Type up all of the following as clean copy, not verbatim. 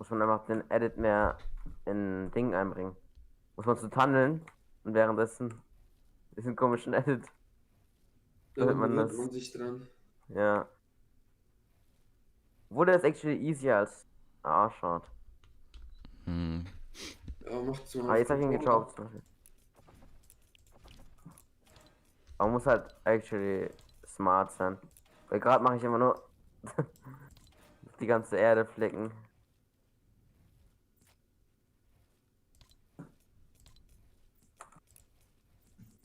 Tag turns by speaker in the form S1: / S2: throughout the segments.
S1: Muss man einfach den Edit mehr in Ding einbringen. Muss man zu tunneln und währenddessen diesen komischen Edit.
S2: Dann
S1: Man
S2: gewöhnt
S1: das.
S2: man sich dran.
S1: Ja. Wurde es actually easier als schaut.
S2: Aber macht's mal
S1: Aber
S2: auf
S1: jetzt habe ich ihn
S2: Controller.
S1: gechoked zum Beispiel. Man muss halt actually smart sein. Weil gerade mache ich immer nur die ganze Erde flicken.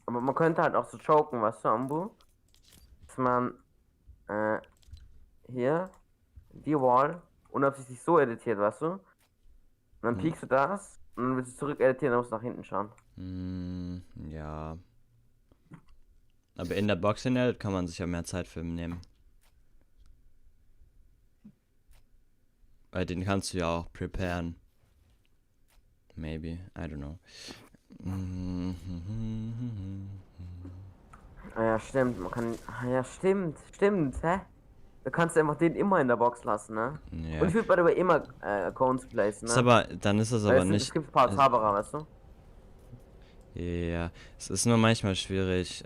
S1: Aber man könnte halt auch so choken, weißt du, Ambu? Dass man hier die Wall unabsichtlich so editiert, weißt du? Und dann piekst du das und dann willst du zurück editieren, dann musst du nach hinten schauen.
S3: Ja. Aber in der Box in der kann man sich ja mehr Zeit für nehmen. Weil den kannst du ja auch preparen. Maybe, I don't know.
S1: Ah ja, stimmt, man kann. Ah ja, stimmt, hä? Da kannst du einfach den immer in der Box lassen, ne?
S3: Ja.
S1: Und ich würde bei dabei immer Cones placen,
S3: Ist
S1: ne?
S3: aber, dann ist das
S1: Weil
S3: aber
S1: es
S3: nicht.
S1: gibt ein paar Zauberer, weißt du?
S3: Ja, es ist nur manchmal schwierig.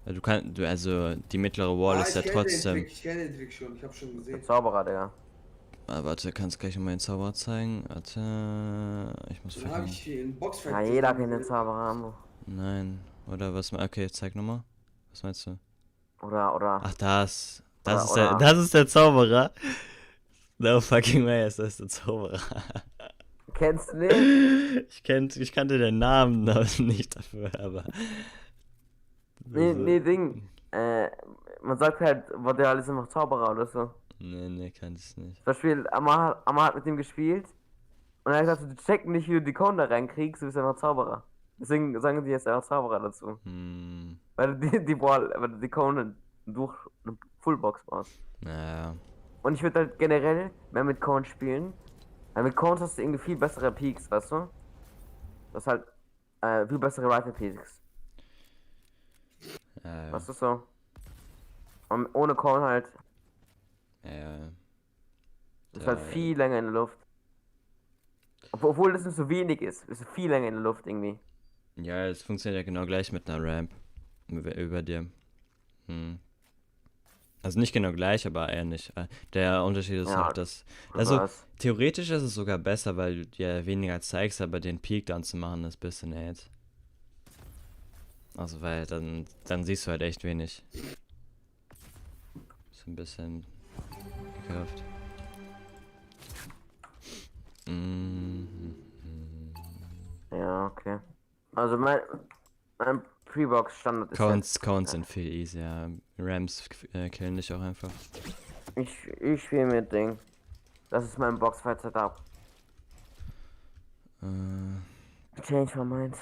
S3: Also die mittlere Wall ist ja trotzdem.
S2: Ich kenne den Trick schon, ich habe schon
S1: Der
S2: gesehen.
S1: Zauberer, Digga.
S3: Warte, kannst gleich mal den Zauber zeigen? Warte, ich muss
S2: Dann habe
S3: verlieren.
S2: ich hier in Boxfight.
S1: Ja, jeder kennt den Zauberer, Ambo.
S3: Nein, oder was? Okay, zeig nochmal. Was meinst du?
S1: Oder.
S3: Ach, das.
S1: Oder.
S3: Das ist der Zauberer. No fucking way, das ist der Zauberer.
S1: Kennst du nicht?
S3: Ich kannte den Namen aber nicht dafür, aber.
S1: Nee, Ding. Man sagt halt, war der alles immer Zauberer oder so.
S3: Nee, kannte ich nicht.
S1: Zum Beispiel, Amar hat mit dem gespielt und er hat gesagt, du checkst nicht, wie du die Cone da reinkriegst, du bist einfach Zauberer. Deswegen sagen die jetzt einfach Zauberer dazu. Weil du die Cone durch eine Fullbox brauchst.
S3: Naja.
S1: Und ich würde halt generell mehr mit Cone spielen. Weil mit Cones hast du irgendwie viel bessere Peaks, weißt du? Das ist halt viel bessere Rifle Peaks. Weißt du so? Und ohne Cone halt.
S3: Ja.
S1: Das ist halt viel länger in der Luft. Obwohl das nicht so wenig ist. Ist viel länger in der Luft irgendwie.
S3: Ja, es funktioniert ja genau gleich mit einer Ramp. Über dir. Also nicht genau gleich, aber ähnlich. Der Unterschied ist halt, dass. Also theoretisch ist es sogar besser, weil du dir weniger zeigst, aber den Peak dann zu machen ist ein bisschen AIDS. Also weil dann siehst du halt echt wenig. Ist ein bisschen gekauft.
S1: Ja, okay. Also mein Pre-Box Standard ist
S3: Counts sind viel easier. Rams killen dich auch einfach.
S1: Ich spiele mit Ding. Das ist mein Boxfight Setup. Change my mind.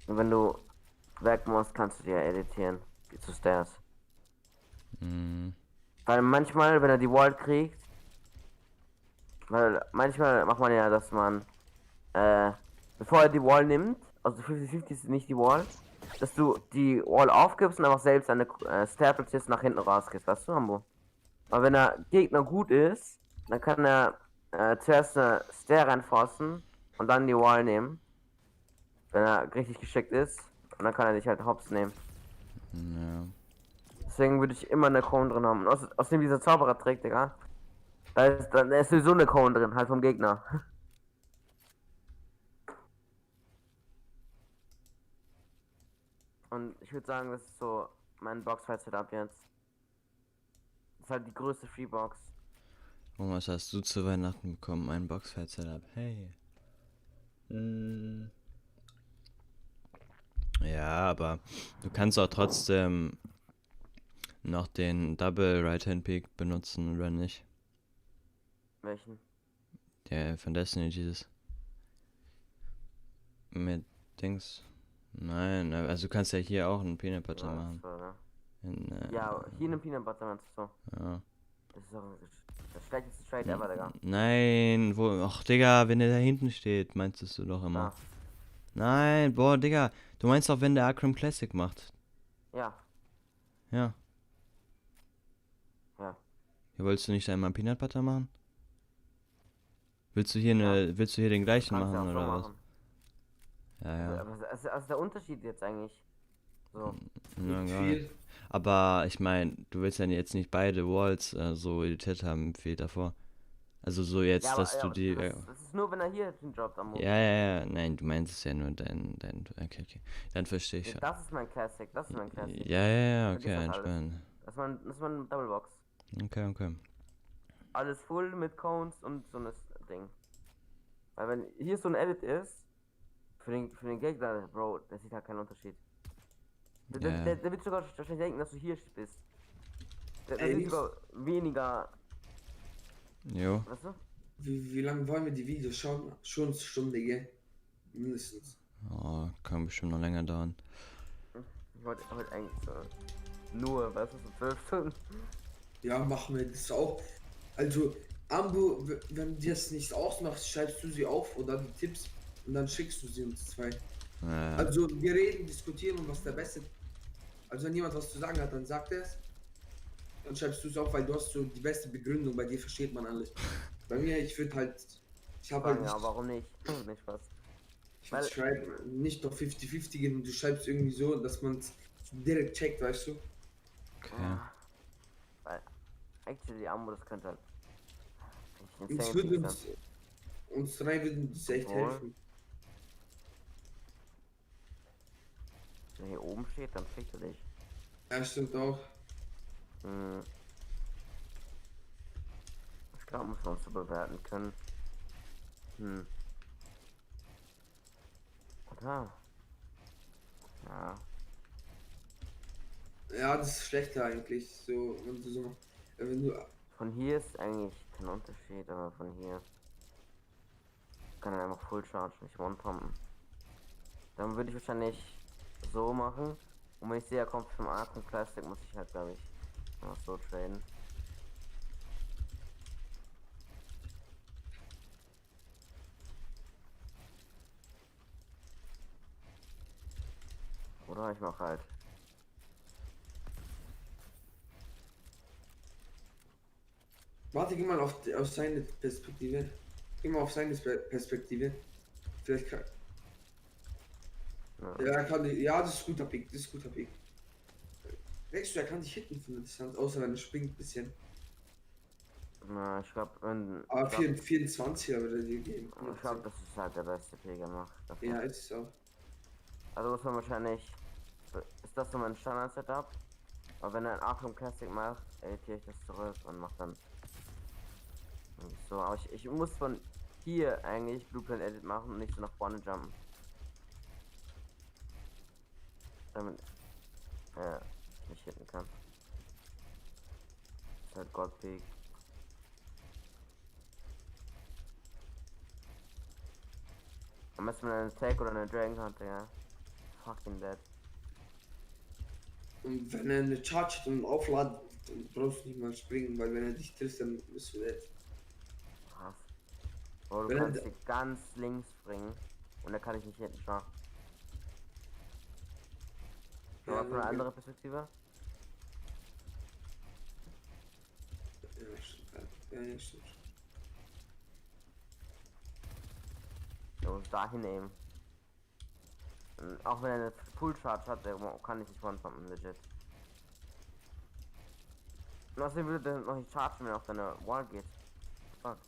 S1: Und wenn du weg musst, kannst du dir editieren. Geh zu Stairs. Weil manchmal, wenn er die Wall kriegt, weil manchmal macht man ja, dass man bevor er die Wall nimmt, also 50-50 ist nicht die Wall, dass du die Wall aufgibst und einfach selbst eine Stair platzierst nach hinten rausgehst, weißt du, Hambo? Aber wenn der Gegner gut ist, dann kann er zuerst eine Stair reinforcen und dann die Wall nehmen. Wenn er richtig geschickt ist. Und dann kann er dich halt hops nehmen.
S3: Ja.
S1: Deswegen würde ich immer eine Cone drin haben. Und außerdem dieser Zauberer trägt, Digga. Da ist sowieso eine Cone drin, halt vom Gegner. Und ich würde sagen, das ist so mein Boxfight-Setup jetzt. Das ist halt die größte Freebox.
S3: Und was hast du zu Weihnachten bekommen? Ein Boxfight-Setup. Hey. Ja, aber du kannst auch trotzdem noch den Double Right-Hand Peak benutzen, oder nicht?
S1: Welchen?
S3: Der von Destiny, dieses. Mit Dings. Nein, also du kannst ja hier auch einen Peanut Butter machen.
S1: So, ne?
S3: In,
S1: Ja, hier einen Peanut Butter meinst du so.
S3: Ja.
S1: Das ist auch das schlechteste Trade ever, Digga.
S3: Nein, ach Digga, wenn der da hinten steht, meinst du doch immer.
S1: Ja.
S3: Nein, boah, Digga, du meinst auch, wenn der Akram Classic macht.
S1: Ja.
S3: Ja. Ja, wolltest du nicht einmal Peanut Butter machen? Willst du hier den gleichen
S1: Kannst du
S3: machen
S1: auch so
S3: oder was?
S1: machen.
S3: Ja, ja.
S1: Also der Unterschied jetzt eigentlich? So.
S3: Na,
S2: Nicht
S3: egal.
S2: viel.
S3: Aber ich meine, du willst ja jetzt nicht beide Walls so editiert haben wie davor. Also so jetzt, dass du die.
S1: Das ist nur, wenn er hier den Job am Mond.
S3: Ja, ja, ja. Nein, du meinst es ja nur dein. Okay, okay. Dann verstehe ich
S1: Nee,
S3: schon.
S1: das ist mein Classic, das ist mein Classic.
S3: Ja, ja, ja,
S1: Da geht
S3: okay,
S1: das alles.
S3: entspannt.
S1: Das ist mein Doublebox.
S3: Okay, okay.
S1: Alles full mit Cones und so ein Ding. Weil wenn hier so ein Edit ist, für den Gegner, Bro, der sieht halt keinen Unterschied.
S3: Ja.
S1: Der wird sogar wahrscheinlich denken, dass du hier bist. Der
S2: Ey,
S1: sieht sogar weniger,
S3: Jo.
S1: weißt du?
S2: Wie lange wollen wir die Videos schauen? Schon eine Stunde, gell? Mindestens.
S3: Oh, kann bestimmt noch länger dauern.
S1: Ich wollte eigentlich so nur, weißt du, so 12 Stunden.
S2: Ja, machen wir das auch. Also, Ambo, wenn dir das nicht ausmacht, schreibst du sie auf oder die Tipps und dann schickst du sie uns zwei.
S3: Ja.
S2: Also, wir reden, diskutieren und was der Beste. Also, wenn jemand was zu sagen hat, dann sagt er es. Dann schreibst du es auf, weil du hast so die beste Begründung, bei dir versteht man alles. Bei mir, ich würde halt, ich habe halt
S1: Ja,
S2: nicht,
S1: warum nicht? Nicht Spaß.
S2: ich würd schreiben, nicht doch 50-50 gehen und du schreibst irgendwie so, dass man es direkt checkt, weißt du?
S3: Okay.
S1: Weil, actually, Ambo, das könnte halt.
S2: Und es
S1: insane
S2: würde
S1: sein.
S2: uns drei würden das echt
S1: Obwohl.
S2: helfen.
S1: Wenn hier oben steht, dann fickt er dich.
S2: Ja, stimmt auch.
S1: Ich glaube, muss man uns so bewerten können. Oder? Ja.
S2: Ja, das ist schlechter eigentlich, so, wenn du so, wenn du,
S1: Von hier ist eigentlich kein Unterschied, aber von hier kann er einfach Full Charge, nicht One-Pumpen. Dann würde ich wahrscheinlich so machen. Und wenn ich sehe, er kommt vom Arc und Plastic, muss ich halt, glaube ich, noch so traden. Oder ich mache halt.
S2: warte, geh mal auf seine Perspektive. Geh mal auf seine Perspektive. Vielleicht kann,
S1: Ja.
S2: ja, er kann, ja, das ist guter Pick, das ist guter Pick. Denkst du, er kann dich hitten von der Distanz, außer wenn er springt ein bisschen.
S1: Na, ich glaube,
S2: Aber 24er würde er dir geben.
S1: ich glaube, das ist halt der beste Pick gemacht.
S2: Ja, ist es auch.
S1: Also muss man wahrscheinlich. Ist das so mein Standard-Setup? Aber wenn er ein Arkham Classic macht, editiere ich das zurück und mache dann. So, aber ich muss von hier eigentlich Blueprint Edit machen und nicht so nach vorne jumpen. Damit nicht hitten kann. Ist halt God Peak. Am besten mit einer Tag oder einer Dragon Hunter, ja. Fucking dead.
S2: Und wenn er eine Charge hat und aufladet, dann brauchst du nicht mal springen, weil wenn er dich trifft, dann bist du dead.
S1: Krass. Oh, du
S2: Wenn
S1: kannst
S2: er-
S1: hier ganz links springen und da kann ich nicht hinten schauen.
S2: Ja,
S1: Aber von einer
S2: dann-
S1: anderen Perspektive?
S2: Ja, stimmt. Ja, stimmt.
S1: Du musst da hinnehmen. Und auch wenn er eine Full Charge hat, der kann ich nicht one-pumpen, legit. Und außerdem würde der noch nicht chargen, wenn er auf deine Wall geht. Fuck.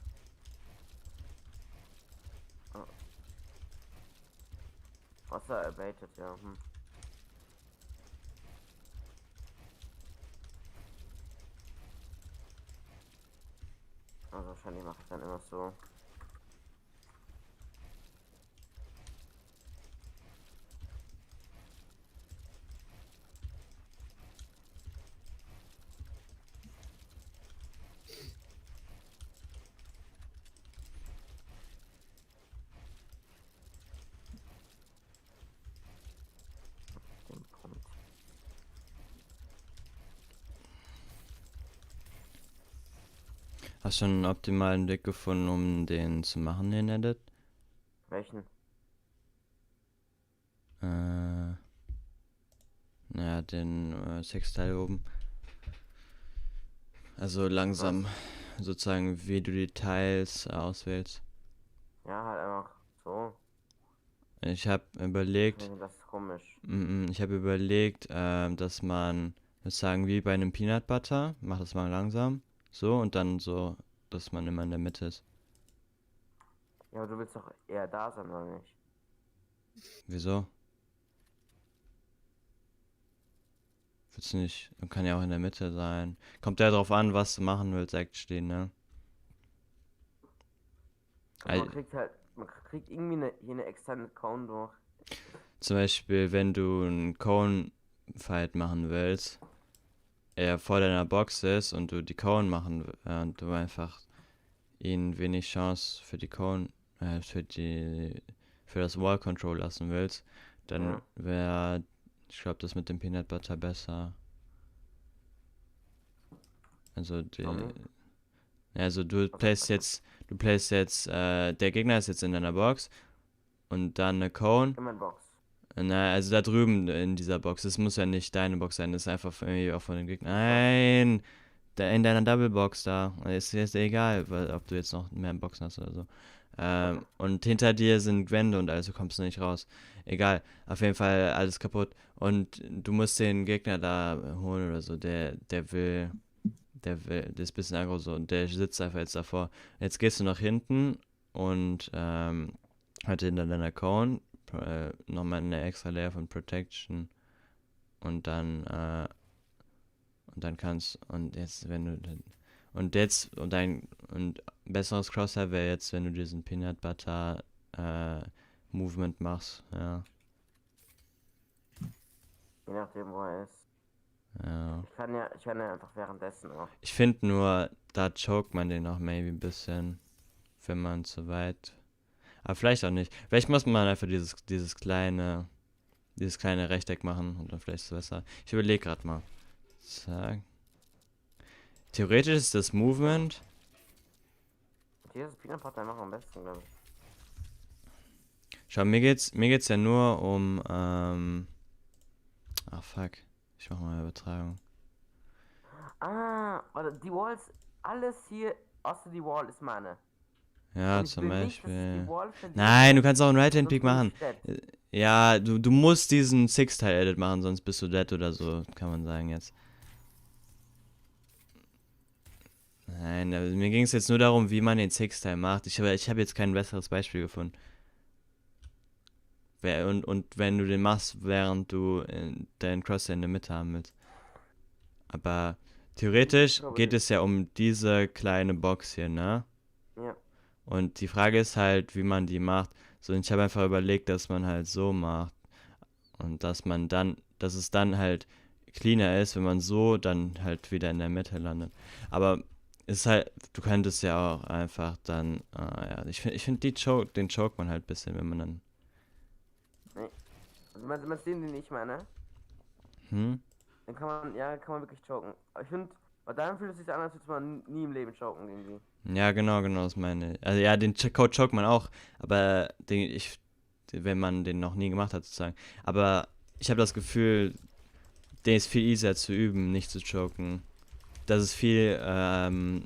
S1: Oh. Außer er baitet, ja. Also wahrscheinlich mache ich dann immer so. Den Punkt.
S3: Hast du einen optimalen Weg gefunden, um den zu machen, den Edit?
S1: Welchen?
S3: Naja, den Sexteil oben. Also langsam, sozusagen, wie du die Teils auswählst.
S1: Ja, halt einfach so.
S3: Ich habe überlegt,
S1: Das ist komisch.
S3: ich habe überlegt, dass man sozusagen wie bei einem Peanut Butter, mach das mal langsam, so und dann so, dass man immer in der Mitte ist.
S1: Ja, aber du willst doch eher da sein, oder nicht?
S3: Wieso? Willst du nicht? Man kann ja auch in der Mitte sein. Kommt ja drauf an, was du machen willst, actually, ne?
S1: Und man kriegt irgendwie hier eine externe Cone durch.
S3: Zum Beispiel, wenn du einen Cone-Fight machen willst, er vor deiner Box ist und du die Cone machen und du einfach ihn wenig Chance für die Cone, für das Wall Control lassen willst, dann wäre, ich glaube, das mit dem Peanut Butter besser. Also du placest jetzt, der Gegner ist jetzt in deiner Box und dann eine Cone.
S1: In meiner Box.
S3: Na, also da drüben in dieser Box. Es muss ja nicht deine Box sein, das ist einfach irgendwie auch von den Gegnern. Nein! Da in deiner Double Box da. Ist egal, ob du jetzt noch mehr Boxen hast oder so. Und hinter dir sind Wände und also kommst du nicht raus. Egal, auf jeden Fall alles kaputt. Und du musst den Gegner da holen oder so. Der ist ein bisschen aggro so und der sitzt einfach jetzt davor. Jetzt gehst du nach hinten und halt hinter deiner Cone nochmal eine extra Layer von Protection und dann kannst und jetzt wenn du und besseres Crosshair wäre jetzt, wenn du diesen Peanut Butter Movement machst, ja.
S1: Je nachdem, wo er ist.
S3: Ja.
S1: Ich kann ja einfach währenddessen auch.
S3: Ich finde nur, da choked man den auch maybe ein bisschen, wenn man zu weit. Aber vielleicht auch nicht. Vielleicht muss man einfach dieses kleine Rechteck machen und dann vielleicht ist es besser. Ich überlege gerade mal. Zack. Theoretisch ist das Movement.
S1: Dieses Peanut Butter machen am besten, glaube ich.
S3: Schau, mir geht's ja nur um, fuck. Ich mach mal eine Übertragung.
S1: Warte, die Walls, alles hier, außer die Wall ist meine.
S3: Ja, zum Beispiel.
S1: Nicht,
S3: nein, du kannst auch einen Right-Hand-Peak machen. Ja, du musst diesen Six-Tile-Edit machen, sonst bist du dead oder so, kann man sagen jetzt. Nein, also mir ging es jetzt nur darum, wie man den Six-Tile macht. Ich hab jetzt kein besseres Beispiel gefunden. Und wenn du den machst, während du deinen Crosshair in der Mitte haben willst. Aber theoretisch geht es ja um diese kleine Box hier, ne?
S1: Ja.
S3: Und die Frage ist halt, wie man die macht. So, und ich habe einfach überlegt, dass man halt so macht. Und dass es dann halt cleaner ist, wenn man so dann halt wieder in der Mitte landet. Aber ist halt, du könntest ja auch einfach dann, ich finde den choke man halt ein bisschen, wenn man dann.
S1: Nee. Also man sehen, den ich meine. Dann kann man wirklich choken. Aber ich finde, bei deinem fühlt es sich an, als würde man nie im Leben choken irgendwie.
S3: Ja, genau, das meine ich. Also ja, den Code choked man auch, aber wenn man den noch nie gemacht hat sozusagen. Aber ich habe das Gefühl, den ist viel easier zu üben, nicht zu choken. Das ist viel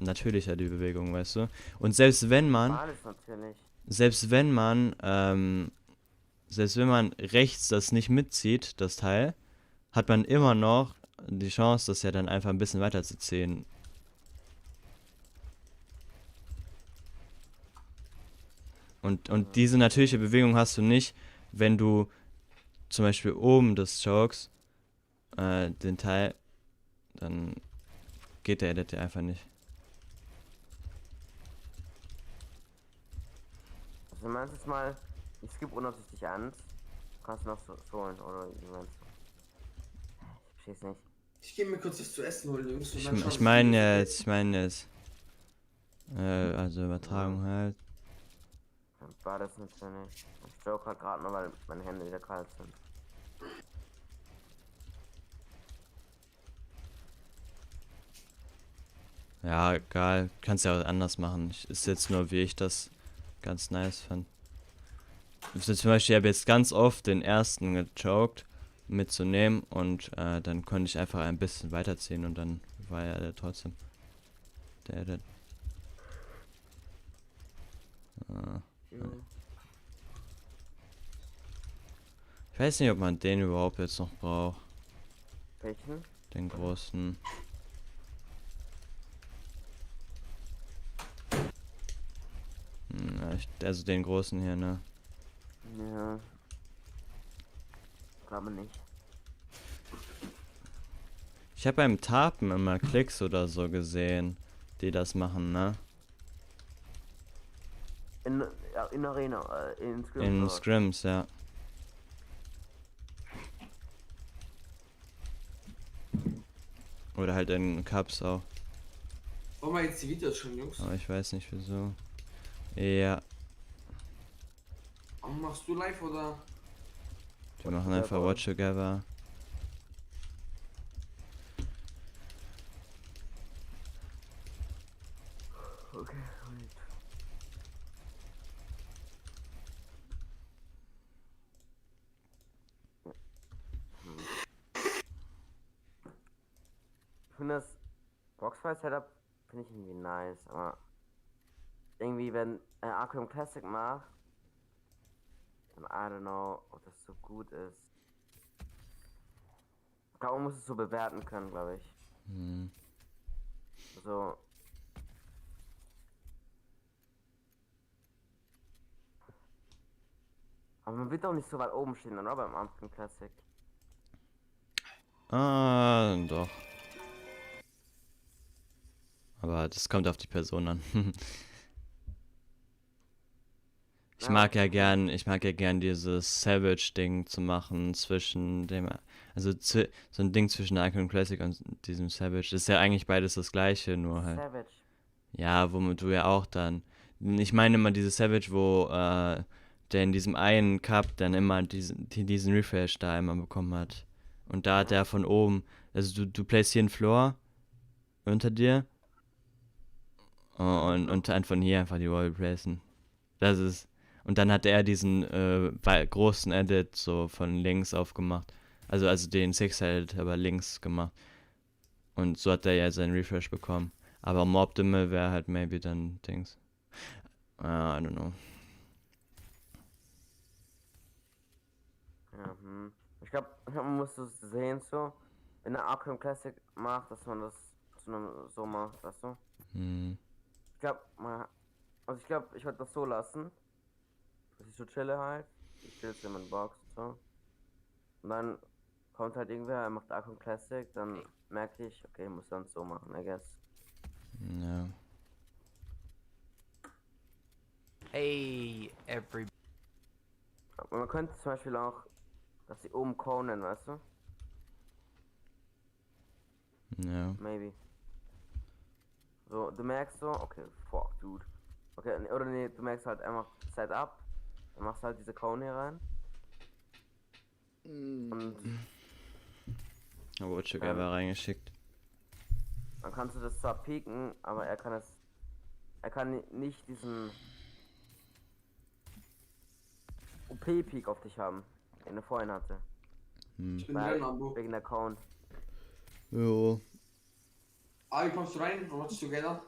S3: natürlicher, die Bewegung, weißt du. Und selbst wenn man rechts das nicht mitzieht, das Teil, hat man immer noch die Chance, das ja dann einfach ein bisschen weiter zu ziehen. Und diese natürliche Bewegung hast du nicht, wenn du zum Beispiel oben das chokes, den Teil, dann geht der Edit einfach nicht.
S1: Also du meinst jetzt mal, ich skippe unabsichtlich eins, kannst du noch so holen, oder wie meinst du? Ich versteh's nicht.
S2: Ich gehe mir kurz was zu essen holen, Jungs.
S3: Ich meine jetzt, also Übertragung halt.
S1: War das natürlich. Ich joke halt gerade nur, weil meine Hände wieder kalt sind.
S3: Ja, egal. Kannst ja auch anders machen. Ist jetzt nur, wie ich das ganz nice fand. Also zum Beispiel, ich habe jetzt ganz oft den ersten gechoked mitzunehmen und dann konnte ich einfach ein bisschen weiterziehen und dann war er trotzdem. Der. Ah.
S1: Jo.
S3: Ich weiß nicht, ob man den überhaupt jetzt noch braucht.
S1: Welchen?
S3: Den großen. Ja, also den großen hier, ne?
S1: Ja. Glaube nicht.
S3: Ich habe beim Tapen immer Klicks oder so gesehen, die das machen, ne?
S1: In Arena, in Scrims.
S3: In
S1: oder was?
S3: Scrims, ja. Oder halt in Cups auch.
S2: Wollen wir jetzt die Videos schon, Jungs?
S3: Aber ich weiß nicht wieso. Ja,
S2: Machst du live oder?
S3: wir machen einfach Watch Together.
S1: Okay, wait. Ich finde das Boxfight-Setup finde ich irgendwie nice, aber irgendwie wenn Arkham Classic macht, dann I don't know, ob das so gut ist. Ich glaube, man muss es so bewerten können, glaube ich.
S3: Hm.
S1: So. Aber man wird doch nicht so weit oben stehen, oder? Beim Arkham Classic.
S3: Ah, doch. Aber das kommt auf die Person an.
S1: Ja, okay.
S3: Ich mag ja gern dieses Savage-Ding zu machen zwischen dem, also so ein Ding zwischen Icon Classic und diesem Savage. Das ist ja eigentlich beides das gleiche, nur halt.
S1: Savage.
S3: Ja, womit du ja auch dann. Ich meine immer dieses Savage, wo der in diesem einen Cup dann immer diesen Refresh da einmal bekommen hat. Und da hat er von oben, also du playst hier einen Floor unter dir und dann von hier einfach die Wall placen. Das ist. Und dann hat er diesen großen Edit so von links aufgemacht. Also den Six-Edit aber links gemacht. Und so hat er ja seinen Refresh bekommen. Aber Optimal wäre halt maybe dann Dings. I don't know.
S1: Ja, ich glaub, man muss es sehen so. Wenn der Arkham Classic macht, dass man das so macht, weißt du?
S3: Hm.
S1: Ich glaube, ich würde das so lassen, dass ich so chille halt. Ich chill jetzt in meiner Box und so. Und dann kommt halt irgendwer, er macht Arkham Classic, dann merke ich, okay, ich muss dann so machen, I guess.
S3: Ja.
S4: Hey, every.
S1: Aber man könnte zum Beispiel auch, dass sie oben Conan, weißt du?
S3: Ja.
S1: Maybe. So, du merkst so, okay, fuck, dude. Okay, oder nee, du merkst halt einfach Setup, dann machst du halt diese Cone hier rein. Und
S3: Aber Watch Together reingeschickt.
S1: dann kannst du das zwar pieken, aber er kann nicht diesen OP-Peak auf dich haben, den er vorhin hatte.
S3: Hm.
S2: Ich bin drin, Ambo.
S1: Wegen der Cone.
S3: Jo.
S2: Wie kommst du rein? Watch Together?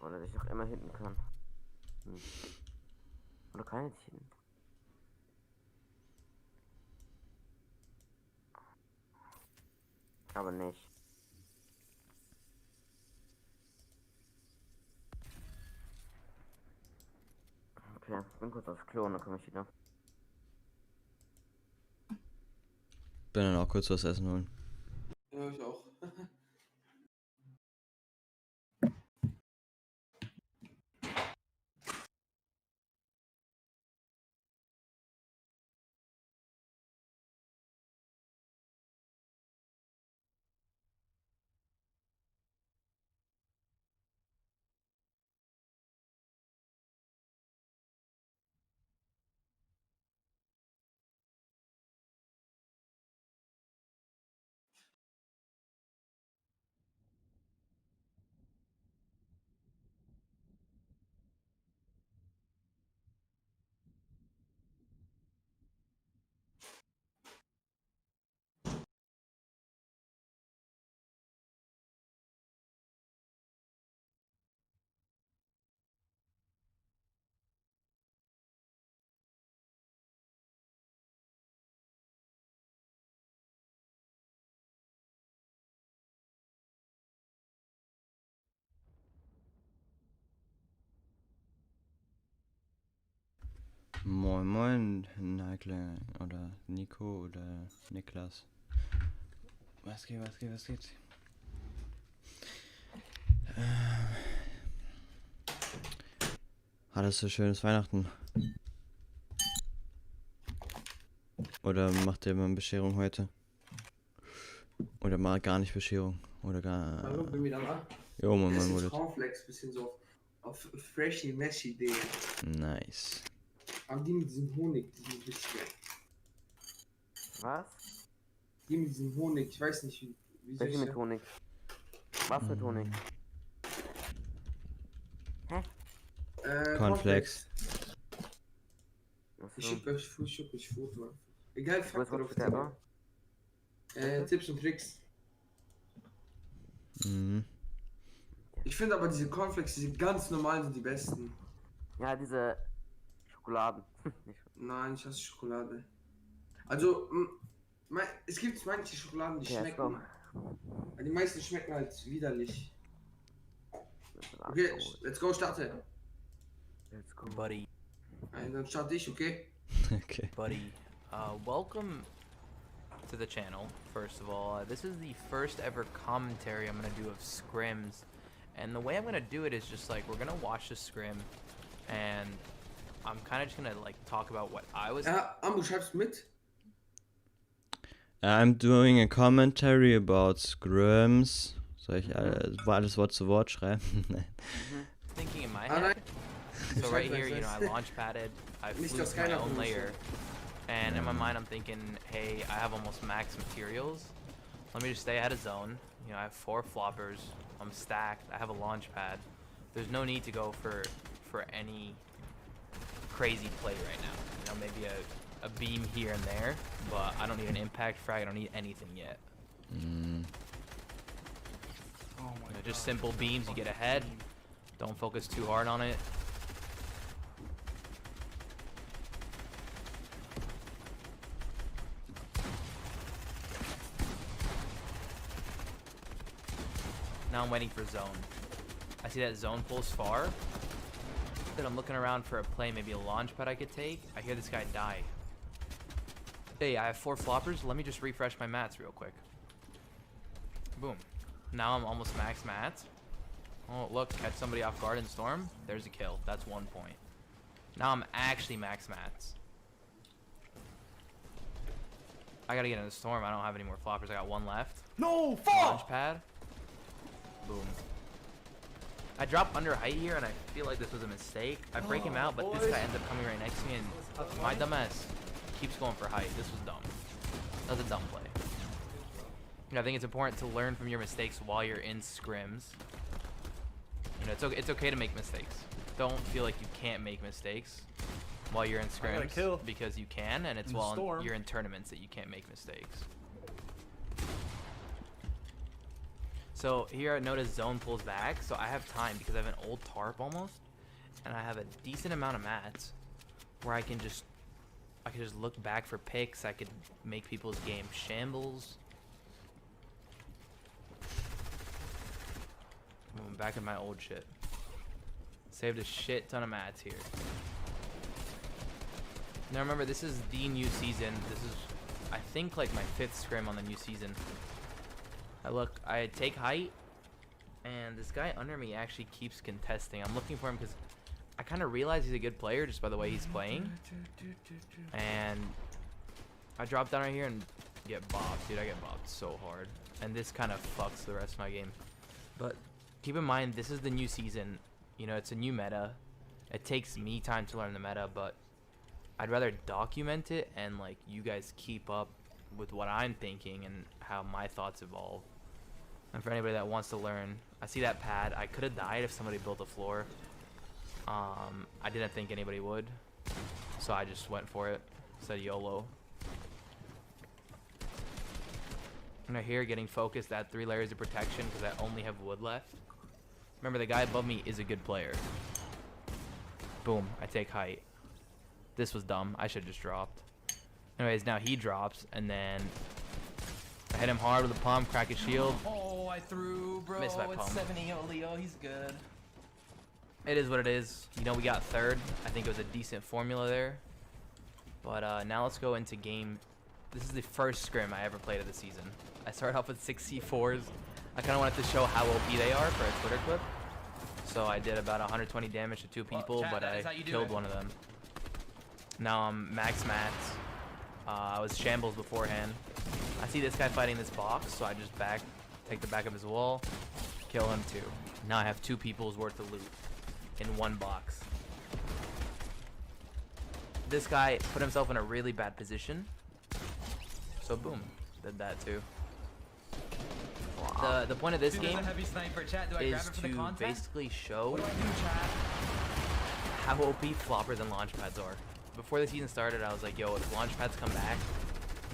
S1: Oder dich auch immer hinten kann. Oder kann ich nicht hinten? Aber nicht. Okay, ich bin kurz aufs Klo und dann komme ich wieder.
S3: Bin dann auch kurz was essen holen.
S2: Ja, ich auch.
S3: Moin moin, Nikle oder Nico oder Niklas. Was geht? Hattest du schönes Weihnachten? Oder macht ihr mal Bescherung heute? Oder mal gar nicht Bescherung? Oder gar...
S2: Hallo, bin wieder da.
S3: Jo,
S2: Das
S3: Mann,
S2: ist
S3: wurde.
S2: Cornflakes, bisschen so auf freshy, meshy Dinge.
S3: Nice.
S2: Aber die mit diesem Honig, die sind richtig geil.
S1: Was?
S2: Die mit diesem Honig, ich weiß nicht, wie soll
S1: Welche
S2: ich
S1: mit
S2: sagen?
S1: Honig? Was mit Honig?
S3: Cornflakes.
S2: Ich schicke euch Foto. Egal,
S1: Was
S2: fragt
S1: wird
S2: auf
S1: später?
S2: Tipps und Tricks.
S3: Mhm.
S2: Ich finde aber diese Cornflakes, diese ganz normalen sind die besten.
S1: Ja, diese Schokoladen.
S2: Nein, ich hasse Schokolade. Also, es gibt manche Schokoladen, die
S1: Okay, let's go.
S2: schmecken. Aber die meisten schmecken halt widerlich. Okay, let's go, starte.
S1: Let's go.
S4: Buddy,
S2: Dann starte ich, okay?
S3: Okay.
S4: buddy, welcome to the channel, first of all. This is the first ever commentary I'm gonna do of scrims. And the way I'm gonna do it is just like, we're gonna watch the scrim, and I'm kind of just gonna like talk about what I was...
S2: Ambu, schreibst mit?
S3: I'm doing a commentary about scrims. Soll ich alles Wort zu Wort schreiben? Nein.
S4: thinking in my
S2: Ah,
S4: head.
S2: nein.
S4: So right here, you know, I launch padded, I
S2: Nicht
S4: flew
S2: das
S4: to my
S2: keiner
S4: own
S2: von uns
S4: layer, and in my mind I'm thinking, hey, I have almost max materials. Let me just stay out of zone. You know, I have 4 floppers. I'm stacked. I have a launch pad. There's no need to go for any crazy play right now. You know, maybe a beam here and there, but I don't need an impact frag. I don't need anything yet.
S3: Mm.
S4: You know, just simple beams. You get ahead. Don't focus too hard on it. Now I'm waiting for zone. I see that zone pulls far. Then I'm looking around for a play, maybe a launch pad I could take. I hear this guy die. Hey, I have 4 floppers. Let me just refresh my mats real quick. Boom. Now I'm almost max mats. Oh, look, catch somebody off guard and storm. There's a kill. That's 1 point. Now I'm actually max mats. I gotta get in the storm. I don't have any more floppers. I got 1 left.
S5: No,
S4: Launch
S5: fuck!
S4: pad. Boom. I drop under height here, and I feel like this was a mistake. I break him out, but this guy ends up coming right next to me, and my dumbass keeps going for height. This was dumb. That was a dumb play. You know, I think it's important to learn from your mistakes while you're in scrims. You know, it's okay to make mistakes. Don't feel like you can't make mistakes while you're in scrims, because you can, and it's while you're in tournaments that you can't make mistakes. So here I notice zone pulls back, so I have time because I have an old tarp almost, and I have a decent amount of mats where I can just look back for picks. I could make people's game shambles. I'm back in my old shit. Saved a shit ton of mats here. Now remember, this is the new season. This is, I think, like my 5th scrim on the new season. I take height, and this guy under me actually keeps contesting. I'm looking for him because I kind of realize he's a good player just by the way he's playing. And I drop down right here and get bopped. Dude, I get bopped so hard. And this kind of fucks the rest of my game. But keep in mind, this is the new season. You know, it's a new meta. It takes me time to learn the meta, but I'd rather document it and, like, you guys keep up with what I'm thinking and how my thoughts evolve. And for anybody that wants to learn, I see that pad. I could have died if somebody built a floor. I didn't think anybody would, so I just went for it. Said YOLO. And I hear getting focused at 3 layers of protection because I only have wood left. Remember, the guy above me is a good player. Boom, I take height. This was dumb. I should have just dropped. Anyways, now he drops, and then I hit him hard with a pump, crack his shield.
S5: Oh, I threw, bro.
S4: Missed that
S5: It's
S4: pump.
S5: 70 Leo. He's good.
S4: It is what it is. You know, we got 3rd. I think it was a decent formula there. But now let's go into game. This is the first scrim I ever played of the season. I started off with 6 C4s. I kind of wanted to show how OP they are for a Twitter clip. So I did about 120 damage to 2 people,
S5: Chad,
S4: but
S5: that
S4: I
S5: is how you do
S4: killed
S5: it.
S4: one of them. Now I'm max. I was shambles beforehand. I see this guy fighting this box, so I just take the back of his wall, kill him too. Now I have 2 people's worth of loot in one box. This guy put himself in a really bad position, so boom, did that too. The point of this
S5: Dude, there's
S4: game
S5: a heavy sniper. Chat, do I grab
S4: is
S5: it for the
S4: to
S5: content?
S4: basically show
S5: What do I do, chat?
S4: how OP floppers and launchpads are. Before the season started, I was like, yo, if launchpads come back,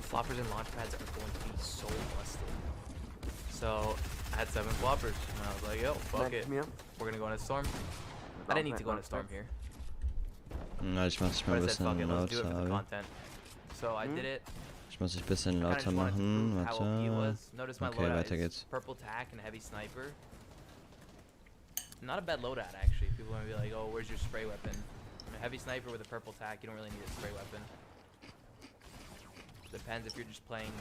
S4: floppers and launchpads are going to be so busted. So I had 7 floppers, and I was like, yo, fuck it.
S1: Mir.
S4: We're gonna go on a storm. I didn't need to go on a storm here.
S3: Na, ich mach's mal
S4: But
S3: ein
S4: I said, fuck it,
S3: bisschen
S4: let's do it for the
S3: lauter.
S4: content. So I did it.
S3: Ich muss dich ein bisschen
S4: Kinda
S3: lauter
S4: just wanted to
S3: machen.
S4: prove how OP it
S3: Warte.
S4: was. Notice my
S3: Okay,
S4: loadout
S3: weiter
S4: is
S3: geht's.
S4: purple tack and heavy sniper. Not a bad loadout actually. People might be like, oh, where's your spray weapon? I mean, heavy sniper with a purple tack, you don't really need a spray weapon. Depends if you're just playing,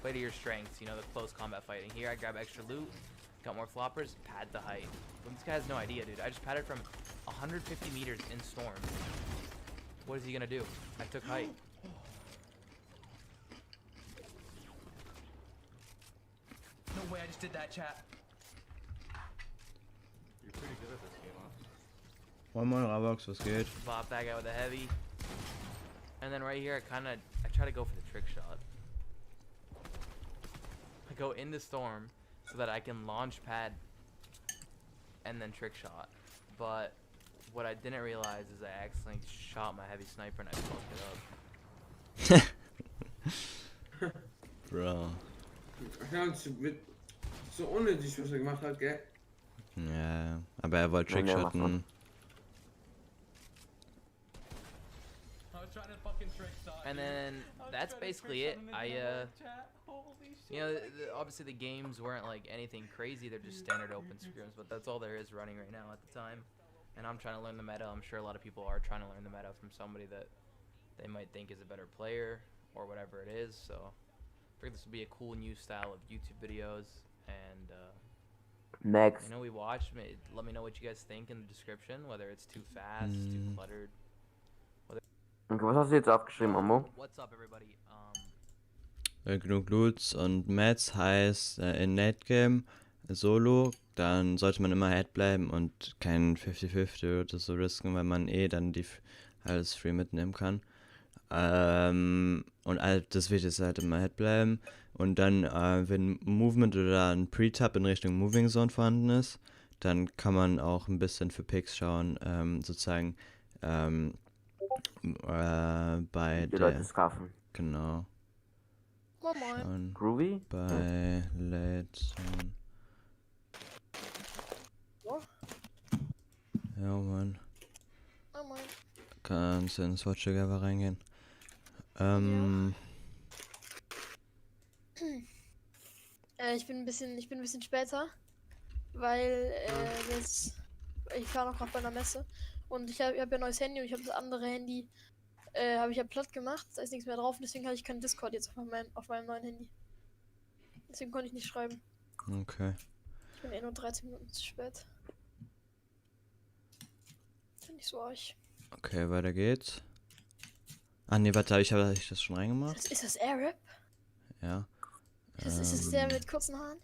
S4: play to your strengths, you know, the close combat fighting. Here I grab extra loot, got more floppers, pad the height. Well, this guy has no idea, dude. I just padded from 150 meters in storm. What is he gonna do? I took height.
S5: No way, I just did that, chat.
S3: One more Rabox, was geht?
S4: Bop that guy with a heavy. And then right here, I try to go for the trick shot. I go into storm so that I can launch pad and then trick shot. But what I didn't realize is I accidentally shot my heavy sniper and I fucked it up.
S3: Bro.
S2: Ja, so unnötig, was er gemacht hat, gell?
S3: Ja, aber er wollte
S1: Ja, nee, mach
S3: Trickshotten.
S5: I was trying to fucking trick shot.
S4: And then that's basically it. You know, obviously the games weren't like anything crazy. They're just standard open scrims, but that's all there is running right now at the time. And I'm trying to learn the meta. I'm sure a lot of people are trying to learn the meta from somebody that they might think is a better player or whatever it is. So I figured this would be a cool new style of YouTube videos. And
S1: Next.
S4: you know, we watched. Let me know what you guys think in the description. Whether it's too fast, too cluttered.
S1: Okay, was hast du jetzt aufgeschrieben, Ammo?
S4: What's up, everybody?
S3: Genug Loots und Mats heißt in Late Game Solo, dann sollte man immer Head bleiben und kein 50-50 oder so risken, weil man dann alles free mitnehmen kann. Und das Wichtigste ist halt immer Head bleiben. Und dann, wenn Movement oder ein Pre-Tab in Richtung Moving Zone vorhanden ist, dann kann man auch ein bisschen für Picks schauen, sozusagen bei
S1: Die
S3: der,
S1: Leute scarfen.
S3: genau,
S6: Moin moin.
S3: schauen
S1: Groovy?
S3: bei Late Zone.
S6: Ja.
S3: Ja, Mann.
S6: Moin moin.
S3: Kannst du ins Watch Together reingehen?
S6: Ich bin ein bisschen später, weil ich fahre noch bei einer Messe und ich hab ja ein neues Handy und ich habe das andere Handy habe ich ja platt gemacht, da ist nichts mehr drauf und deswegen habe ich keinen Discord jetzt auf meinem neuen Handy. Deswegen konnte ich nicht schreiben.
S3: Okay.
S6: Ich bin nur 13 Minuten zu spät. Finde ich so arg.
S3: Okay, weiter geht's. Ah ne, warte, hab ich das schon reingemacht?
S6: Ist das Arab?
S3: Ja.
S6: Ist das der mit kurzen Haaren?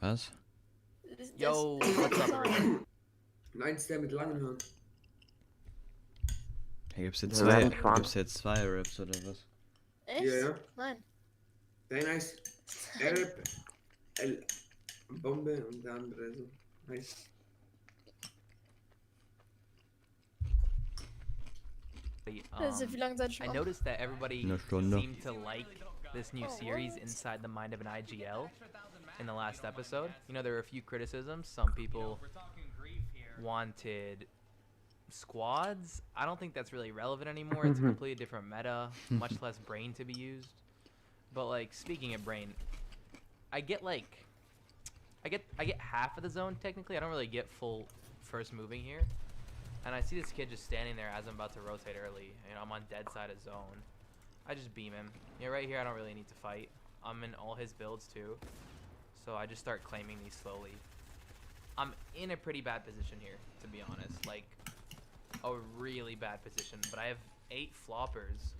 S3: Was?
S4: Yo, what's up, everybody?
S2: Nein, ist der mit langen Haaren.
S3: Hey, gibt's jetzt
S1: Wir werden gespannt.
S3: gibt's jetzt zwei Raps oder was?
S6: Echt?
S2: Ja, ja.
S6: Nein.
S2: Der eine heißt Arab, Bombe und der andere so. Heißt.
S6: Wie lange seid ihr schon
S4: I
S6: auf?
S4: noticed that everybody
S3: Eine Stunde.
S4: seemed to like this new series Inside the Mind of an IGL in the last episode. You know, there were a few criticisms. Some people wanted squads. I don't think that's really relevant anymore. It's a completely different meta, much less brain to be used. But like, speaking of brain, I get half of the zone technically. I don't really get full first moving here. and I see this kid just standing there as I'm about to rotate early. You know, I'm on dead side of zone. I just beam him. Yeah, right here I don't really need to fight. I'm in all his builds too. So I just start claiming these slowly. I'm in a pretty bad position here, to be honest. Like, a really bad position. But I have 8 floppers,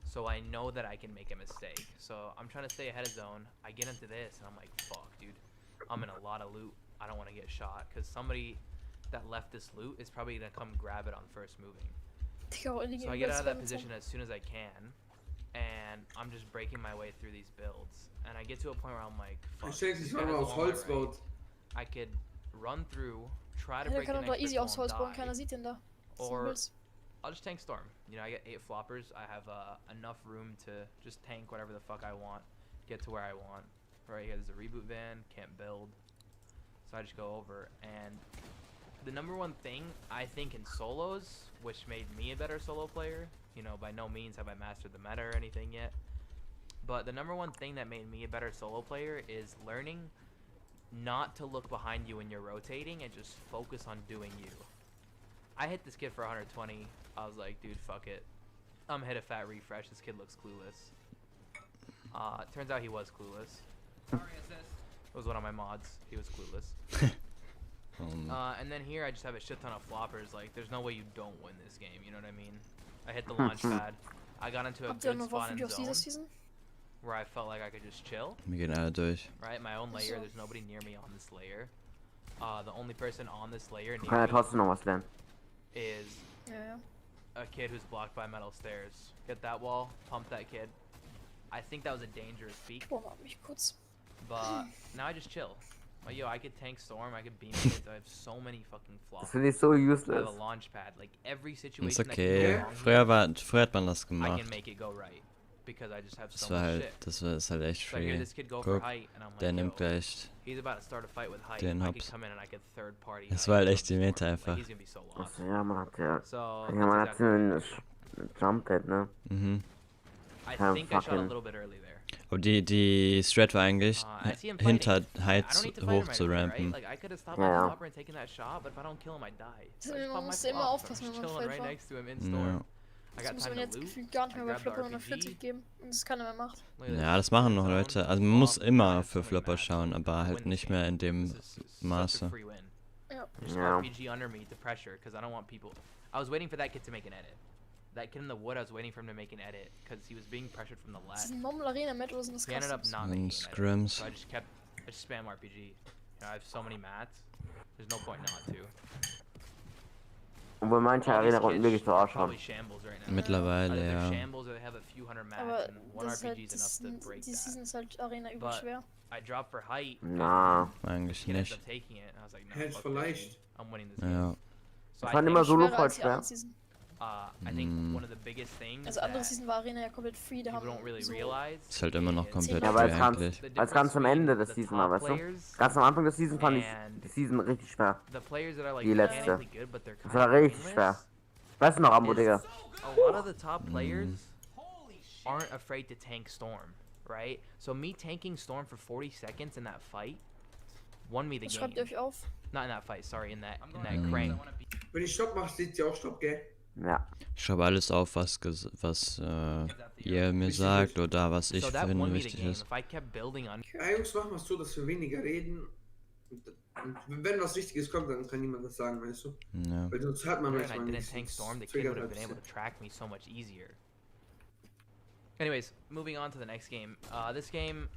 S4: so I know that I can make a mistake. So I'm trying to stay ahead of zone. I get into this, and I'm like, fuck, dude. I'm in a lot of loot. I don't want to get shot, because somebody that left this loot is probably going to come grab it on first moving. So I get out of that position as soon as I can, and I'm just breaking my way through these builds. And I get to a point where I'm like, fuck,
S2: Ich denke,
S4: this
S2: ich
S4: guy
S2: war
S4: has
S2: mal
S4: a
S2: aus
S4: wall on my
S2: Holz
S4: right.
S2: baut.
S4: I could run through, try to
S6: Der
S4: break the
S6: kann doch
S4: next
S6: easy
S4: brick
S6: aufs
S4: wall
S6: Holz
S4: and
S6: bauen,
S4: die.
S6: keiner sieht den da. Was du
S4: Or
S6: willst.
S4: I'll just tank storm. You know, I get 8 floppers. I have enough room to just tank whatever the fuck I want, get to where I want. Right here, there's a reboot van, can't build. So I just go over. And the number one thing I think in solos, which made me a better solo player, you know, by no means have I mastered the meta or anything yet, but the number one thing that made me a better solo player is learning not to look behind you when you're rotating and just focus on doing you. I hit this kid for 120. I was like, dude, fuck it. I'm hit a fat refresh. This kid looks clueless. Turns out he was clueless. It was one of my mods. He was clueless. And then here I just have a shit ton of floppers. Like, there's no way you don't win this game. You know what I mean? I hit the launch pad. I got into a
S6: Habt ihr
S4: good
S6: noch
S4: spot
S6: Waffen
S4: in
S6: aus dieser
S4: zone
S6: Season?
S4: where I felt like I could just chill.
S3: Wir gehen alle durch.
S4: Right, my own layer.
S6: So.
S4: There's nobody near me on this layer. The only person on this layer
S1: Du kannst ja
S4: near me
S1: trotzdem noch was lernen.
S4: is
S6: Ja, ja.
S4: a kid who's blocked by metal stairs. Get that wall, pump that kid. I think that was a dangerous peek,
S6: Boah, mich kurz.
S4: but now I just chill. Like, yo, I could tank storm, I could beam kids. I have so many fucking
S1: Das
S4: flops.
S1: finde ich so
S4: I
S1: useless.
S4: have a launch pad. Like, every
S3: Ist
S4: situation that
S3: okay.
S4: can go wrong
S3: Früher hat man das
S4: here, I
S3: gemacht.
S4: can make it go right because I just have
S3: Das
S4: so
S3: war
S4: much
S3: halt,
S4: shit.
S3: ist halt echt
S4: So I hear
S3: free.
S4: this kid go for
S3: Guck,
S4: height, and I'm like,
S3: der
S4: yo,
S3: nimmt gleich.
S4: he's about to start a fight with height.
S3: Den
S4: I could
S3: Hops.
S4: come in and I could third party.
S3: Das
S4: height
S3: war halt
S4: from
S3: echt die
S4: storm.
S3: Meta
S4: Like,
S3: einfach.
S4: he's gonna be so lost.
S1: Also, ja, man hat ja.
S4: So
S1: Ja, man hat
S4: that's
S1: so
S4: exactly
S1: ein
S4: what I did.
S1: Jump Pad, ne?
S3: Mhm.
S4: I
S1: Kein
S4: think I shot a
S1: fucking-
S4: little bit early there.
S3: Aber die Strat war eigentlich
S4: I see him
S3: hinter
S4: fighting. I
S3: Heights
S4: don't need to fight him
S3: hoch
S4: right
S3: zu
S4: away, right?
S3: rampen.
S4: Like, I could have stopped
S1: Ja,
S4: my
S1: ja.
S4: flopper and taken that shot, but if I don't kill him, I die. So I just
S6: Man
S4: pop my
S6: muss immer
S4: flop. I'm
S6: aufpassen,
S4: just
S6: wenn man
S4: chilling right
S6: Fight
S4: next to him in
S3: Ja.
S4: storm. I
S6: Das
S4: got
S6: muss
S4: time
S6: man
S4: to
S6: jetzt
S4: loot.
S6: gefühlt gar nicht mehr
S4: I
S6: bei
S4: grabbed the
S6: Flipper
S4: RPG.
S6: 140 geben und das keiner mehr macht.
S4: Look at
S3: Ja,
S4: this.
S3: das machen noch
S4: Zone,
S3: Leute. Also man muss
S4: flop,
S3: immer
S4: I
S3: für
S4: have so many
S3: Flipper
S4: matches.
S3: schauen, aber
S4: Win
S3: halt
S4: this
S3: nicht
S4: game.
S3: mehr in dem
S4: This is such a
S3: Maße.
S4: free win.
S6: Ja.
S4: Just
S1: Ja.
S4: RPG under me to pressure because I don't want people. I was waiting for that kid to make an edit. That kid in the wood, I was waiting for him to make an edit because he was being pressured from the
S6: Das
S4: left.
S6: ist ein normal Arena Match oder sind das
S4: He ended up
S6: Customs?
S4: not
S3: Und
S4: making an edit.
S3: Scrims.
S4: So I just spam RPG. You know, I have so many mats. There's no point not to.
S1: Obwohl manche
S4: All these
S1: Arena-Runden
S4: kids
S1: wirklich so
S4: are
S1: ausschauen.
S4: probably shambles right now.
S3: Mittlerweile,
S4: Either they're
S3: ja.
S4: shambles or they have a few hundred mats
S6: Aber
S4: and one
S6: das ist
S4: RPG
S6: halt,
S4: is enough to break
S6: die
S4: that.
S6: Season ist halt Arena übel
S4: But
S6: schwer.
S4: I dropped for height.
S1: Na,
S3: Eigentlich
S4: He ended
S3: nicht.
S4: up taking it, and I was like, no,
S2: Hätte
S4: fuck
S2: vielleicht.
S4: this. I'm winning this game.
S3: Ja.
S4: So
S1: ich
S4: I
S1: fand
S4: think,
S1: immer Solo
S6: Schwerer
S1: voll
S6: als die
S1: schwer.
S6: andere Season.
S4: I think
S3: Mm.
S4: one of the biggest things
S6: Also andere
S4: that
S6: Season war Arena ja komplett free, da
S4: people
S6: haben
S4: don't really
S6: so
S4: realize
S3: Ist halt immer noch
S4: is
S3: komplett
S1: Ja,
S3: free
S1: weil es ganz,
S3: eigentlich.
S4: the
S1: weil es ganz am
S4: difference
S1: Ende
S4: between
S1: des
S4: the
S1: Season
S4: top
S1: war, weißt du?
S4: players
S1: Ganz am Anfang des Season fand ich
S4: and
S1: die Season richtig schwer.
S4: the players that are like
S1: Die letzte.
S4: mechanically good, but they're
S1: Das
S4: kind
S1: war
S4: of
S1: richtig
S4: aimless,
S1: schwer. Weißt du noch, Ambo,
S4: is
S1: Digga?
S4: a lot of the top players aren't afraid to tank Storm, right? So me tanking Storm for 40 seconds in that fight won me the
S6: Was
S4: game.
S6: schreibt ihr euch auf?
S4: Not in that fight, sorry, in that
S3: Mm.
S4: crank.
S2: Wenn ich Stopp mache, sieht sie auch Stopp, gell?
S1: Ja.
S3: Ich schreibe alles auf, was ihr mir sagt oder was ich
S4: So that
S3: finde
S4: won me the
S3: wichtig
S4: game.
S3: ist.
S4: If I kept building on
S2: Ja, Jungs, machen wir es so, dass wir weniger reden. Und wenn was Wichtiges kommt, dann kann niemand das sagen, weißt du?
S3: Ja.
S2: Weil sonst hört man
S4: and I
S2: manchmal
S4: didn't
S2: nichts.
S4: tank
S2: Das
S4: Storm, the kid
S2: triggert
S4: would have
S2: halt
S4: been
S2: ein
S4: able to track me so much easier. Anyways, moving on to the next game. This game,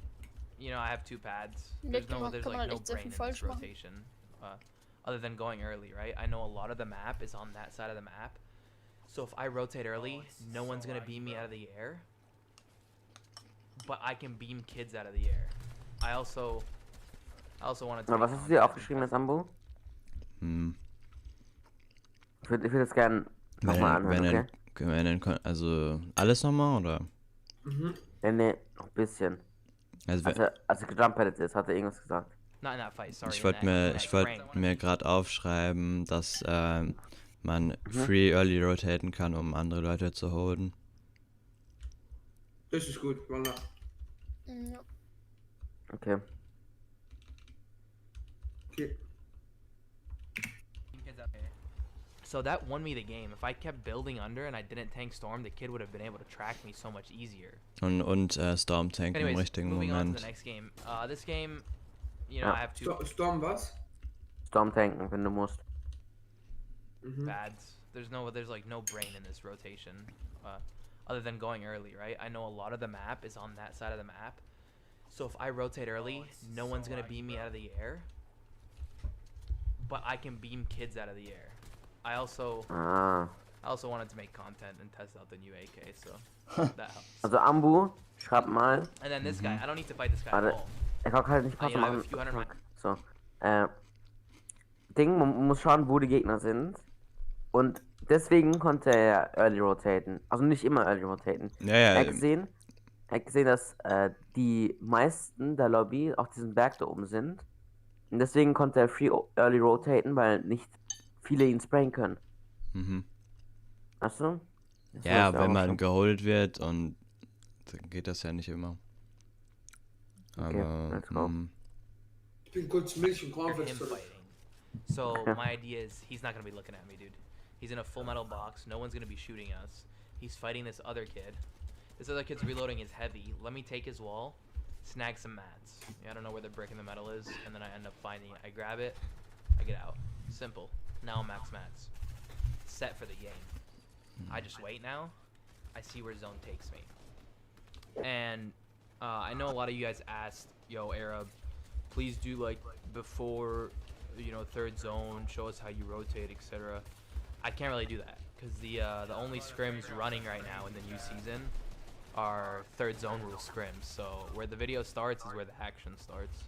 S4: you know, I have 2 pads. There's
S6: Kann man
S4: like
S6: halt
S4: no
S6: echt sehr
S4: brain
S6: viel
S4: in
S6: falsch
S4: this
S6: machen.
S4: rotation, other than going early, right? I know a lot of the map is on that side of the map, so if I rotate early, no one's gonna beam me out of the air. But I can beam kids out of the air. I also wanted to.
S1: Aber was hast du dir aufgeschrieben jetzt, Ambo?
S3: Hm.
S1: Ich würd das gerne nochmal anhören, okay?
S3: Also alles nochmal oder?
S2: Mhm.
S1: Nee, noch ein bisschen.
S3: Also,
S1: Als er gejumpt ist, hat er irgendwas gesagt.
S4: Not in that fight. Sorry.
S3: ich
S4: in
S3: wollte
S4: that-
S3: mir,
S4: in that
S3: ich wollte
S4: crank.
S3: mir gerade aufschreiben, dass man free early rotaten kann, um andere Leute zu holden.
S2: Das ist gut, voilà.
S6: Ja.
S1: Okay.
S2: Okay.
S4: So that won me the game. If I kept building under and I didn't tank Storm, the kid would have been able to track me so much easier.
S3: Und Storm Tank im
S4: Anyways,
S3: richtigen
S4: moving on to
S3: Moment.
S4: the next game. This game, you know,
S1: Ja.
S4: I have two
S2: Storm was?
S1: Storm tanken, wenn du musst.
S4: bads. There's like no brain in this rotation, other than going early, right? I know a lot of the map is on that side of the map, so if I rotate early, no one's gonna beam me out of the air, but I can beam kids out of the air. I also wanted to make content and test out the new AK, so that helps.
S1: Also Ambu, schreib mal.
S4: And then this guy, I don't need to fight this guy at
S1: Warte,
S4: all.
S1: ich kann halt nicht
S4: Ah,
S1: Pause
S4: ja,
S1: machen.
S4: a few hundred mi-
S1: So, Ding, man muss schauen, wo die Gegner sind. Und deswegen konnte er early rotaten. Also nicht immer early rotaten.
S3: Ja,
S1: Er
S3: ja.
S1: hat gesehen, dass die meisten der Lobby auf diesem Berg da oben sind. Und deswegen konnte er free early rotaten, weil nicht viele ihn sprayen können.
S3: Mhm.
S1: Weißt du? Das
S3: Ja,
S1: weiß er
S3: wenn
S1: auch
S3: man
S1: schon.
S3: geholt wird und dann geht das ja nicht immer.
S1: Okay,
S3: Aber
S1: let's go.
S2: Ich bin kurz Milch und
S4: Him
S2: Cornflakes.
S4: fighting. So
S1: Yeah.
S4: my idea is he's not gonna be looking at me, dude. He's in a full metal box. No one's gonna be shooting us. He's fighting this other kid. This other kid's reloading his heavy. Let me take his wall, snag some mats. Yeah, I don't know where the brick in the metal is, and then I end up finding it. I grab it, I get out. Simple. Now I'm max mats. Set for the game. I just wait now. I see where zone takes me. And I know a lot of you guys asked, yo, Arab, please do like before, you know, third zone, show us how you rotate, etc. I can't really do that because the only scrims running right now in the new season are third zone rule scrims. So where the video starts is where the action starts.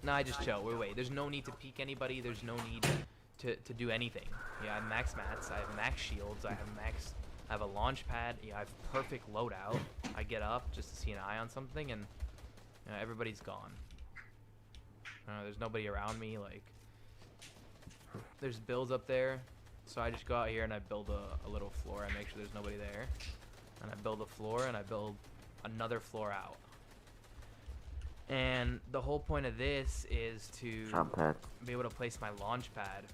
S4: Nah, I just chill. Wait. There's no need to peek anybody. There's no need to do anything. Yeah, I have max mats. I have max shields. I have a launch pad. Yeah, I have perfect loadout. I get up just to see an eye on something, and everybody's gone. There's nobody around me. Like, there's builds up there, so I just go out here and I build a little floor. I make sure there's nobody there, and I build a floor and I build another floor out. And the whole point of this is to
S1: Jump pad.
S4: be able to place my launch pad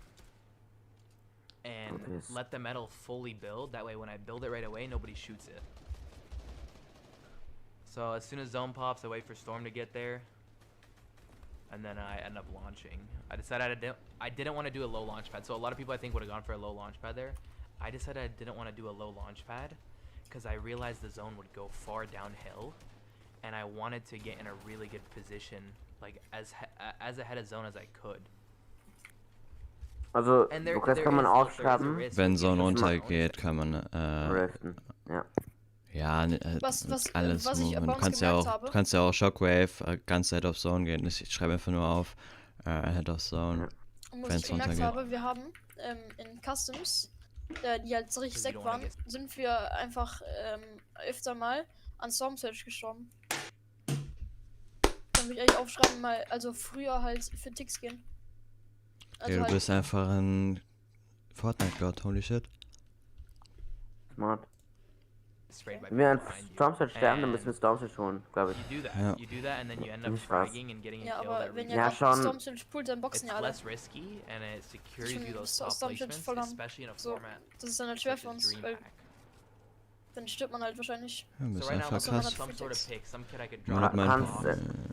S4: and
S1: Yes.
S4: let the metal fully build. That way when I build it right away, nobody shoots it. So as soon as zone pops, I wait for Storm to get there, and then I end up launching. I decided I didn't want to do a low launch pad. So a lot of people I think would have gone for a low launch pad there. I decided I didn't want to do a low launch pad because I realized the zone would go far downhill, and I wanted to get in a really good position, like as ahead of zone as I could.
S1: Also,
S4: And
S1: das kann man aufschreiben.
S4: risk
S3: Wenn
S4: with
S3: Zone
S4: getting zoned.
S3: runtergeht, kann man
S1: Riften. Ja.
S3: ja, alles.
S6: was ich
S3: Du
S6: bei uns
S3: kannst ja
S6: gemerkt
S3: auch,
S6: habe-
S3: du kannst ja auch Shockwave ganz Head of Zone gehen. Ich schreibe einfach nur auf Head of Zone.
S6: Und was
S3: Wenn's
S6: ich gemerkt
S3: runtergeht.
S6: habe, wir haben in Customs, die halt so richtig
S4: Because you
S6: sec
S4: don't wanna
S6: waren, sind wir einfach öfter mal an Storm Surge gestorben. Kann ich eigentlich aufschreiben, mal, also früher halt für Ticks gehen.
S3: Okay, du bist einfach ein Fortnite-God, holy shit.
S1: Smart.
S4: Sprayed by
S1: Wenn wir an
S4: people behind you.
S1: Stormsearch sterben, dann müssen wir
S4: And
S1: Stormsearch holen, glaube ich.
S4: You do that.
S3: Ja.
S4: You do that, and then you end up
S1: Nicht was.
S4: fragging and getting
S6: Ja,
S4: a kill
S6: aber
S4: every
S6: wenn
S4: time.
S6: ihr
S1: Ja,
S6: noch
S1: schon.
S6: Storm Surge pullt, dann boxen
S4: It's
S6: ja alle.
S4: less risky and it secures
S6: Ich
S4: you
S6: find
S4: those
S6: Storm
S4: top
S6: Surge
S4: placements,
S6: voll am-
S4: especially in a
S6: So,
S4: format
S6: das ist dann halt schwer
S4: such
S6: für
S4: as
S6: uns, weil
S4: DreamHack.
S6: dann stirbt man halt wahrscheinlich.
S3: Ja, du
S4: So
S3: bist
S4: right now I'm
S3: einfach
S6: man
S4: looking
S3: krass.
S4: for
S6: hat
S4: some sort of
S6: Fix.
S4: pick, some kid I could
S3: Man
S4: drop.
S3: hat
S1: Du
S3: mein-
S1: kannst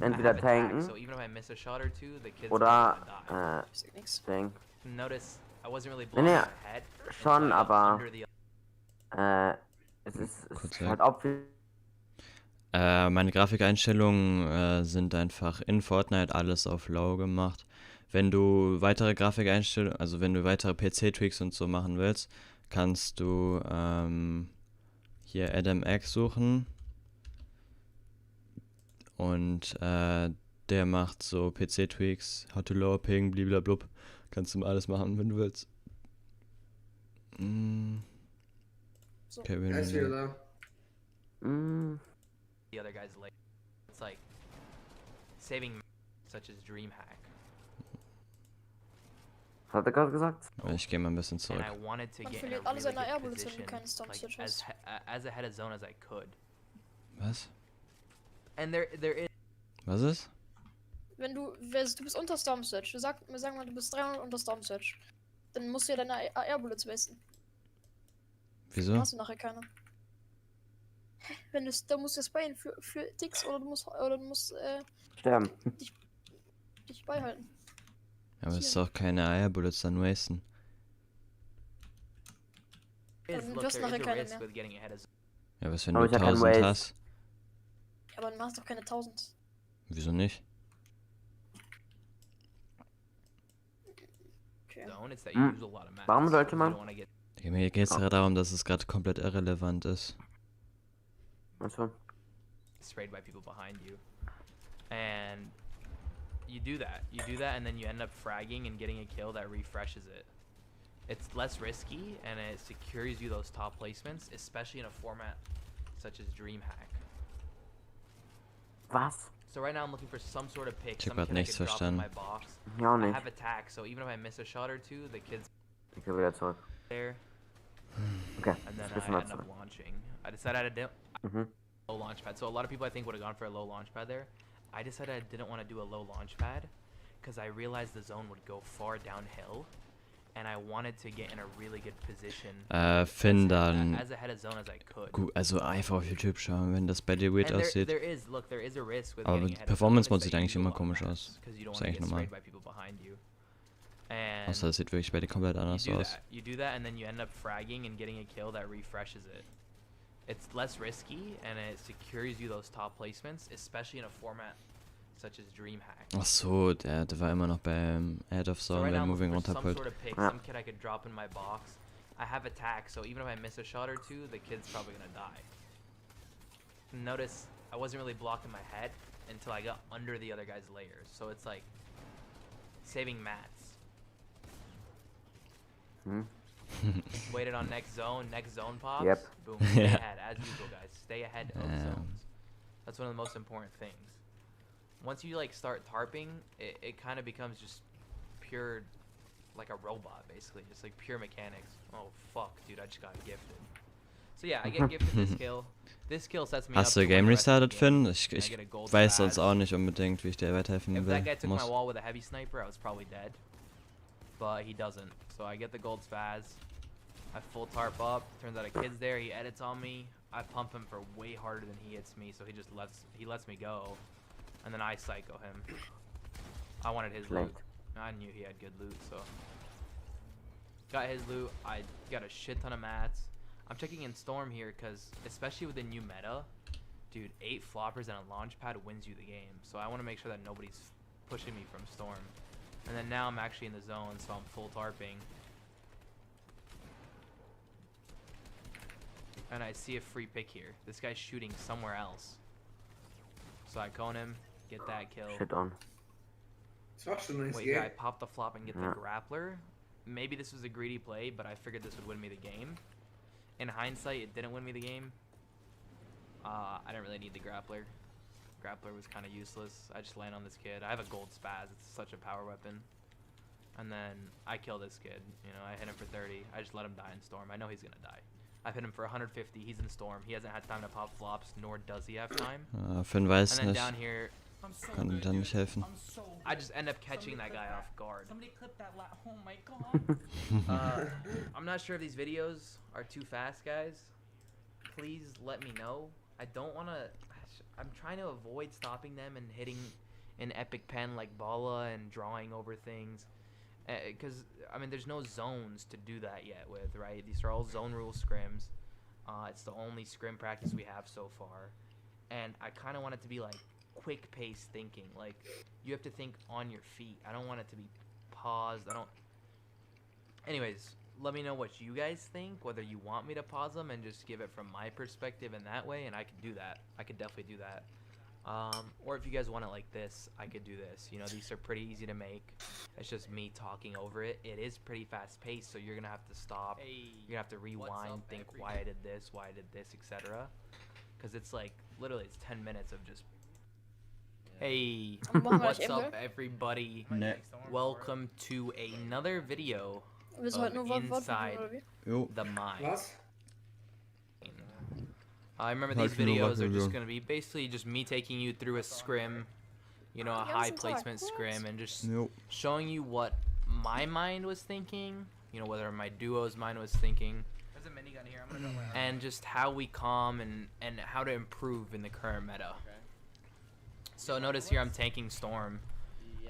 S4: I
S1: entweder
S4: have attack,
S1: tanken
S4: so even if I miss a shot or two, the kid's
S1: oder
S4: gonna die.
S6: Ich seh nix.
S1: Ding.
S4: Notice I wasn't really
S1: Nee,
S4: blocking
S1: nee,
S4: my head. until
S1: schon,
S4: I got
S1: aber
S4: under the
S1: es ist
S3: Kurz
S1: halt obvious.
S3: Meine Grafikeinstellungen sind einfach in Fortnite alles auf Low gemacht. Wenn du weitere Grafikeinstellungen, also wenn du weitere PC-Tweaks und so machen willst, kannst du hier Adam X suchen und der macht so PC-Tweaks, how to lower ping, bliblablub. Kannst du alles machen, wenn du willst.
S6: So.
S3: Okay,
S2: Er ist wieder da.
S4: the other guy's leg. It's like saving such as DreamHack.
S1: Was hat er gerade gesagt?
S3: Ich gehe mal ein bisschen zurück.
S4: And I wanted to
S6: Man
S4: get in a
S6: verliert alle
S4: really
S6: seine
S4: good
S6: Airbullets, wenn du
S4: position,
S6: keine Storm
S4: like
S6: Surge
S4: as
S6: hast.
S4: as ahead of zone as I could.
S3: Was?
S4: And there is
S3: Was ist?
S6: wenn du bist unter Storm Search, sagen wir mal, du bist 300 unter Storm Search, dann musst du ja deine AR-Bullets wasten. Dann
S3: Wieso?
S6: hast du nachher keine. Wenn du, da musst du sprayen für Ticks oder du musst
S1: Sterben.
S6: dich beihalten.
S3: Ja, aber es ist auch keine Eierbullets dann wasten.
S6: Du hast nachher keine mehr.
S3: Ja, was wenn
S1: Aber
S3: du
S1: ich hab keinen
S3: 1000
S1: Waste.
S3: hast?
S6: Ja, aber dann machst du doch keine 1000.
S3: Wieso nicht?
S6: Okay.
S1: Warum sollte man?
S3: Digga, mir geht es gerade darum, dass es gerade komplett irrelevant ist.
S1: Achso.
S4: Sprayed by people behind you, and you do that, and then you end up fragging and getting a kill that refreshes it. It's less risky and it secures you those top placements, especially in a format such as DreamHack.
S1: Was?
S4: So right now I'm looking for some sort of pick,
S3: Ich hab
S4: some
S3: grad
S4: kid I
S3: nichts
S4: could drop in
S3: verstanden.
S4: my box.
S1: Ja, auch
S4: I
S1: nicht.
S4: have attack, so even if I miss a shot or two, the kid's
S1: Ich geh wieder zurück.
S4: there,
S1: Okay.
S4: and then
S1: Jetzt gehst du
S4: I
S1: mal
S4: end up
S1: zurück.
S4: launching. I decided I didn't
S1: Mhm.
S4: low launch pad. So a lot of people I think would have gone for a low launch pad there. I decided I didn't want to do a low launch pad because I realized the zone would go far downhill, and I wanted to get in a really good position.
S3: Finn dann.
S4: As ahead of zone as I could.
S3: Gut, also einfach auf YouTube schauen, wenn das bei dir weird
S4: And
S3: aussieht.
S4: there is a risk with
S3: Aber
S4: getting
S3: die
S4: ahead of
S3: Performance-Mode
S4: zone,
S3: sieht
S4: is that
S3: eigentlich
S4: you
S3: immer
S4: lose a lot of
S3: komisch aus.
S4: maps, 'cause you don't
S3: Ist
S4: wanna
S3: eigentlich
S4: get
S3: normal.
S4: sprayed by people behind you. And
S3: Außer das sieht wirklich bei dir komplett anders aus.
S4: you do that, and then you end up fragging and getting a kill that refreshes it. It's less risky and it secures you those top placements, especially in a format such as DreamHack.
S3: Ach so, der war immer noch beim Head of
S4: So
S3: Zone,
S4: right now
S3: wenn
S4: I'm looking
S3: Moving
S4: for some
S3: runterpult.
S4: sort of pick,
S1: Yeah.
S4: some kid I could drop in my box. I have attack, so even if I miss a shot or two, the kid's probably gonna die. Notice I wasn't really blocking my head until I got under the other guy's layers, so it's like saving mats.
S1: Hmm.
S4: Waited on next zone pops.
S1: Yep.
S4: Boom. Stay
S3: Yeah.
S4: ahead, as usual, guys. Stay ahead of zones. That's one of the most important things. Once you like start tarping, it kind of becomes just pure, like a robot, basically, just like pure mechanics. Oh fuck, dude, I just got gifted. So yeah, I get gifted this kill. This kill sets me up
S3: Hast
S4: to
S3: du
S4: win
S3: Game
S4: the rest of the
S3: restartet,
S4: game.
S3: Finn? Ich
S4: I get a gold
S3: weiß
S4: badge.
S3: sonst auch nicht unbedingt, wie ich dir weiterhelfen
S4: If that guy took my
S3: muss.
S4: wall with a heavy sniper, I was probably dead. But he doesn't. So I get the gold spaz. I full tarp up. Turns out a kid's there. He edits on me. I pump him for way harder than he hits me. So he just lets me go. And then I psycho him. I wanted his loot. I knew he had good loot, so got his loot. I got a shit ton of mats. I'm checking in Storm here because, especially with the new meta, dude, 8 floppers and a launch pad wins you the game. So I want to make sure that nobody's pushing me from Storm. And then now I'm actually in the zone, so I'm full tarping. And I see a free pick here. This guy's shooting somewhere else. So I cone him, get that kill.
S1: Shit on.
S2: Das war schon ein nice
S4: Wait,
S2: Game.
S4: I pop the flop and get the grappler. Maybe this was a greedy play, but I figured this would win me the game. In hindsight, it didn't win me the game. I didn't really need the grappler. Grappler was kind of useless. I just land on this kid. I have a gold spaz. It's such a power weapon. And then I kill this kid. You know, I hit him for 30. I just let him die in Storm. I know he's gonna die. I've hit him for 150. He's in Storm. He hasn't had time to pop flops, nor does he have time.
S3: Finn weiß
S4: And then
S3: nicht.
S4: down here,
S3: Kann dir dann nicht helfen.
S4: I just end up catching that guy off guard.
S5: Somebody clip that oh my god.
S4: I'm not sure if these videos are too fast, guys. Please let me know. I don't want to... I'm trying to avoid stopping them and hitting an epic pen like Bala and drawing over things. Because, I mean, there's no zones to do that yet with, right? These are all zone rule scrims. It's the only scrim practice we have so far. And I kind of want it to be like quick pace thinking. Like, you have to think on your feet. I don't want it to be paused. Anyways, let me know what you guys think, whether you want me to pause them and just give it from my perspective in that way, and I could do that. I could definitely do that. Or if you guys want it like this, I could do this. You know, these are pretty easy to make. It's just me talking over it. It is pretty fast paced, so you're gonna have to stop. You're gonna have to rewind, think why I did this, etc. Because it's like, literally, it's 10 minutes of just... Hey, what's up, everybody? Welcome to another video
S6: Willst du heute nur
S4: of
S6: Wort
S4: Inside
S6: oder wie?
S3: Jo.
S4: the Mind.
S2: Was?
S4: I remember these videos are just going to be basically just me taking you through a scrim, you know, a
S6: Yeah,
S4: high
S6: some talk.
S4: placement
S6: What?
S4: scrim and just
S3: Nope.
S4: showing you what my mind was thinking, you know, whether my duo's mind was thinking,
S5: There's a minigun here. I'm gonna go around.
S4: and just how we calm and how to improve in the current meta. So notice here I'm tanking Storm.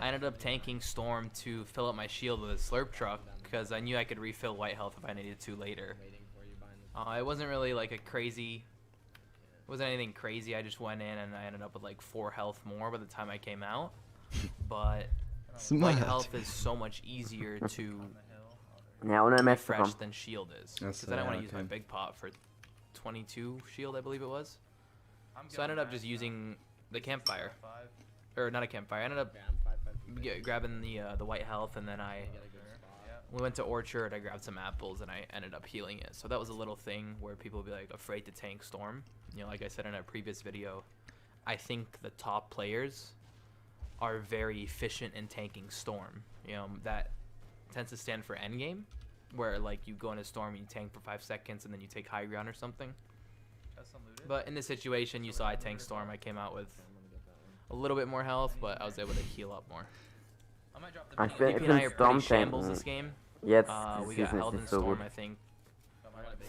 S4: I ended up tanking Storm to fill up my shield with a slurp truck because I knew I could refill white health if I needed to later. It wasn't really like it wasn't anything crazy. I just went in and I ended up with like 4 health more by the time I came out. But
S3: Smart.
S4: white health is so much easier to
S1: Ja, ohne Messer
S4: refresh
S1: kommen.
S4: than shield is.
S3: That's
S4: Because I didn't want to
S3: yeah,
S4: use my
S3: okay.
S4: big pot for 22 shield, I believe it was. So I ended up just using the campfire. Or not a campfire. I ended up grabbing the white health, and then we went to Orchard. I grabbed some apples, and I ended up healing it. So that was a little thing where people would be like afraid to tank Storm. You know, like I said in a previous video, I think the top players are very efficient in tanking Storm. You know, that tends to stand for endgame, where like you go into Storm, you tank for 5 seconds, and then you take high ground or something. But in this situation, you saw I tanked Storm. I came out with a little bit more health, but I was able to heal up more.
S5: I might drop the
S1: Ich
S5: minigun.
S1: bin,
S4: DP
S1: ich
S4: and I
S1: bin
S4: are
S1: Storm
S4: pretty shambles this
S1: tanken.
S4: game.
S1: Jetzt,
S4: We
S1: die
S4: got
S1: Season ist
S4: held in
S1: nicht so
S4: Storm,
S1: gut.
S4: I think.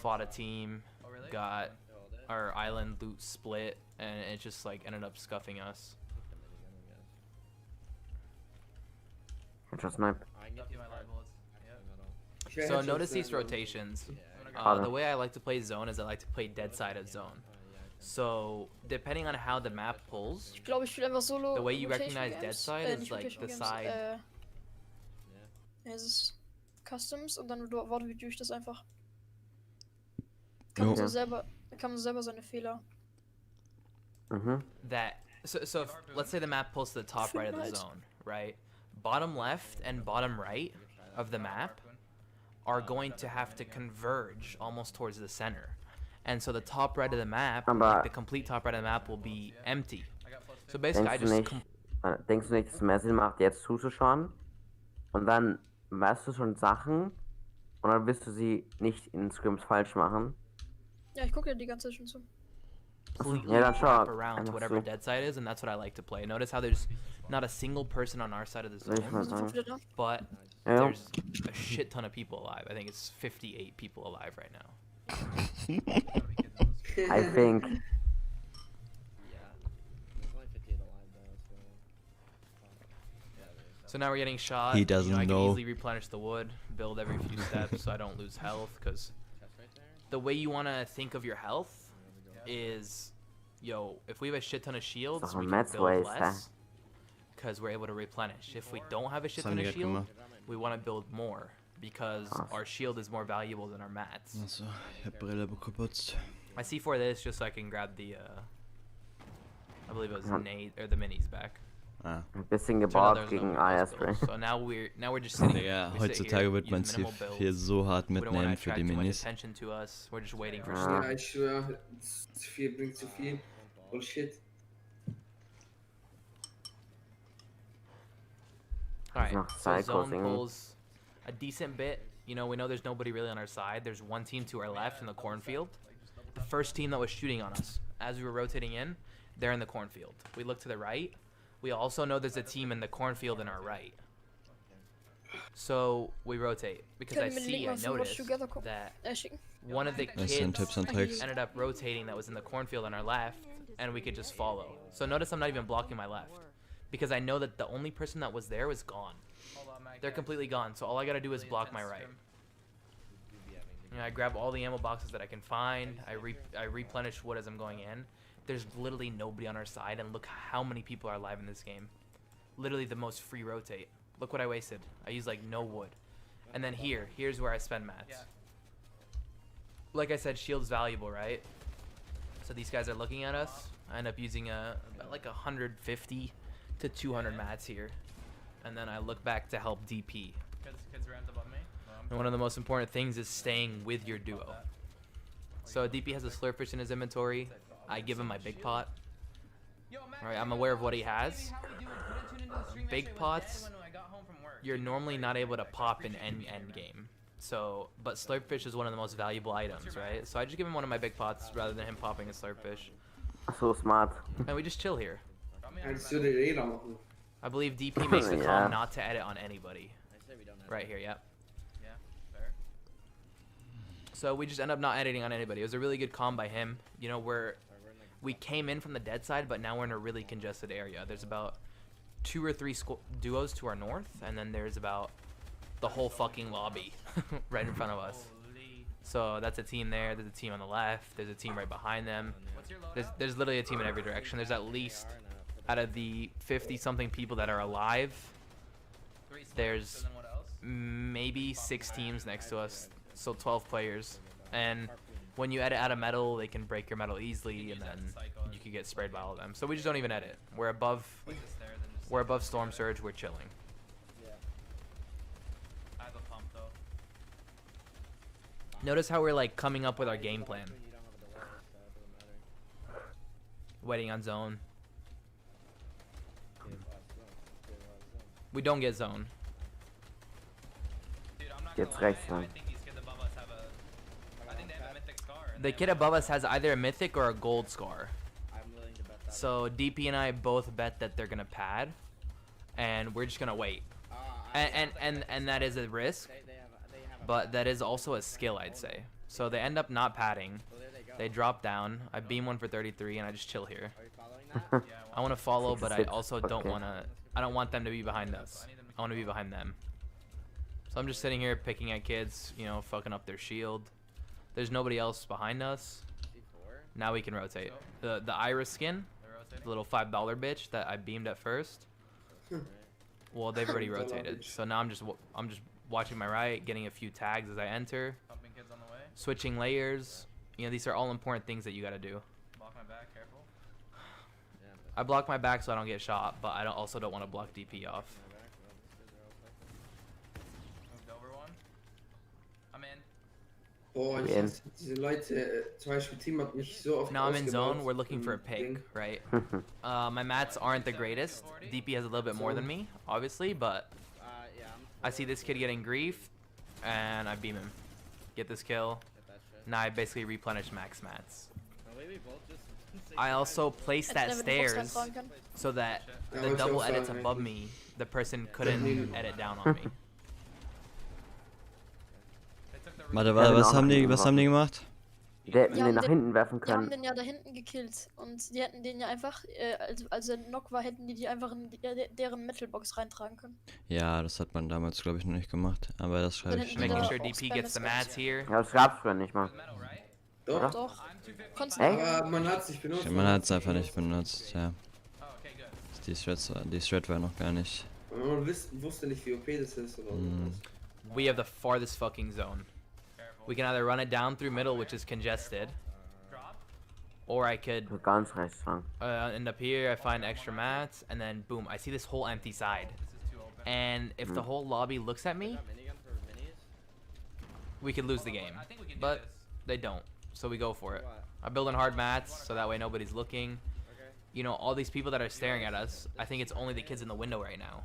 S4: Fought a team, got our island loot split, and it just like ended up scuffing us.
S1: Headshot snipe.
S4: So notice these rotations.
S1: Schade.
S4: The way I like to play zone is I like to play dead side of zone. So depending on how the map pulls,
S6: Ich glaube, ich spiele einfach Solo.
S4: the way you
S6: Rotation
S4: recognize
S6: Games.
S4: dead side is
S6: Nicht
S4: like
S6: Rotation
S4: the
S6: Games,
S4: side.
S6: Es ist Customs und dann wortwörtlich durch das einfach.
S3: Jo.
S6: Kann man selber seine Fehler.
S1: Mhm.
S4: That so if, let's say the map pulls to the top right of the zone, right? Bottom left and bottom right of the map are going to have to converge almost towards the center. And so the top right of the map, like the complete top right of the map will be empty. So basically I
S1: Denkst du nicht, dass es mehr Sinn macht, jetzt zuzuschauen? Und dann weißt du schon Sachen und dann wirst du sie nicht in Scrims falsch machen?
S6: Ja, ich gucke ja die ganze Zeit schon zu.
S4: completely
S1: Yeah, that's
S4: wrap
S1: right.
S4: around to
S1: Einfach
S4: whatever
S1: so.
S4: dead side is, and that's what I like to play. Notice how there's not a single person on our side of the
S1: Soll ich mal
S4: zone,
S6: Sind wir
S1: sagen?
S6: wieder da?
S4: but
S1: Ja.
S4: there's a shit ton of people alive. I think it's 58 people alive right now.
S1: I think.
S4: So now we're getting shot.
S3: He
S4: You
S3: doesn't
S4: know, I can
S3: know.
S4: easily replenish the wood, build every few steps so I don't lose health, because the way you want to think of your health is, yo, if we have a shit ton of shields,
S1: Doch,
S4: we can
S1: Matt's
S4: build
S1: ways,
S4: less, because we're able to replenish. If we don't have a shit
S3: Was
S4: ton
S3: haben die
S4: of
S3: grad
S4: shield,
S3: gemacht?
S4: we want to build more, because our shield is more valuable than our mats.
S3: Achso, ich hab Brille geputzt.
S4: I C4 this just so I can grab the, I believe it was
S1: Ja.
S4: nade, or the minis back.
S3: Ah.
S1: Ein bisschen
S4: Turned out
S1: gebaut
S4: there was no
S1: gegen
S4: reverse
S1: IS
S4: build.
S1: Ray.
S4: So now we're just sitting.
S3: Digga,
S4: we sit
S3: heutzutage
S4: here,
S3: wird
S4: use
S3: man sie
S4: minimal builds.
S3: hier so hart
S4: We don't want to
S3: mitnehmen für
S4: attract
S3: die
S4: too much
S3: Minis.
S4: attention to us. We're just waiting for
S1: Ah.
S4: stuff.
S2: Ja, ich schwöre, zu viel bringt zu viel. Bullshit.
S4: Alright,
S1: noch
S4: so
S1: Psychos
S4: zone
S1: irgendwie.
S4: pulls a decent bit. You know, we know there's nobody really on our side. There's one team to our left in the cornfield. The first team that was shooting on us as we were rotating in, they're in the cornfield. We look to the right. We also know there's a team in the cornfield in our right. So we rotate because I
S6: Können wir den Link
S4: see, I
S6: mal von Watch
S4: noticed
S6: Together gucken?
S4: that
S6: Schicken?
S4: one of the
S3: Das sind
S4: kids
S3: Tipps und Tricks.
S4: ended up rotating that was in the cornfield on our left, and we could just follow. So notice I'm not even blocking my left, because I know that the only person that was there was gone. They're completely gone, so all I gotta do is block my right. You know, I grab all the ammo boxes that I can find, I replenish wood as I'm going in. There's literally nobody on our side, and look how many people are alive in this game. Literally the most free rotate. Look what I wasted. I used like no wood. And then here's where I spend mats. Like I said, shield's valuable, right? So these guys are looking at us. I end up using about like 150 to 200 mats here. And then I look back to help DP.
S5: Kids ran above me.
S4: And one of the most important things is staying with your duo. So DP has a slurpfish in his inventory. I give him my big pot. Alright, I'm aware of what he has. Big pots, you're normally not able to pop in end game. So, but slurpfish is one of the most valuable items, right? So I just give him one of my big pots rather than him popping a slurpfish.
S1: So smart.
S4: And we just chill here.
S2: Kannst du den jeder machen.
S4: I believe DP makes the
S1: Yeah.
S4: call not to edit on anybody. Right here, yep.
S5: Yeah, fair.
S4: So we just end up not editing on anybody. It was a really good comm by him. You know, we came in from the dead side, but now we're in a really congested area. There's about 2 or 3 duos to our north, and then there's about the whole fucking lobby right in front of us.
S5: Holy.
S4: So that's a team there. There's a team on the left. There's a team right behind them.
S5: What's your loadout?
S4: There's literally a team in every direction. There's at least, out of the 50-something people that are alive,
S5: 3 snipers,
S4: there's
S5: and then what else?
S4: maybe 6 teams next to us, so 12 players. And when you edit out of metal, they can break your metal easily, and then you can get sprayed by all of them. So we just don't even edit. We're above Storm Surge. We're chilling.
S5: I have a pump though.
S4: Notice how we're like coming up with our game plan. Waiting on zone. We don't get zone.
S5: Dude, I'm not
S1: Jetzt
S5: gonna lie,
S1: rechts,
S5: I
S1: Mann.
S5: think these kids above us have a. I think they have a mythic scar. and
S4: The
S5: they
S4: kid
S5: have
S4: above us has either a mythic or a gold scar.
S7: I'm willing to bet that.
S4: So DP and I both bet that they're gonna pad, and we're just gonna wait. And that is a risk,
S7: They have a
S4: but that is also a skill, I'd say. So they end up not padding.
S7: well, there they go.
S4: They drop down. I beam one for 33, and I just chill here.
S7: Are you following that?
S5: Yeah,
S4: I want to follow, but I
S1: 66,
S4: also don't
S1: okay.
S4: want to. I don't want them to be behind us. I want to be behind them. So I'm just sitting here picking at kids, you know, fucking up their shield. There's nobody else behind us.
S7: C4?
S4: Now we can rotate. The Iris skin,
S5: they're rotating.
S4: the little $5 bitch that I beamed at first. Well, they've already rotated. So now I'm just watching my right, getting a few tags as I enter,
S5: Pumping kids on the way.
S4: switching layers. You know, these are all important things that you got to do.
S5: Block my back, careful.
S4: I block my back so I don't get shot, but I also don't want to block DP off.
S5: Moved over one. I'm in.
S2: Boah, ich
S1: Wen?
S2: hasse diese Leute, zum Beispiel Team hat mich so oft
S4: Now I'm in
S2: ausgebaut
S4: zone. We're looking for a
S2: im
S4: pig,
S2: Ding.
S4: right? My mats aren't the greatest. DP has a little bit more than me, obviously, but
S7: Yeah,
S4: I see this kid getting grief, and I beam him. Get this kill.
S7: get that shit.
S4: Now I basically replenish max mats.
S7: No, we both just
S4: I also placed that
S6: Hätte der mit dem Box
S4: stairs
S6: reintragen können.
S4: so that
S2: Ja,
S4: the
S2: wollte ich
S4: double
S2: auch
S4: edits
S2: sagen,
S4: above
S2: eigentlich.
S4: me, the person couldn't edit down on me.
S5: They took the
S3: Warte,
S1: Ja,
S3: was
S1: genau,
S3: haben die,
S1: nach
S3: was haben die gemacht?
S1: Die hätten
S6: Die
S1: den
S6: haben
S1: nach
S6: den-
S1: hinten werfen
S6: Die haben
S1: können.
S6: den ja da hinten gekillt und die hätten den ja einfach, als er Knock war, hätten die einfach in deren Metalbox reintragen können.
S3: Ja, das hat man damals, glaube ich, noch nicht gemacht. Aber das schreibe
S6: Dann
S3: ich
S6: hätten
S3: schon
S6: die
S4: Making
S6: da
S3: mal.
S4: sure
S6: auch
S4: DP
S6: Spam
S4: gets the
S6: gehabt.
S4: mats here.
S1: Ja, das gab's früher nicht mal.
S5: metal, right?
S2: Doch,
S6: Doch.
S5: I'm 250.
S6: Konntest
S1: Echt?
S6: du.
S2: aber man hat es nicht benutzt.
S3: Man hat es einfach nicht benutzt, ja.
S5: Oh, okay, good.
S3: Die Thread war noch gar nicht.
S2: Man wusste nicht, wie OP das ist oder
S3: Mm.
S2: so.
S4: We have the farthest fucking zone.
S5: Careful.
S4: We can either run it down through middle, which is congested,
S5: Drop.
S4: or I could
S1: So ganz rechts lang.
S4: end up here, I find extra mats, and then boom, I see this whole empty side.
S5: This is too open.
S4: And if the whole lobby looks at me,
S7: Got minigun for minis?
S4: we could lose the game.
S5: I think we can do
S4: But
S5: this.
S4: they don't, so we go for it.
S7: What?
S4: I build in hard mats, so that way nobody's looking.
S7: Okay.
S4: You know, all these people that are staring at us, I think it's only the kids in the window right now,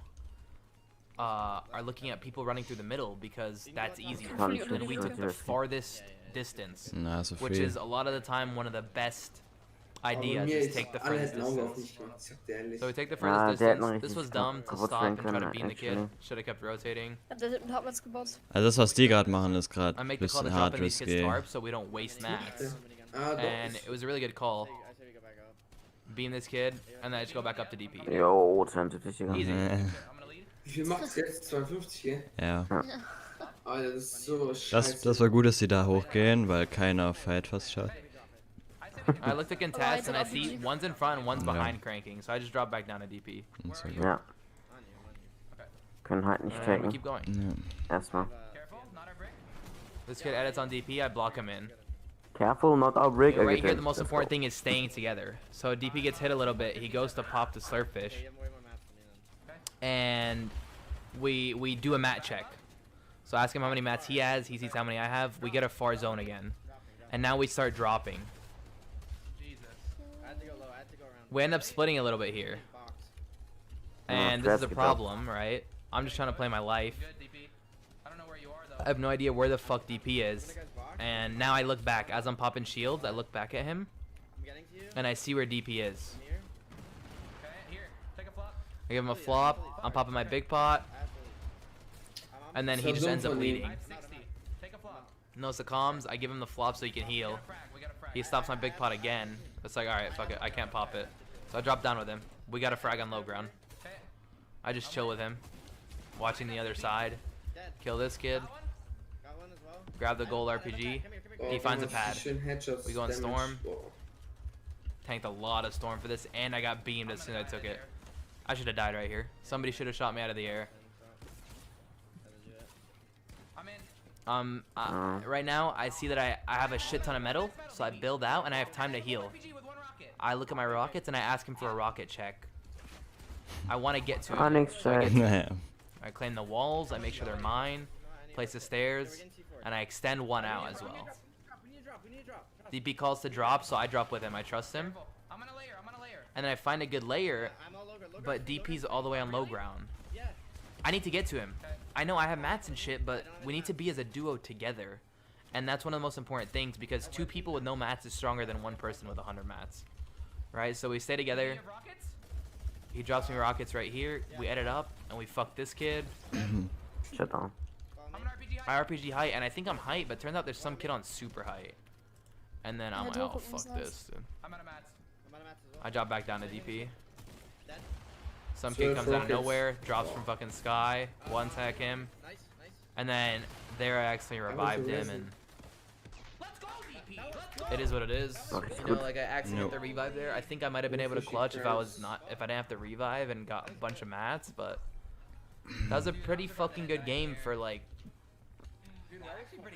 S4: are looking at people running through the middle because that's easier.
S1: Kann
S6: Fully
S4: And we took the
S1: natürlich.
S4: farthest distance,
S3: Na, so
S4: which
S3: viel.
S4: is a lot of the time one of the best
S2: Aber
S4: ideas
S2: mir
S4: is
S2: ist
S4: take the
S2: alle
S4: furthest
S2: hätten Augen auf
S4: distance.
S2: mich gemacht, ich sag dir ehrlich.
S4: So we take the
S1: Ja,
S4: furthest
S1: der hätte noch
S4: distance. This
S1: richtig
S4: was dumb to
S1: kaputt
S4: stop
S1: sein
S4: and try to
S1: können,
S4: beam the kid.
S1: actually.
S4: Should have kept rotating.
S6: Ja, der hat hinten Hartmats gebaut.
S3: Also das, was die gerade machen, ist gerade
S4: I
S3: ein
S4: make the call to
S3: bisschen
S4: drop
S3: hart
S4: in these kids'
S3: risky.
S4: tarp so we don't waste mats.
S2: Ah, doch.
S4: And it was a really good call.
S7: I say we go back up.
S4: Beam this kid, and then I just go back up to DP.
S1: Jo, 72 gegangen.
S4: Easy.
S5: I'm gonna lead.
S2: Wie viel macht es jetzt? 52, gell?
S3: Ja.
S2: Alter, das ist so scheiße.
S3: Das war gut, dass die da hochgehen, weil keiner auf Fight fast schaut.
S4: I look to contest and I see one's in front and one's behind cranking, so I just drop back down to DP.
S3: Und so gut.
S1: Ja, können halt nicht
S4: And we
S1: taken.
S4: keep going.
S3: Ja.
S1: Erstmal.
S5: Careful, not our brick.
S4: This kid edits on DP, I block him in.
S1: Careful, not our brick.
S4: Right here, the most important thing is staying together. So DP gets hit a little bit, he goes to pop the slurpfish,
S7: Hey, you have way more mats than me then.
S4: and we do a mat check. So I ask him how many mats he has, he sees how many I have, we get a far zone again. And now we start dropping.
S5: Jesus.
S7: I had to go low. I had to go around.
S4: We end up splitting a little bit here.
S7: Box.
S4: And this is a
S1: that's good.
S4: problem, right? I'm just trying to play my life.
S5: Good, DP. I don't know where you are, though.
S4: I have no idea where the fuck DP is.
S7: The guy's box.
S4: And now I look back. As I'm popping shields, I look back at him,
S7: I'm getting to you.
S4: and I see where DP is.
S7: I'm here.
S5: Okay, here.
S4: I give him a flop. I'm popping my big pot, and then he just ends up leading.
S5: 60. Take a flop.
S4: Knows the comms. I give him the flop so he can heal.
S5: We got a frag.
S4: He stops my big pot again. It's like, alright, fuck it. I can't pop it. So I drop down with him. We got a frag on low ground.
S5: Okay.
S4: I just chill with him. Watching the other side.
S7: Dead.
S4: Kill this kid.
S7: Got one as well.
S4: Grab the gold RPG.
S7: Come here, come here.
S4: He finds a pad.
S2: Headshots,
S4: We go on
S2: damage.
S4: storm.
S2: Oh.
S4: Tanked a lot of storm for this, and I got beamed as soon as I took it. I should have died right here. Somebody should have shot me out of the air.
S5: I'm in.
S4: Right now, I see that I have a shit ton of metal, so I build out, and I have time to heal.
S5: RPG with 1 rocket.
S4: I look at my rockets, and I ask him for a rocket check. I want to get to him.
S1: Onyx
S4: So I,
S1: check.
S4: get- I claim the walls, I make sure they're mine, place the stairs, and I extend one out as well.
S7: We need a drop. We need a drop.
S4: DP calls to drop, so I drop with him. I trust him.
S5: Careful. I'm on a layer. I'm on a layer.
S4: And then I find a good layer,
S7: I'm all over.
S4: but DP's all the way on low ground.
S7: Yeah.
S4: I need to get to him. I know I have mats and shit, but we need to be as a duo together. And that's one of the most important things, because 2 people with no mats is stronger than 1 person with 100 mats. Right? So we stay together.
S5: You have rockets?
S4: He drops me rockets right here. We edit up, and we fuck this kid.
S1: Shut down.
S5: I'm an RPG
S4: I
S5: high.
S4: RPG height, and I think I'm height, but turns out there's some kid on super height. And then I'm
S6: Yeah,
S4: like,
S6: don't
S4: oh,
S6: put
S4: fuck
S6: these nuts.
S4: this, dude.
S5: I'm out of mats.
S7: I'm on a mats as well.
S4: I drop back down to DP.
S7: Dead.
S4: Some
S2: So
S4: kid
S2: it's
S4: comes out of
S2: rockets.
S4: nowhere, drops from fucking sky, one tag him,
S7: Nice, nice.
S4: and then there I accidentally revived him, and
S5: Let's go, DP. Let's go.
S4: it is what it is.
S1: Rockets
S4: You know,
S1: good.
S4: like I accidentally got the revive there. I think I might have been able to clutch if I was not, if I didn't have to revive and got a bunch of mats, but that was a pretty fucking good game for like,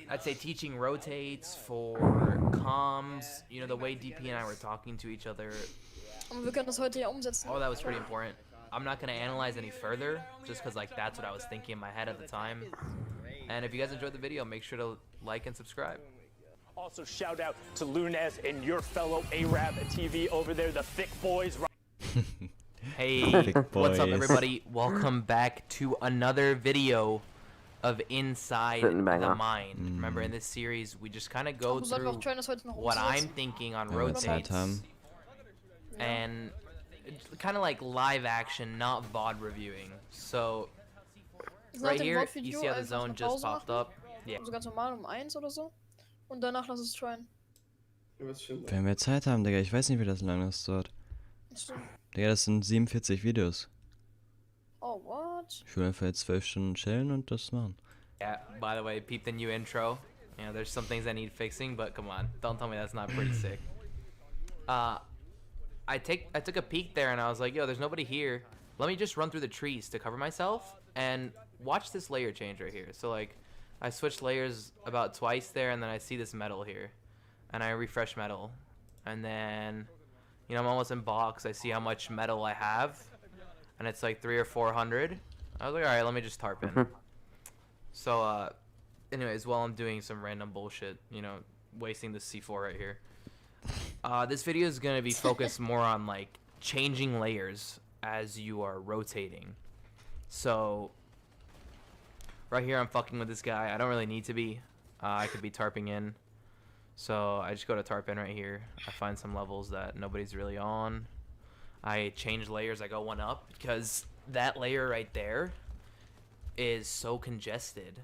S4: I'd say teaching rotates, for comms, you know, the way DP and I were talking to each other.
S6: Und wir können das heute ja umsetzen.
S4: Oh, that was pretty important. I'm not gonna analyze any further, just cause like that's what I was thinking in my head at the time. And if you guys enjoyed the video, make sure to like and subscribe.
S8: Also, shout out to Lunez and your fellow Arab TV over there, the thick boys.
S4: Hey,
S3: Big
S4: what's up
S3: boys.
S4: everybody? Welcome back to another video of Inside
S1: Sitting
S4: the
S1: banger.
S4: Mind. Remember, in this series, we just kind of go
S6: Aber sollten wir
S4: through
S6: auch Trainers heute noch
S4: what I'm
S6: umsetzen?
S4: thinking on
S3: Wenn wir Zeit
S4: rotates.
S3: haben.
S4: And kind of like live action, not VOD reviewing. So,
S6: Nach
S4: right
S6: dem
S4: here,
S6: Wortvideo
S4: you see how the
S6: einfach
S4: zone
S6: eine
S4: just
S6: Pause
S4: popped
S6: machen.
S4: up? Yeah.
S6: Also ganz normal um 1 oder so. Und danach lass es tryen.
S2: Was für ein-
S3: Wenn wir Zeit haben, Digga, ich weiß nicht, wie das lange das dauert.
S6: Stimmt.
S3: Digga, das sind 47 Videos.
S6: Oh, what?
S3: Ich will einfach jetzt 12 Stunden chillen und das machen.
S4: Yeah, by the way, peep the new intro. You know, there's some things that need fixing, but come on, don't tell me that's not pretty sick. I took a peek there and I was like, yo, there's nobody here. Let me just run through the trees to cover myself and watch this layer change right here. So like, I switched layers about twice there, and then I see this metal here, and I refresh metal, and then, you know, I'm almost in box. I see how much metal I have, and it's like 300 or 400. I was like, all right, let me just tarp in. So, anyways, while I'm doing some random bullshit, you know, wasting this C4 right here. This video is gonna be focused more on like changing layers as you are rotating. So, right here I'm fucking with this guy. I don't really need to be. I could be tarping in. So I just go to tarp in right here. I find some levels that nobody's really on. I change layers. I go one up because that layer right there is so congested,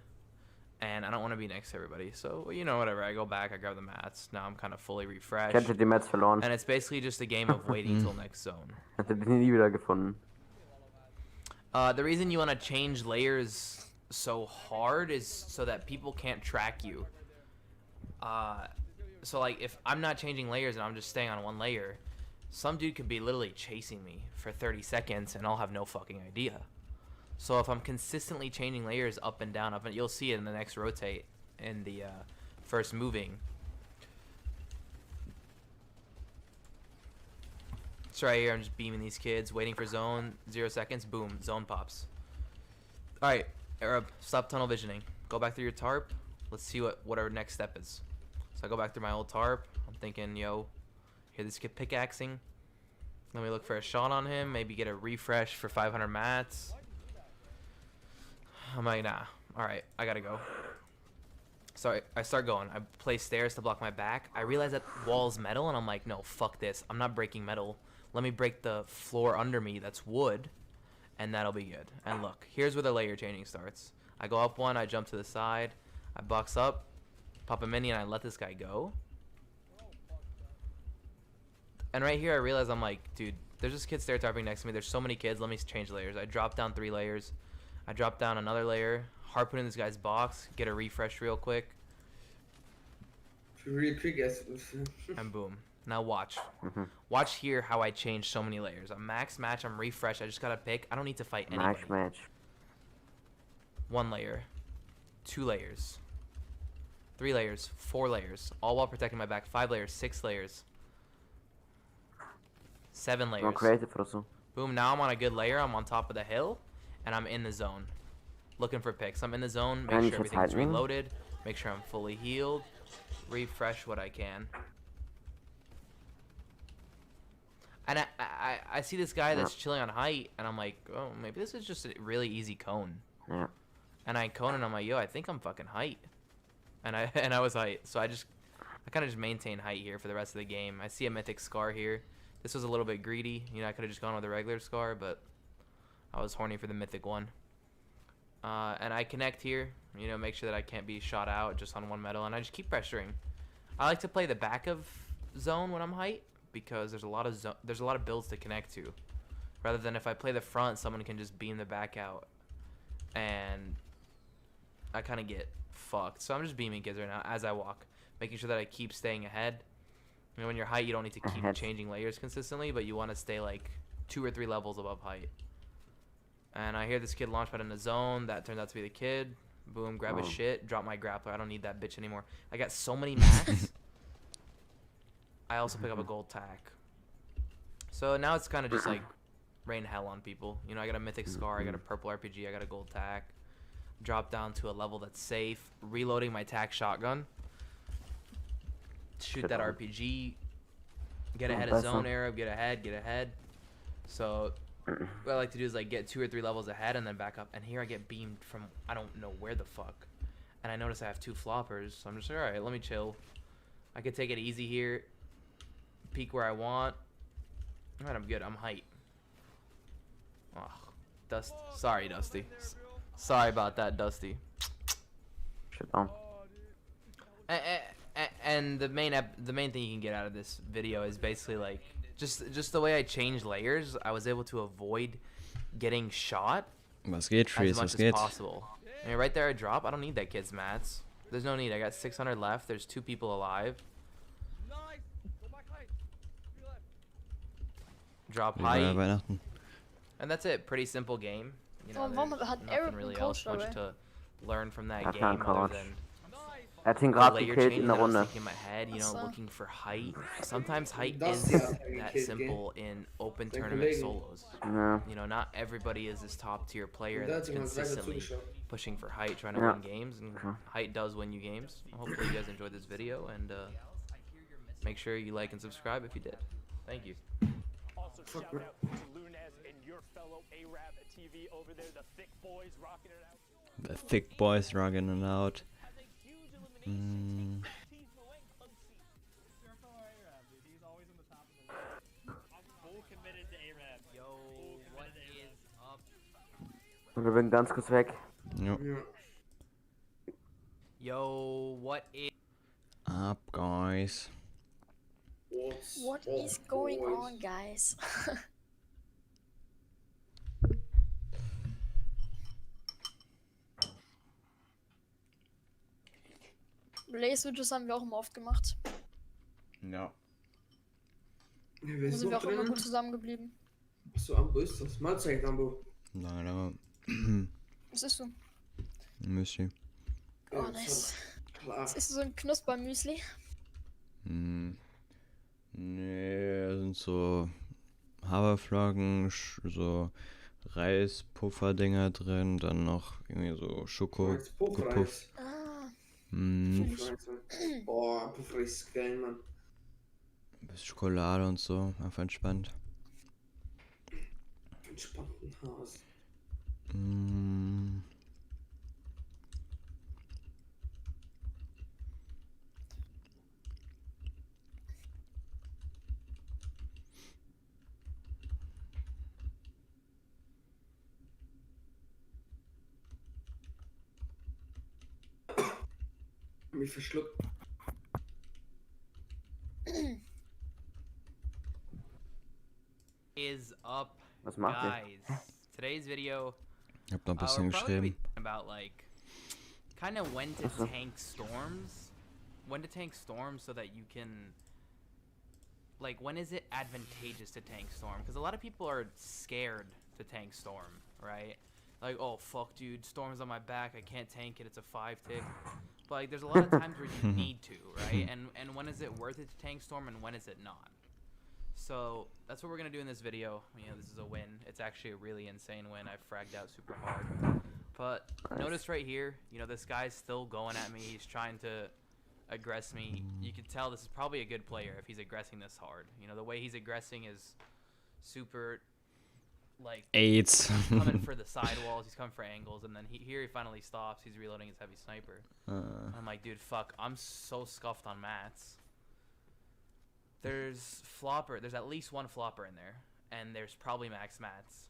S4: and I don't want to be next to everybody. So, you know, whatever. I go back. I grab the mats. Now I'm kind of fully
S1: Ich
S4: refreshed.
S1: hätte die Mets verloren.
S4: And it's basically just a game of waiting till next zone.
S1: Hätte die nie wieder gefunden.
S4: The reason you want to change layers so hard is so that people can't track you. So like if I'm not changing layers and I'm just staying on one layer, some dude could be literally chasing me for 30 seconds and I'll have no fucking idea. So if I'm consistently changing layers up and down, you'll see it in the next rotate in the first moving. So right here, I'm just beaming these kids, waiting for zone, 0 seconds, boom, zone pops. Alright, Arab, stop tunnel visioning. Go back through your tarp. Let's see what our next step is. So I go back through my old tarp. I'm thinking, yo, hear this kid pickaxing. Let me look for a shot on him, maybe get a refresh for 500 mats. I'm like, nah. Alright, I gotta go. So I start going. I place stairs to block my back. I realize that wall's metal, and I'm like, no, fuck this. I'm not breaking metal. Let me break the floor under me that's wood, and that'll be good. And look, here's where the layer changing starts. I go up one, I jump to the side, I box up, pop a mini, and I let this guy go. And right here I realize I'm like, dude, there's this kid stair tarping next to me. There's so many kids. Let me change layers. I drop down 3 layers. I drop down another layer. Harpoon in this guy's box. Get a refresh real quick.
S2: Real quick, yes.
S4: And boom. Now watch. Watch here how I change so many layers. I'm max match. I'm refresh. I just gotta pick. I don't need to fight anybody.
S1: Match.
S4: 1 layer. 2 layers. 3 layers. 4 layers. All while protecting my back. 5 layers. 6 layers. 7 layers.
S1: More creative also.
S4: Boom, now I'm on a good layer. I'm on top of the hill, and I'm in the zone. Looking for picks. I'm in the zone. Make sure everything's reloaded. Make sure I'm fully healed. Refresh what I can. And I see this guy that's chilling on height, and I'm like, oh, maybe this is just a really easy cone.
S1: Yeah.
S4: And I cone, and I'm like, yo, I think I'm fucking height. And I was height. So I kind of just maintain height here for the rest of the game. I see a mythic scar here. This was a little bit greedy. You know, I could have just gone with a regular scar, but I was horny for the mythic one. And I connect here, you know, make sure that I can't be shot out just on one metal, and I just keep pressuring. I like to play the back of zone when I'm height because there's a lot of builds to connect to, rather than if I play the front, someone can just beam the back out, and I kind of get fucked. So I'm just beaming kids right now as I walk, making sure that I keep staying ahead. You know, when you're height, you don't need to keep changing layers consistently, but you want to stay like 2 or 3 levels above height. And I hear this kid launch pad in the zone. That turns out to be the kid. Boom, grab his shit, drop my grappler. I don't need that bitch anymore. I got so many mats. I also pick up a gold tack. So now it's kind of just like rain hell on people. You know, I got a mythic scar, I got a purple RPG, I got a gold tack. Drop down to a level that's safe. Reloading my tack shotgun. Shoot that RPG. Get ahead of zone Arab. Get ahead. So what I like to do is like get 2 or 3 levels ahead and then back up. And here I get beamed from I don't know where the fuck. And I notice I have 2 floppers. So I'm just like, alright, let me chill. I could take it easy here. Peek where I want. Alright, I'm good. I'm height. Oh, sorry, Dusty. Sorry about that, Dusty.
S1: Shit on.
S4: And the main thing you can get out of this video is basically like just the way I changed layers. I was able to avoid getting shot
S3: Was geht,
S4: as
S3: Freeze?
S4: much
S3: Was
S4: as
S3: geht?
S4: possible. I mean, right there I drop. I don't need that kid's mats. There's no need. I got 600 left. There's 2 people alive.
S5: Nice. Go back height.
S4: Drop
S3: Wie bei
S4: height.
S3: Weihnachten.
S4: And that's it. Pretty simple game. You know,
S6: Warum
S4: there's
S6: hat
S4: nothing
S6: Arab
S4: really
S6: einen
S4: else
S6: Coach
S4: much
S6: dabei?
S4: to learn from that
S1: Hat
S4: game
S1: einen
S4: other
S1: Coach.
S4: than
S1: Er hat ihn
S4: the
S1: gerade
S4: layer
S1: gekillt
S4: changes
S1: in
S4: that
S1: der
S4: I was
S1: Runde.
S4: thinking in my head, you know,
S6: Ach so.
S4: looking for height. Sometimes height
S2: Das
S4: is
S2: ja
S4: that
S2: gekillt,
S4: simple in open
S2: Sein
S4: tournament
S2: Kollegen.
S4: solos.
S1: Ja.
S4: You know, not everybody is this top tier player
S2: Und da hat
S4: that's
S2: jemand weiter
S4: consistently
S2: zugeschaut.
S4: pushing for height, trying to
S1: Yeah.
S4: win games, and height does win you games. Hopefully you guys enjoyed this video, and make sure you like and subscribe if you did. Thank you.
S8: Also, shout out to Lunez and your fellow Arab TV over there, the thick boys rocking it out.
S3: The thick boys rocking it out. Mm.
S7: Full committed to Arab.
S4: Yo, what is up?
S1: Und wir sind ganz kurz weg.
S3: Jo.
S2: Ja.
S4: Yo, what is
S3: Up, guys.
S6: What is going on, guys? Relay-Switches haben wir auch immer oft gemacht.
S3: Ja.
S2: Ja, wer
S6: Da
S2: ist
S6: sind wir
S2: noch
S6: auch immer
S2: drin?
S6: gut zusammengeblieben.
S2: Achso, Ambo ist das. Mahlzeit, Ambo.
S3: Lange.
S6: Was isst du?
S3: Müsli.
S6: Oh,
S2: Ja,
S6: nice.
S2: Klar.
S6: Was isst du so ein Knuspermüsli?
S3: Hm. Nee, das sind so Haferflocken, so Reispuffer-Dinger drin, dann noch irgendwie so Schoko
S2: Als Puffreis.
S3: gepufft.
S6: Ah,
S3: Hm.
S2: Puffreis, Mann. Boah, Puffreis ist geil, Mann.
S3: Bisschen Schokolade und so, einfach entspannt.
S2: Entspannten Haus.
S3: Mm.
S2: Mich verschluckt.
S4: Is up,
S1: Was macht ihr?
S4: guys? Today's video,
S3: Ich hab noch ein
S4: we're
S3: bisschen
S4: probably gonna be
S3: geschrieben.
S4: talking about like kind of when to tank storms, so that you can like when is it advantageous to tank storm? Because a lot of people are scared to tank storm, right? Like, oh fuck, dude, storm's on my back, I can't tank it, it's a 5-tick. But like, there's a lot of times where you need to, right? And when is it worth it to tank storm, and when is it not? So that's what we're gonna do in this video. You know, this is a win. It's actually a really insane win. I fragged out super hard. But notice right here, you know, this guy's still going at me. He's trying to aggress me. You can tell this is probably a good player if he's aggressing this hard. You know, the way he's aggressing is super, like,
S3: 8.
S4: coming for the sidewalls. He's coming for angles, and then here he finally stops. He's reloading his heavy sniper. I'm like, dude, fuck. I'm so scuffed on mats. There's at least one flopper in there, and there's probably max mats.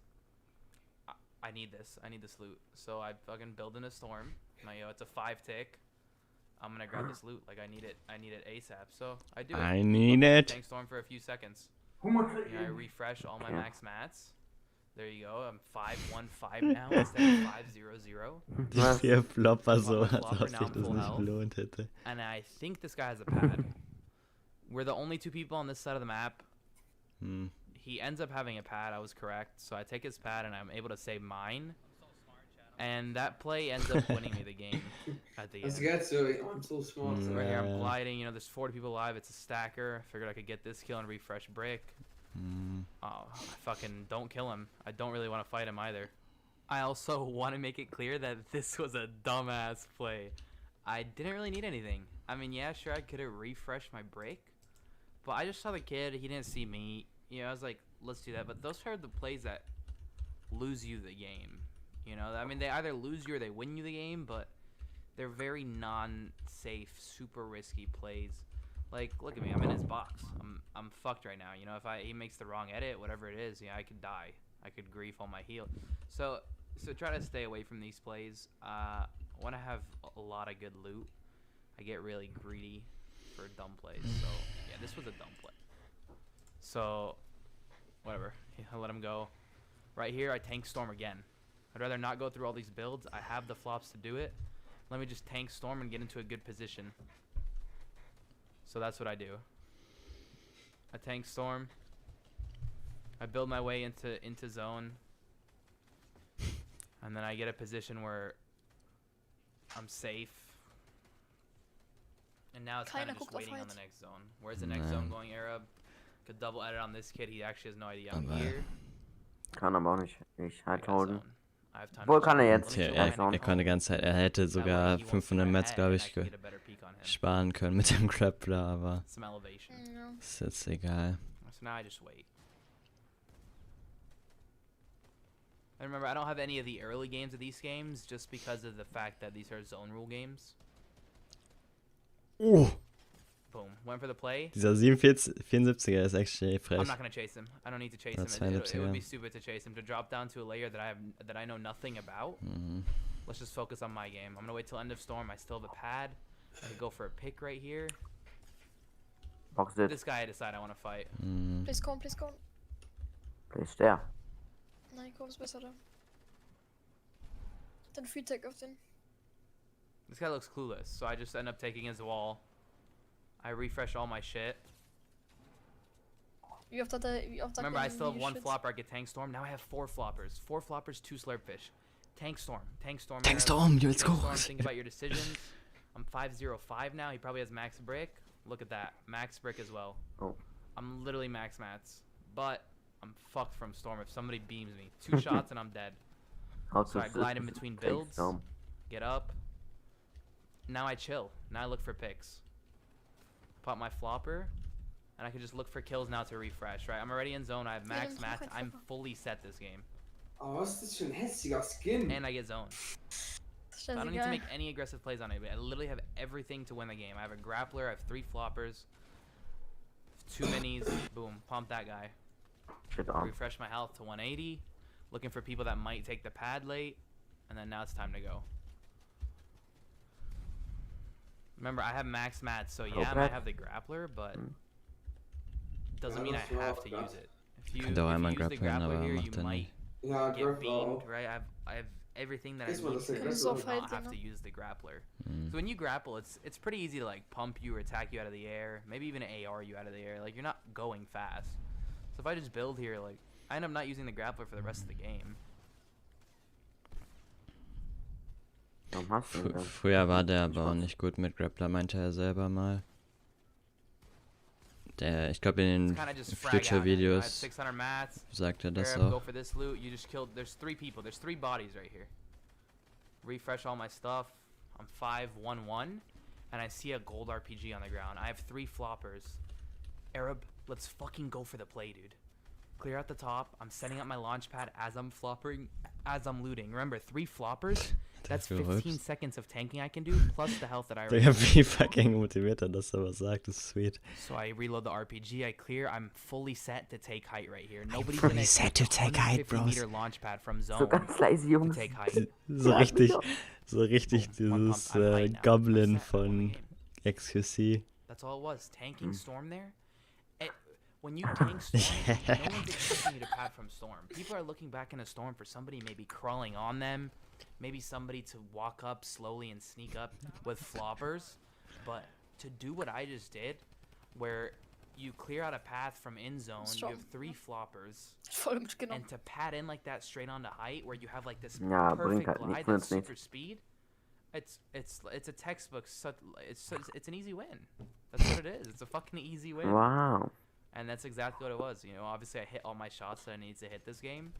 S4: I need this loot. So I fucking build in a storm. Now, yo, it's a 5-tick. I'm gonna grab this loot. Like, I need it ASAP. So I do it.
S3: I need it.
S4: Tank storm for a few seconds.
S2: How much?
S4: Yeah, I refresh all my max mats. There you go. I'm 515 now instead of 500.
S3: Die 4 Flopper so,
S4: Flopper,
S3: als ob
S4: now
S3: sich
S4: I'm
S3: das
S4: full
S3: nicht
S4: health.
S3: gelohnt hätte.
S4: And I think this guy has a pad. We're the only 2 people on this side of the map.
S3: Hm.
S4: He ends up having a pad. I was correct. So I take his pad and I'm able to save mine. And that play ends up winning me the game at the
S2: That's
S4: end.
S2: good, so I'm so smart.
S3: Mm.
S4: Right here, I'm
S3: Yeah.
S4: gliding. You know, there's 40 people alive. It's a stacker. Figured I could get this kill and refresh brick.
S3: Hm.
S4: Oh, I fucking don't kill him. I don't really want to fight him either. I also want to make it clear that this was a dumbass play. I didn't really need anything. I mean, yeah, sure, I could have refreshed my break, but I just saw the kid. He didn't see me. You know, I was like, let's do that. But those are the plays that lose you the game. You know, I mean, they either lose you or they win you the game, but they're very non-safe, super risky plays. Like, look at me. I'm in his box. I'm fucked right now. You know, if he makes the wrong edit, whatever it is, yeah, I could die. I could grief on my heel. So try to stay away from these plays. When I have a lot of good loot, I get really greedy for dumb plays. So yeah, this was a dumb play. So whatever. I let him go. Right here, I tank storm again. I'd rather not go through all these builds. I have the flops to do it. Let me just tank storm and get into a good position. So that's what I do. I tank storm. I build my way into zone. And then I get a position where I'm safe. And now it's kind of just waiting on the next zone. Where's the next zone going, Arab? Could double edit on this kid. He actually has no idea I'm here.
S1: Kann aber auch nicht. Ich
S4: I
S1: halt
S4: got
S1: holen.
S4: zone. I have time
S1: Wohl
S4: to
S1: kann er
S4: zone.
S1: jetzt.
S4: Let me
S3: Tja,
S4: zone.
S3: er konnte ganze Zeit, er hätte sogar
S4: That way he won't
S3: 500
S4: see my
S3: Mets,
S4: head
S3: glaube
S4: and I
S3: ich,
S4: can get a better peek on him.
S3: sparen können mit dem Grappler, aber
S4: Some elevation.
S6: Ja.
S3: ist jetzt egal.
S4: So now I just wait. And remember, I don't have any of the early games of these games just because of the fact that these are zone rule games.
S3: Oh!
S4: Boom. Went for the play.
S3: Dieser 74er ist actually
S4: I'm
S3: frech.
S4: not gonna chase him. I don't need to chase
S3: That's
S4: him. It would be
S3: 72er.
S4: stupid to chase him. To drop down to a layer that I know nothing about.
S3: Mhm.
S4: Let's just focus on my game. I'm gonna wait till end of storm. I still have a pad. I could go for a pick right here.
S1: Box it.
S4: This guy I decide I want to fight.
S3: Mhm.
S6: Please come, please come.
S1: Ist der.
S6: Nein, komm, ist besser da. Dann Free Tag auf den.
S4: This guy looks clueless, so I just end up taking his wall. I refresh all my shit.
S6: Wie oft hat er
S4: Remember, I still have one
S6: geschützt?
S4: flopper. I get tank storm. Now I have 4 floppers. 4 floppers, 2 slurpfish. Tank storm. Tank storm.
S3: Tank
S4: Arab.
S3: storm, let's
S4: Tank
S3: go.
S4: storm, think about your decisions. I'm 505 now. He probably has max brick. Look at that. Max brick as well.
S1: Oh.
S4: I'm literally max mats. But I'm fucked from storm if somebody beams me. 2 shots and I'm dead.
S1: How
S4: So I glide in between builds.
S1: Storm.
S4: Get up. Now I chill. Now I look for picks. Pop my flopper. And I can just look for kills now to refresh, right? I'm already in zone. I have max
S6: dann
S4: mats.
S6: mach
S4: I'm
S6: einfach.
S4: fully set this game.
S2: Oh, was ist das für ein hässlicher Skin?
S4: And I get zone.
S6: Das ist
S4: So I don't need to
S6: scheißegal.
S4: make any aggressive plays on anybody. I literally have everything to win the game. I have a grappler. I have 3 floppers. 2 minis. Boom. Pump that guy.
S1: Shit on.
S4: Refresh my health to 180. Looking for people that might take the pad late. And then now it's time to go. Remember, I have max mats, so yeah, I
S1: Okay.
S4: might have the grappler, but doesn't mean I have to use it. If you,
S3: Könnte auch
S4: if
S3: einmal
S4: you use the
S3: grappeln,
S4: grappler
S3: aber
S4: here, you
S3: macht er
S4: might
S3: nicht.
S2: Ja,
S4: get
S2: Grappler
S4: beamed,
S2: auch.
S4: right? I have everything that I
S2: Ist mal
S4: need
S2: das
S4: to
S2: der
S6: Kannst
S2: Grappler?
S6: du auf
S4: not
S6: Halt
S4: have to
S6: gehen,
S4: use the grappler.
S3: Hm.
S4: So when you grapple, it's pretty easy to like pump you or attack you out of the air, maybe even AR you out of the air. Like you're not going fast. So if I just build here, like I end up not using the grappler for the rest of the game.
S1: Warum hast du ihn denn?
S3: Früher war der aber auch nicht gut mit Grappler, meinte er selber mal. Ich glaube in
S4: It's kind of
S3: den
S4: just frag out. I have
S3: Future-Videos
S4: 600 mats.
S3: sagt er das
S4: Arab, go
S3: auch.
S4: for this loot. You just killed. There's 3 people. There's 3 bodies right here. Refresh all my stuff. I'm 5-1-1, and I see a gold RPG on the ground. I have 3 floppers. Arab, let's fucking go for the play, dude. Clear out the top. I'm setting up my launch pad as I'm floppering, as I'm looting. Remember, 3 floppers. That's 15 seconds of tanking I can do, plus the health that I already
S3: Digga,
S4: have.
S3: wie fucking motiviert er das aber sagt, das ist sweet.
S4: So I reload the RPG, I clear, I'm fully set to take height right here. Nobody's
S3: fully
S4: gonna
S3: set to take height,
S4: 150
S3: bros.
S4: meter launch pad from
S1: So
S4: zone
S1: ganz leise,
S4: to
S1: Jungs.
S4: take height.
S3: So
S1: Ja,
S3: richtig,
S1: ja.
S3: so richtig
S4: Boom, one
S3: dieses
S4: pump, I'm height now.
S3: Goblin
S4: I'm set, I won the
S3: von
S4: game.
S3: XQC.
S4: That's all it was. Tanking Storm there. When you tank Storm, no one's expecting you to pad from Storm. People are looking back in a Storm for somebody maybe crawling on them, maybe somebody to walk up slowly and sneak up with floppers. But to do what I just did, where you clear out a path from in zone, you have 3 floppers,
S6: Voll mitgenommen.
S4: and to pad in like that straight onto height, where you have like this
S1: Ja, bringt
S4: perfect
S1: halt
S4: glide
S1: nichts,
S4: that's
S1: nützt nichts.
S4: super speed. It's a textbook. It's an easy win. That's what it is. It's a fucking easy win.
S1: Wow.
S4: And that's exactly what it was. You know, obviously I hit all my shots that I need to hit this game,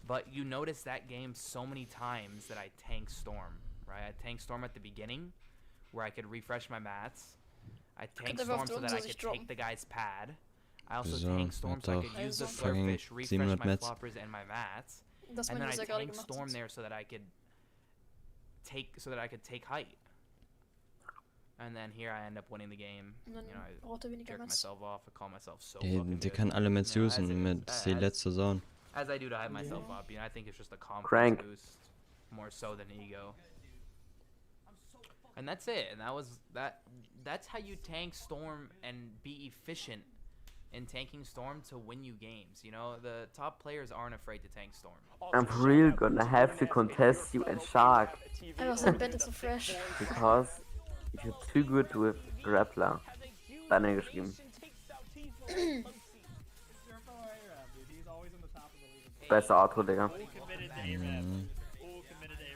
S4: but you notice that game so many times that I tank Storm, right? I tank Storm at the beginning, where I could refresh my mats. I tank
S6: Könnte aber auf
S4: Storm so
S6: der
S4: that I
S6: Unsicht
S4: could
S6: droppen.
S4: take the guy's pad. I also
S3: So,
S4: tank Storm so I
S3: hat
S4: could
S3: auch
S4: use the
S6: Also.
S3: fucking
S4: Slurfish, refresh
S3: 700
S4: my
S3: Mats.
S4: floppers and my mats,
S6: Das
S4: and
S6: meine
S4: then I
S6: ich ja gerade
S4: tank
S6: gemacht.
S4: Storm there so that I could take height. And then here I end up winning the game.
S6: Und dann
S4: You know, I
S6: braucht er weniger
S4: jerk
S6: Mats.
S4: myself off. I call myself so
S3: Die
S4: fucking good.
S3: kann alle Mets
S4: You know, as
S3: usen
S4: it is,
S3: mit die letzte Zone.
S4: as I do to hype myself up. You know, I think it's just a confidence
S1: Crank.
S4: boost more so than ego. And that's it. And that's how you tank Storm and be efficient in tanking Storm to win you games. You know, the top players aren't afraid to tank Storm.
S1: I'm for real gonna have to contest you and Shark
S6: Einfach sein Bett ist so fresh.
S1: because you're too good with grappler. Dann hat er geschrieben.
S5: Your fellow Arab, dude. He's always in the top of the league.
S1: Beste Outro, Digga.
S7: Full committed to Arab. Full committed Arab.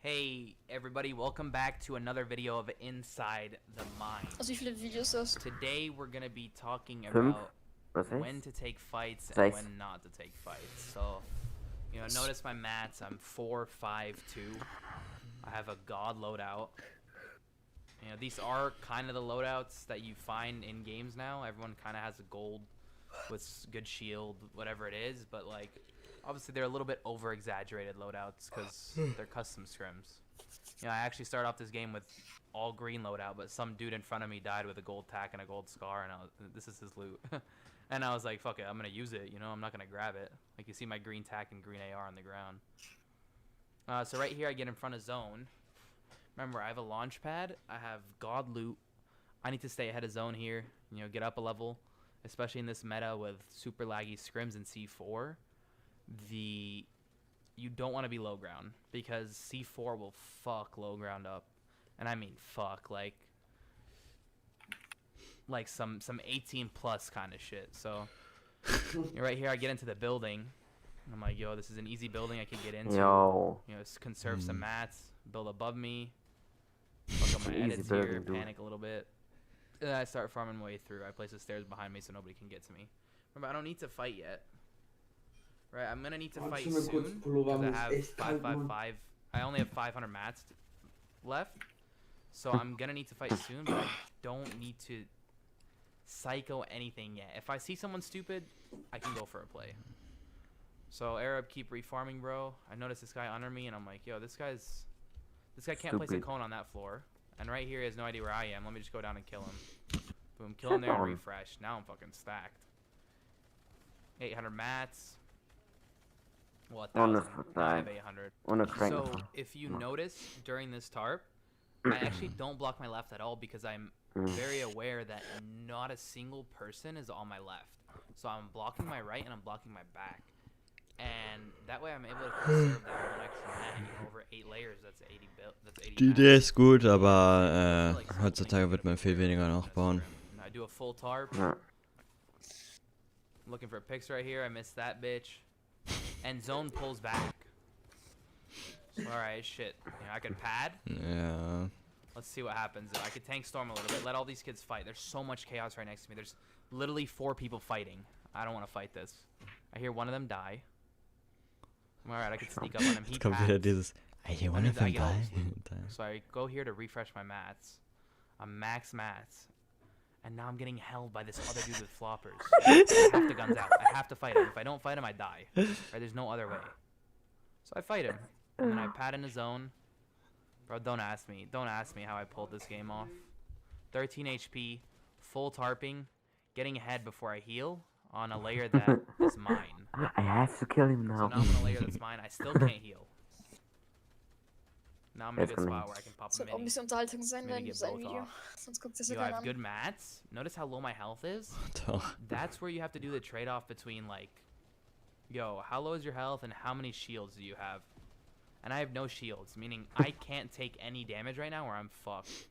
S4: Hey everybody, welcome back to another video of Inside the Mind.
S6: Also wie viele Videos das?
S4: Today we're gonna be talking
S1: 5
S4: about
S1: oder 6?
S4: when to take fights and
S1: 6.
S4: when not to take fights. So, you know, notice my mats. I'm 4-5-2. I have a god loadout. You know, these are kind of the loadouts that you find in games now. Everyone kind of has a gold with good shield, whatever it is. But like, obviously they're a little bit over exaggerated loadouts because they're custom scrims. You know, I actually started off this game with all green loadout, but some dude in front of me died with a gold tack and a gold scar, and this is his loot. And I was like, fuck it, I'm gonna use it. You know, I'm not gonna grab it. Like you see my green tack and green AR on the ground. So right here, I get in front of zone. Remember, I have a launch pad. I have god loot. I need to stay ahead of zone here. You know, get up a level, especially in this meta with super laggy scrims and C4. You don't want to be low ground because C4 will fuck low ground up, and I mean fuck like some 18 plus kind of shit. So right here, I get into the building. I'm like, yo, this is an easy building I could get into.
S1: Yo.
S4: You know, conserve some mats, build above me, fuck up my
S1: Easy
S4: edits here,
S1: building, dude.
S4: panic a little bit. Then I start farming my way through. I place the stairs behind me so nobody can get to me. Remember, I don't need to fight yet. Right, I'm gonna need to fight
S2: Warte mal kurz,
S4: soon
S2: Pullover
S4: because I
S2: muss
S4: have
S2: echt kalt, Mann.
S4: 555. I only have 500 mats left, so I'm gonna need to fight soon. But I don't need to psycho anything yet. If I see someone stupid, I can go for a play. So Arab, keep refarming, bro. I noticed this guy under me, and I'm like, yo, this guy can't place a
S1: Stupid.
S4: cone on that floor. And right here, he has no idea where I am. Let me just go down and kill him. Boom, kill him there and
S1: on.
S4: refresh. Now I'm fucking stacked. 800 mats. Well,
S1: Ohne
S4: 1,000. I have
S1: Nein.
S4: 800.
S1: Ohne Crank.
S4: So if you notice during this tarp, I actually don't block my left at all because I'm very aware that not a single person is on my left. So I'm blocking my right and I'm blocking my back. And that way I'm able to conserve that one extra mat. You know, over 8 layers, that's 80 build. That's 80
S3: Die
S4: mats.
S3: Idee ist gut, aber heutzutage wird man viel weniger nachbauen.
S4: And I do a full tarp.
S1: Ja.
S4: I'm looking for a pix right here. I missed that bitch. And zone pulls back. Alright, shit. You know, I could pad.
S3: Ja.
S4: Let's see what happens. I could tank storm a little bit. Let all these kids fight. There's so much chaos right next to me. There's literally 4 people fighting. I don't want to fight this. I hear one of them die. Alright, I can sneak up on him. He
S3: Jetzt kommt wieder
S4: pads.
S3: dieses. I hear one of them die.
S4: So I go here to refresh my mats. I'm max mats. And now I'm getting held by this other dude with floppers. I have the guns out. I have to fight him. If I don't fight him, I die. Right? There's no other way. So I fight him. And then I pad in the zone. Bro, don't ask me. Don't ask me how I pulled this game off. 13 HP, full tarping, getting ahead before I heal on a layer that is mine.
S1: I have to kill him
S4: So
S1: now.
S4: now I'm on a layer that's mine. I still can't heal. Now I'm in a good spot where I can pop
S6: Das
S4: a
S6: wird auch ein
S4: mini.
S6: bisschen Unterhaltung sein,
S4: Maybe
S6: wenn
S4: get
S6: sein
S4: both
S6: Video.
S4: off.
S6: Sonst guckt sich so
S4: Yo, I
S6: keiner
S4: have
S6: an.
S4: good mats. Notice how low my health is?
S3: Doch.
S4: That's where you have to do the trade-off between, like, yo, how low is your health and how many shields do you have? And I have no shields, meaning I can't take any damage right now or I'm fucked.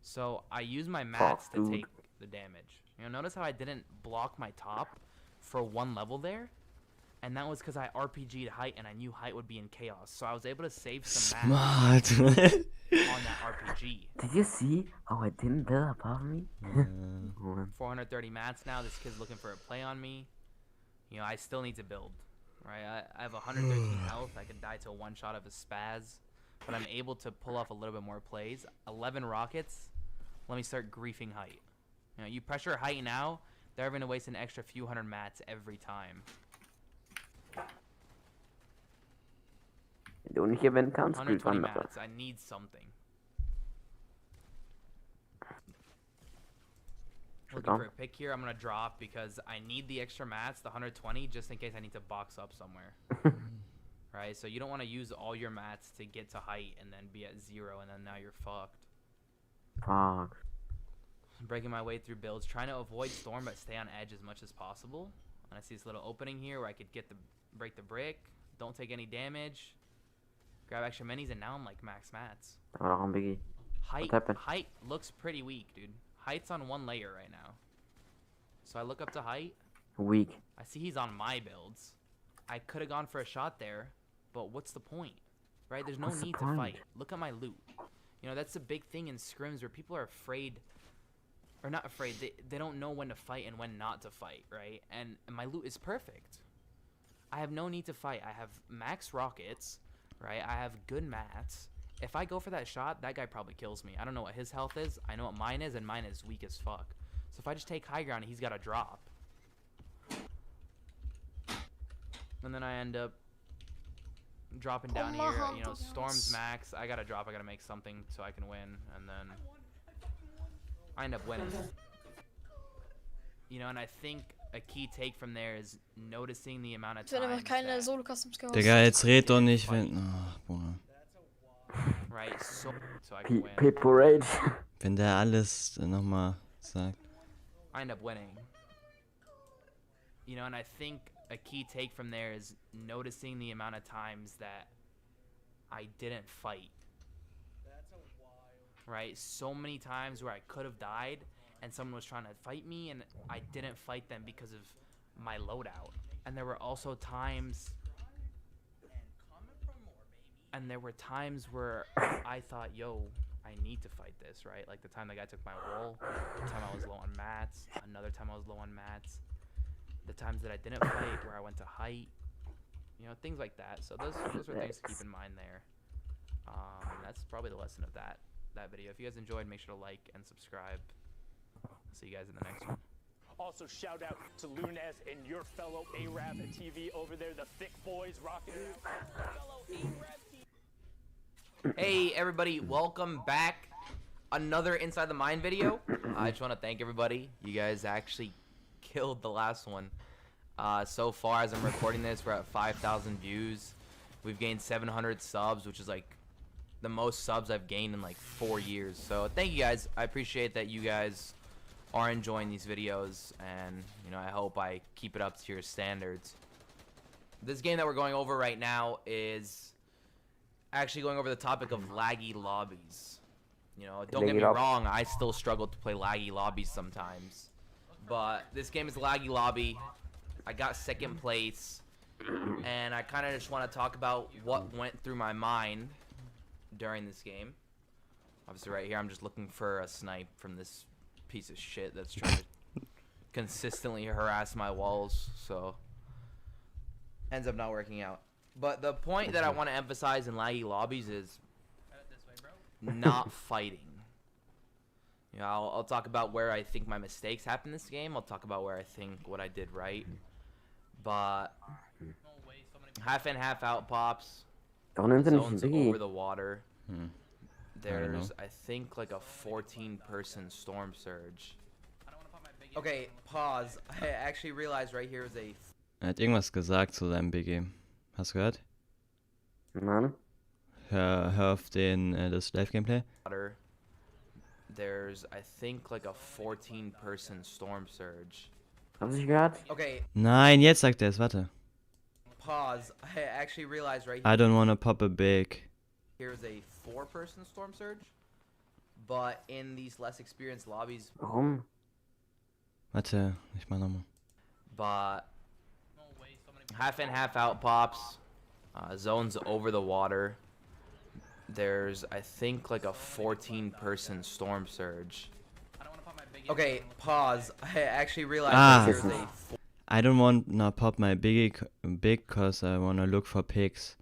S4: So I use my mats to
S1: dude.
S4: take the damage. You know, notice how I didn't block my top for 1 level there? And that was because I RPG'd height and I knew height would be in chaos. So I was able to save some mats
S3: Smart.
S4: on that RPG.
S1: Did you see how I didn't build above me?
S4: 430 mats now. This kid's looking for a play on me. You know, I still need to build. Right? I have 113 health. I could die to a one-shot of a spaz. But I'm able to pull off a little bit more plays. 11 rockets. Let me start griefing height. You know, you pressure height now, they're going to waste an extra few hundred mats every time.
S1: Du nicht gewinnen kannst, spielt
S4: 120
S1: andere.
S4: mats. I need something. Looking for a pick here. I'm going to drop because I need the extra mats, the 120, just in case I need to box up somewhere. Right? So you don't want to use all your mats to get to height and then be at 0 and then now you're fucked.
S1: Fuck.
S4: Breaking my way through builds, trying to avoid storm but stay on edge as much as possible. And I see this little opening here where I could break the brick, don't take any damage, grab extra minis, and now I'm like max mats.
S1: Warum, Biggie? happened?
S4: Height looks pretty weak, dude. Height's on 1 layer right now. So I look up to height.
S1: Weak.
S4: I see he's on my builds. I could have gone for a shot there, but what's the point? Right? There's no
S1: What's the
S4: need to
S1: point?
S4: fight. Look at my loot. You know, that's the big thing in scrims where people are afraid, or not afraid, they don't know when to fight and when not to fight, right? And my loot is perfect. I have no need to fight. I have max rockets, right? I have good mats. If I go for that shot, that guy probably kills me. I don't know what his health is. I know what mine is, and mine is weak as fuck. So if I just take high ground, he's got to drop. And then I end up dropping down here. You know, Storm's max. I got to drop. I got to make something so I can win. And then I end up winning. You know, and I think a key take from there is noticing the amount of
S6: Es werden
S4: time
S6: einfach keine Solo-Customs gehostet.
S3: Digga, jetzt red doch nicht, wenn. Ach, Bruder.
S4: right? So I can win.
S1: People Rage.
S3: Wenn der alles nochmal sagt.
S4: I end up winning. You know, and I think a key take from there is noticing the amount of times that I didn't fight. Right? So many times where I could have died and someone was trying to fight me and I didn't fight them because of my loadout. And there were also times where I thought, yo, I need to fight this, right? Like the time the guy took my wool, the time I was low on mats, another time I was low on mats, the times that I didn't fight where I went to height, you know, things like that. So those are things to keep in mind there. That's probably the lesson of that video. If you guys enjoyed, make sure to like and subscribe. See you guys in the next one.
S8: Also, shout out to Lunez and your fellow Arab TV over there, the thick boys rocking it out.
S4: Hey everybody, welcome back. Another Inside the Mind video. I just want to thank everybody. You guys actually killed the last one. So far as I'm recording this, we're at 5,000 views. We've gained 700 subs, which is like the most subs I've gained in like 4 years. So thank you guys. I appreciate that you guys are enjoying these videos, and you know, I hope I keep it up to your standards. This game that we're going over right now is actually going over the topic of laggy lobbies. You know, don't get me wrong, I still struggle to play laggy lobbies sometimes. But this game is laggy lobby. I got second place, and I kind of just want to talk about what went through my mind during this game. Obviously right here I'm just looking for a snipe from this piece of shit that's trying to consistently harass my walls, so ends up not working out. But the point that I want to emphasize in laggy lobbies is not fighting. You know, I'll talk about where I think my mistakes happened this game. I'll talk about where I think what I did right. But half in, half out pops. Zones over the water. There's, I think, like a 14-person storm surge. Okay, pause. I actually realized right here is a...
S3: Er hat irgendwas gesagt zu seinem BG. Hast du gehört?
S1: Nein.
S3: Hör auf das Live-Gameplay.
S4: There's, I think, like a 14-person storm surge.
S1: Hast du gehört?
S4: Okay,
S3: Nein, jetzt sagt er es, warte.
S4: pause. I actually realized right
S3: I don't wanna pop a big.
S4: here's a 4-person storm surge. But in these less experienced lobbies,
S1: Warum?
S3: Warte, ich mach nochmal.
S4: but half in, half out pops. Zones over the water. There's, I think, like a 14-person storm surge. Okay, pause. I actually realized there's a...
S3: I don't wanna pop my big cause I wanna look for pigs.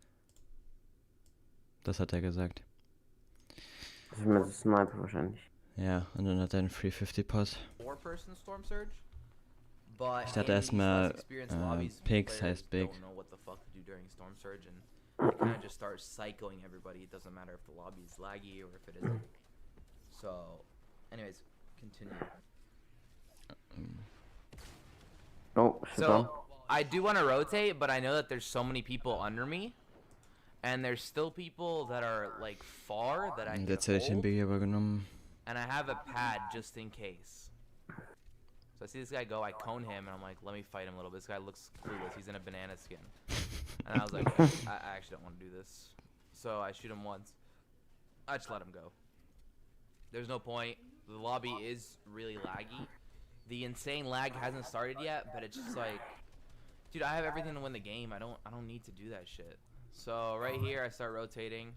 S3: Das hat er gesagt.
S1: Das ist mit dem Sniper wahrscheinlich.
S3: Ja, und dann hat er einen 350-Pass.
S4: 4-person storm surge. But
S3: Ich dachte
S4: in
S3: erstmal,
S4: these less experienced lobbies,
S3: pigs
S4: players
S3: heißt big.
S4: don't know what the fuck to do during storm surge, and they kind of just start psychoing everybody. It doesn't matter if the lobby is laggy or if it isn't. So, anyways, continue.
S1: Oh, shit on.
S4: So, I do want to rotate, but I know that there's so many people under me, and there's still people that are like far that I
S3: Und
S4: can
S3: jetzt hätte ich den
S4: hold,
S3: BG aber genommen.
S4: and I have a pad just in case. So I see this guy go, I cone him, and I'm like, let me fight him a little bit. This guy looks clueless. He's in a banana skin. And I was like, I actually don't want to do this. So I shoot him once. I just let him go. There's no point. The lobby is really laggy. The insane lag hasn't started yet, but it's just like, dude, I have everything to win the game. I don't need to do that shit. So right here, I start rotating.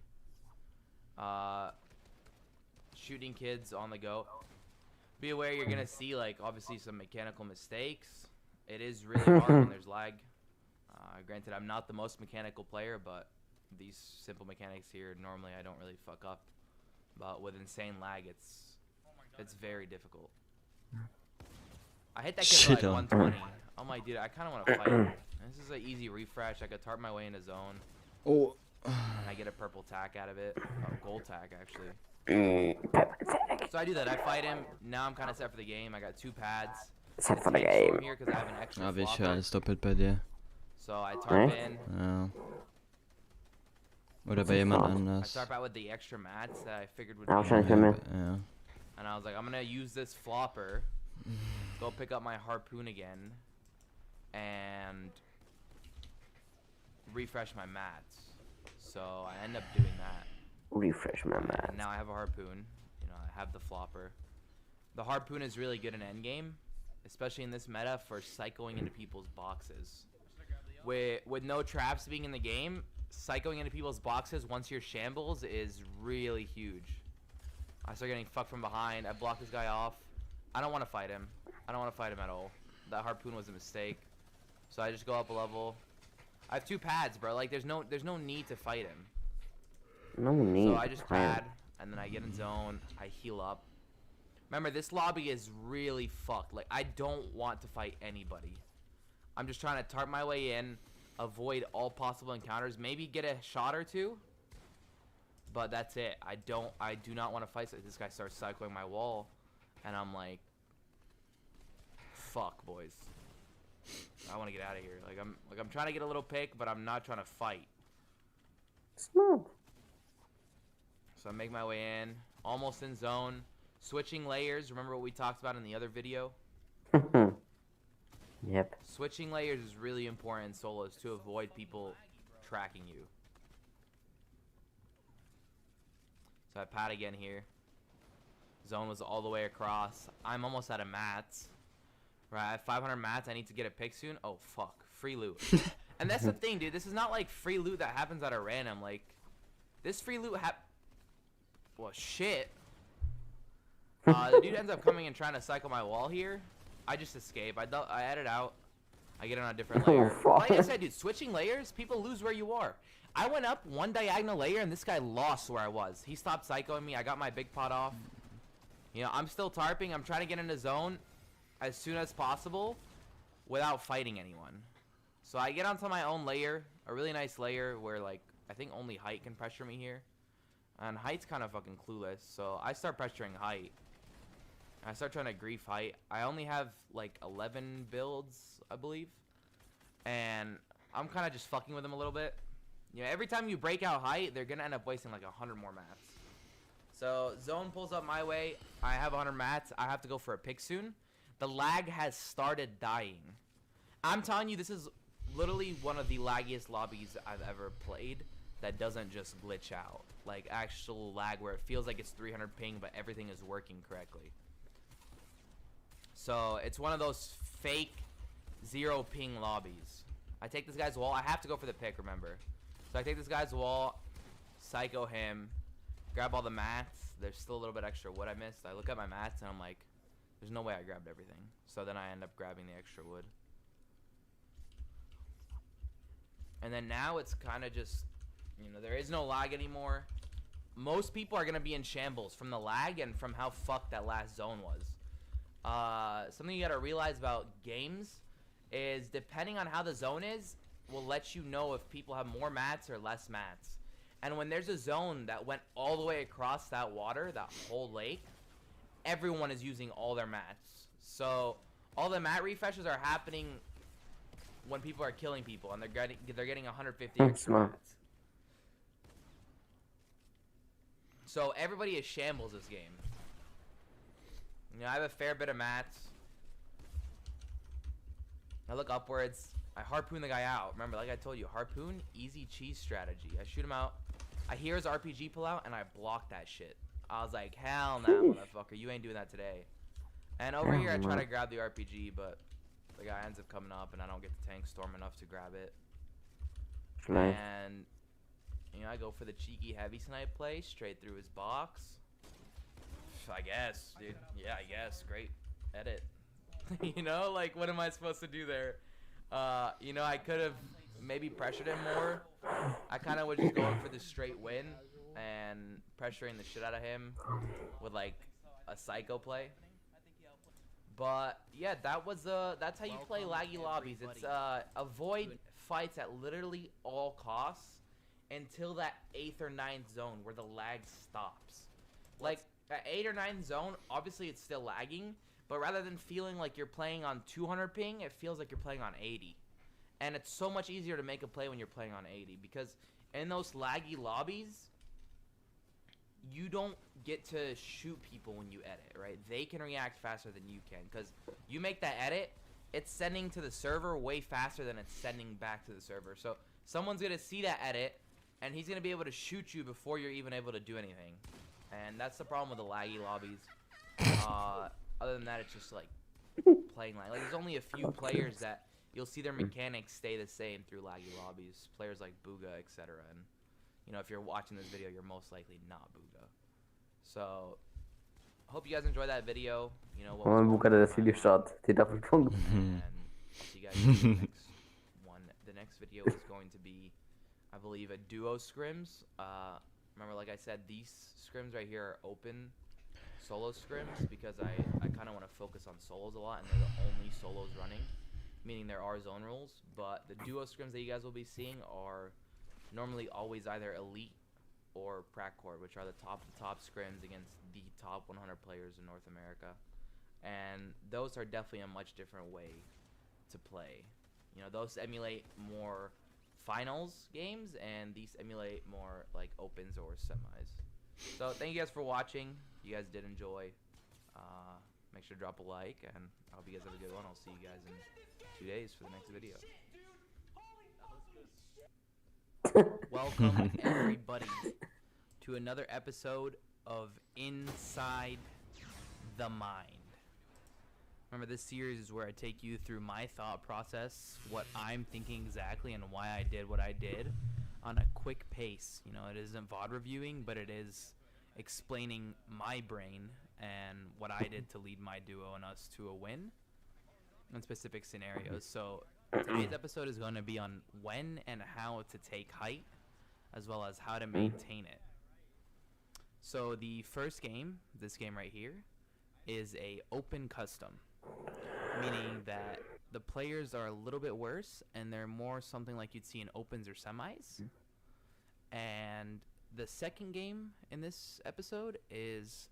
S4: Shooting kids on the go. Be aware you're gonna see, like, obviously some mechanical mistakes. It is really hard when there's lag. Granted, I'm not the most mechanical player, but these simple mechanics here, normally I don't really fuck up. But with insane lag, it's very difficult. I hit that kid for like 120. I'm like, dude, I kind of want to fight. This is an easy refresh. I could tarp my way into zone.
S3: Oh.
S4: And I get a purple tack out of it. Gold tack, actually. So I do that. I fight him. Now I'm kind of set for the game. I got 2 pads.
S1: Set for the game.
S4: Here because I have an extra
S3: Aber ich höre
S4: flopper.
S3: alles doppelt bei dir.
S4: So I tarp in.
S3: Ja. Oder bei jemand
S4: I
S3: anders.
S4: tarp out with the extra mats that I figured would
S1: Ja,
S4: be.
S1: wahrscheinlich bei mir.
S3: Ja.
S4: And I was like, I'm gonna use this flopper. Go pick up my harpoon again. And refresh my mats. So I end up doing that.
S1: Refresh my
S4: And
S1: man.
S4: now I have a harpoon. You know, I have the flopper. The harpoon is really good in endgame, especially in this meta for psychoing into people's boxes. With no traps being in the game, psychoing into people's boxes once you're shambles is really huge. I start getting fucked from behind. I block this guy off. I don't want to fight him. I don't want to fight him at all. That harpoon was a mistake. So I just go up a level. I have 2 pads, bro. Like there's no need to fight him.
S1: No need.
S4: So I just pad, and then I get in zone, I heal up. Remember, this lobby is really fucked. Like, I don't want to fight anybody. I'm just trying to tarp my way in, avoid all possible encounters, maybe get a shot or 2. But that's it. I do not want to fight. So this guy starts cycling my wall, and I'm like, fuck, boys. I want to get out of here. I'm trying to get a little pick, but I'm not trying to fight.
S1: Smooth.
S4: So I make my way in, almost in zone, switching layers. Remember what we talked about in the other video?
S1: Yep.
S4: Switching layers is really important in solos to avoid people tracking you. So I pat again here. Zone was all the way across. I'm almost out of mats. Right, I have 500 mats. I need to get a pick soon. Oh, fuck. Free loot. And that's the thing, dude. This is not like free loot that happens at a random. Like, this free loot well, shit. The dude ends up coming and trying to cycle my wall here. I just escape. I edit out. I get on a different layer. Like I said, dude, switching layers, people lose where you are. I went up one diagonal layer, and this guy lost where I was. He stopped psychoing me. I got my big pot off. You know, I'm still tarping. I'm trying to get into zone as soon as possible without fighting anyone. So I get onto my own layer, a really nice layer where, like, I think only height can pressure me here. And height's kind of fucking clueless, so I start pressuring height. I start trying to grief height. I only have, like, 11 builds, I believe. And I'm kind of just fucking with them a little bit. You know, every time you break out height, they're going to end up wasting, like, 100 more mats. So, zone pulls up my way. I have 100 mats. I have to go for a pick soon. The lag has started dying. I'm telling you, this is literally one of the laggiest lobbies I've ever played that doesn't just glitch out. Like, actual lag where it feels like it's 300 ping, but everything is working correctly. So, it's one of those fake 0 ping lobbies. I take this guy's wall. I have to go for the pick, remember. So, I take this guy's wall, psycho him, grab all the mats. There's still a little bit extra wood I missed. I look at my mats, and I'm like, there's no way I grabbed everything. So, then I end up grabbing the extra wood. And then now it's kind of just, you know, there is no lag anymore. Most people are going to be in shambles from the lag and from how fucked that last zone was. Something you got to realize about games is depending on how the zone is, will let you know if people have more mats or less mats. And when there's a zone that went all the way across that water, that whole lake, everyone is using all their mats. So all the mat refreshes are happening when people are killing people, and they're getting 150 extra mats. So everybody is shambles this game. You know, I have a fair bit of mats. I look upwards. I harpoon the guy out. Remember, like I told you, harpoon, easy cheese strategy. I shoot him out. I hear his RPG pull out, and I block that shit. I was like, hell nah, motherfucker. You ain't doing that today. And over here, I try to grab the RPG, but the guy ends up coming up, and I don't get the tank storm enough to grab it.
S1: Nice.
S4: And, you know, I go for the cheeky heavy snipe play straight through his box. I guess, dude. Yeah, I guess. Great edit. You know, like, what am I supposed to do there? You know, I could have maybe pressured him more. I kind of was just going for the straight win and pressuring the shit out of him with, like, a psycho play. But yeah, that's how you play laggy lobbies. It's avoid fights at literally all costs until that 8th or 9th zone where the lag stops. Like at 8 or 9 zone, obviously it's still lagging, but rather than feeling like you're playing on 200 ping, it feels like you're playing on 80. And it's so much easier to make a play when you're playing on 80 because in those laggy lobbies, you don't get to shoot people when you edit, right? They can react faster than you can because you make that edit, it's sending to the server way faster than it's sending back to the server. So someone's going to see that edit, and he's going to be able to shoot you before you're even able to do anything. And that's the problem with the laggy lobbies. Other than that, it's just like playing like there's only a few players that you'll see their mechanics stay the same through laggy lobbies. Players like Booga, etc. And you know, if you're watching this video, you're most likely not Booga. So, hope you guys enjoyed that video. You know, what was
S1: Om Booga das Video schaut, die Doppelpunkt.
S4: and I'll see you guys in the next one. The next video is going to be, I believe, a duo scrims. Remember, like I said, these scrims right here are open solo scrims because I kind of want to focus on solos a lot, and they're the only solos running, meaning there are zone rules. But the duo scrims that you guys will be seeing are normally always either elite or prac, which are the top scrims against the top 100 players in North America, and those are definitely a much different way to play. You know, those emulate more finals games, and these emulate more like opens or semis. So thank you guys for watching. You guys did enjoy. Make sure to drop a like, and I hope you guys have a good one. I'll see you guys in 2 days for the next video. Welcome everybody to another episode of Inside the Mind. Remember, this series is where I take you through my thought process, what I'm thinking exactly, and why I did what I did on a quick pace. You know, it isn't VOD reviewing, but it is explaining my brain and what I did to lead my duo and us to a win in specific scenarios. So today's episode is going to be on when and how to take height, as well as how to maintain it. So the first game, this game right here, is a open custom, meaning that the players are a little bit worse and they're more something like you'd see in opens or semis. And the second game in this episode is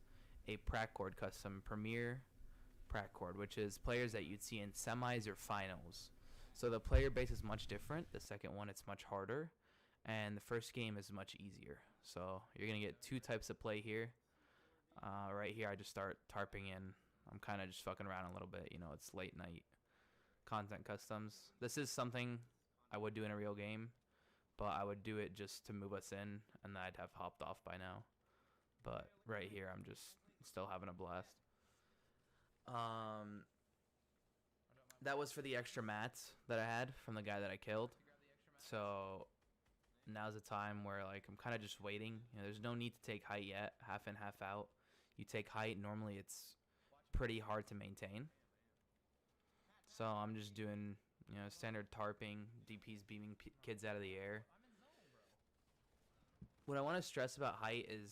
S4: a prac chord custom, premier prac chord, which is players that you'd see in semis or finals. So the player base is much different. The second one, it's much harder, and the first game is much easier. So you're gonna get two types of play here. Right here, I just start tarping in. I'm kind of just fucking around a little bit. You know, it's late night content customs. This is something I would do in a real game, but I would do it just to move us in, and then I'd have hopped off by now. But right here, I'm just still having a blast. That was for the extra mats that I had from the guy that I killed. So now's the time where, like, I'm kind of just waiting. You know, there's no need to take height yet. Half in, half out. You take height, normally it's pretty hard to maintain. So I'm just doing, you know, standard tarping, DPs beaming kids out of the air. What I want to stress about height is,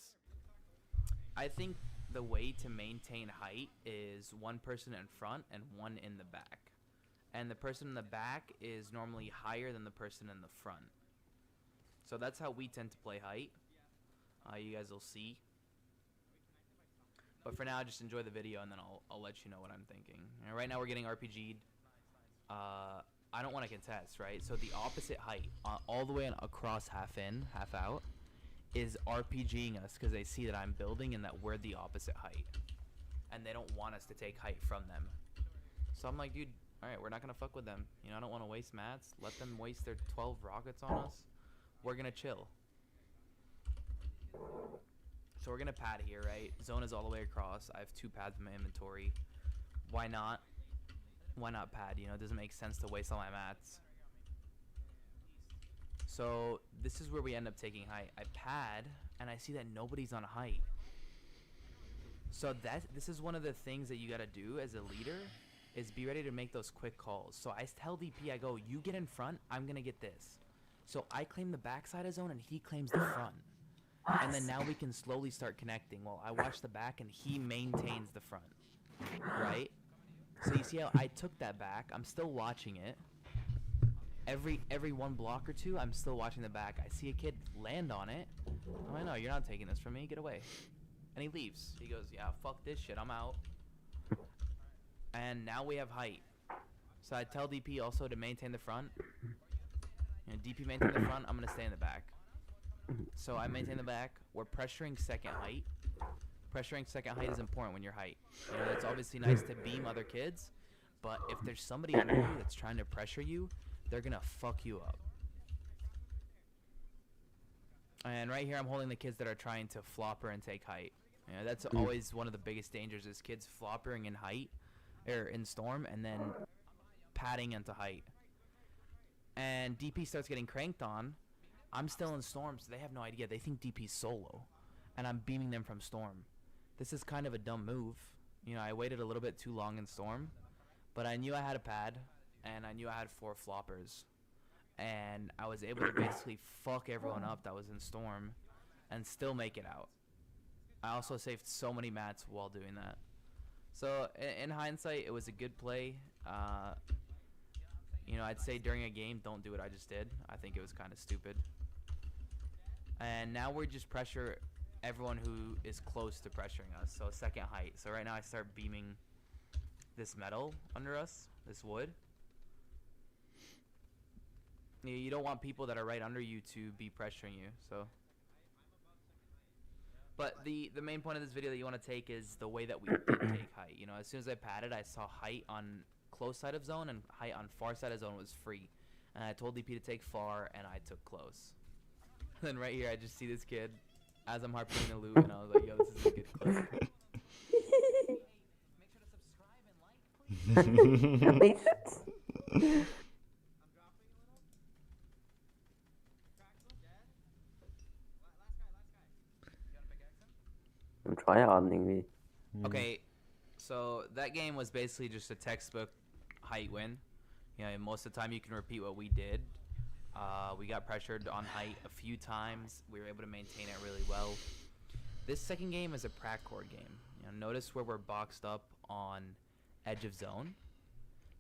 S4: I think the way to maintain height is one person in front and one in the back. And the person in the back is normally higher than the person in the front. So that's how we tend to play height. You guys will see. But for now, just enjoy the video, and then I'll let you know what I'm thinking. And right now, we're getting RPG'd. I don't want to contest, right? So the opposite height, all the way across half in, half out, is RPGing us because they see that I'm building and that we're the opposite height. And they don't want us to take height from them. So I'm like, dude, alright, we're not going to fuck with them. You know, I don't want to waste mats. Let them waste their 12 rockets on us. We're going to chill. So we're going to pad here, right? Zone is all the way across. I have 2 pads in my inventory. Why not? Why not pad? You know, it doesn't make sense to waste all my mats. So this is where we end up taking height. I pad, and I see that nobody's on height. So this is one of the things that you got to do as a leader, is be ready to make those quick calls. So I tell DP, I go, you get in front, I'm going to get this. So I claim the backside of zone, and he claims the front. And then now we can slowly start connecting. Well, I watch the back, and he maintains the front. Right? So you see how I took that back. I'm still watching it. Every one block or two, I'm still watching the back. I see a kid land on it. Oh, I know, you're not taking this from me. Get away. And he leaves. He goes, yeah, fuck this shit. I'm out. And now we have height. So I tell DP also to maintain the front. You know, DP maintain the front. I'm going to stay in the back. So I maintain the back. We're pressuring second height. Pressuring second height is important when you're height. You know, it's obviously nice to beam other kids. But if there's somebody under you that's trying to pressure you, they're gonna fuck you up. And right here, I'm holding the kids that are trying to flopper and take height. You know, that's always one of the biggest dangers, is kids floppering in height, or in storm, and then padding into height. And DP starts getting cranked on. I'm still in storm, so they have no idea. They think DP's solo, and I'm beaming them from storm. This is kind of a dumb move. You know, I waited a little bit too long in storm, but I knew I had a pad. And I knew I had 4 floppers. And I was able to basically fuck everyone up that was in storm and still make it out. I also saved so many mats while doing that. So in hindsight, it was a good play. You know, I'd say during a game, don't do what I just did. I think it was kind of stupid. And now we're just pressure everyone who is close to pressuring us. So second height. So right now I start beaming this metal under us, this wood. You don't want people that are right under you to be pressuring you. So But the main point of this video that you want to take is the way that we did take height. You know, as soon as I padded, I saw height on close side of zone and height on far side of zone was free. And I told DP to take far, and I took close. Then right here, I just see this kid as I'm harpooning the loot, and I was like, yo, this is a good clip.
S1: I'm tryharding irgendwie.
S4: Okay, so that game was basically just a textbook height win. You know, most of the time you can repeat what we did. We got pressured on height a few times. We were able to maintain it really well. This second game is a prac core game. You know, notice where we're boxed up on edge of zone.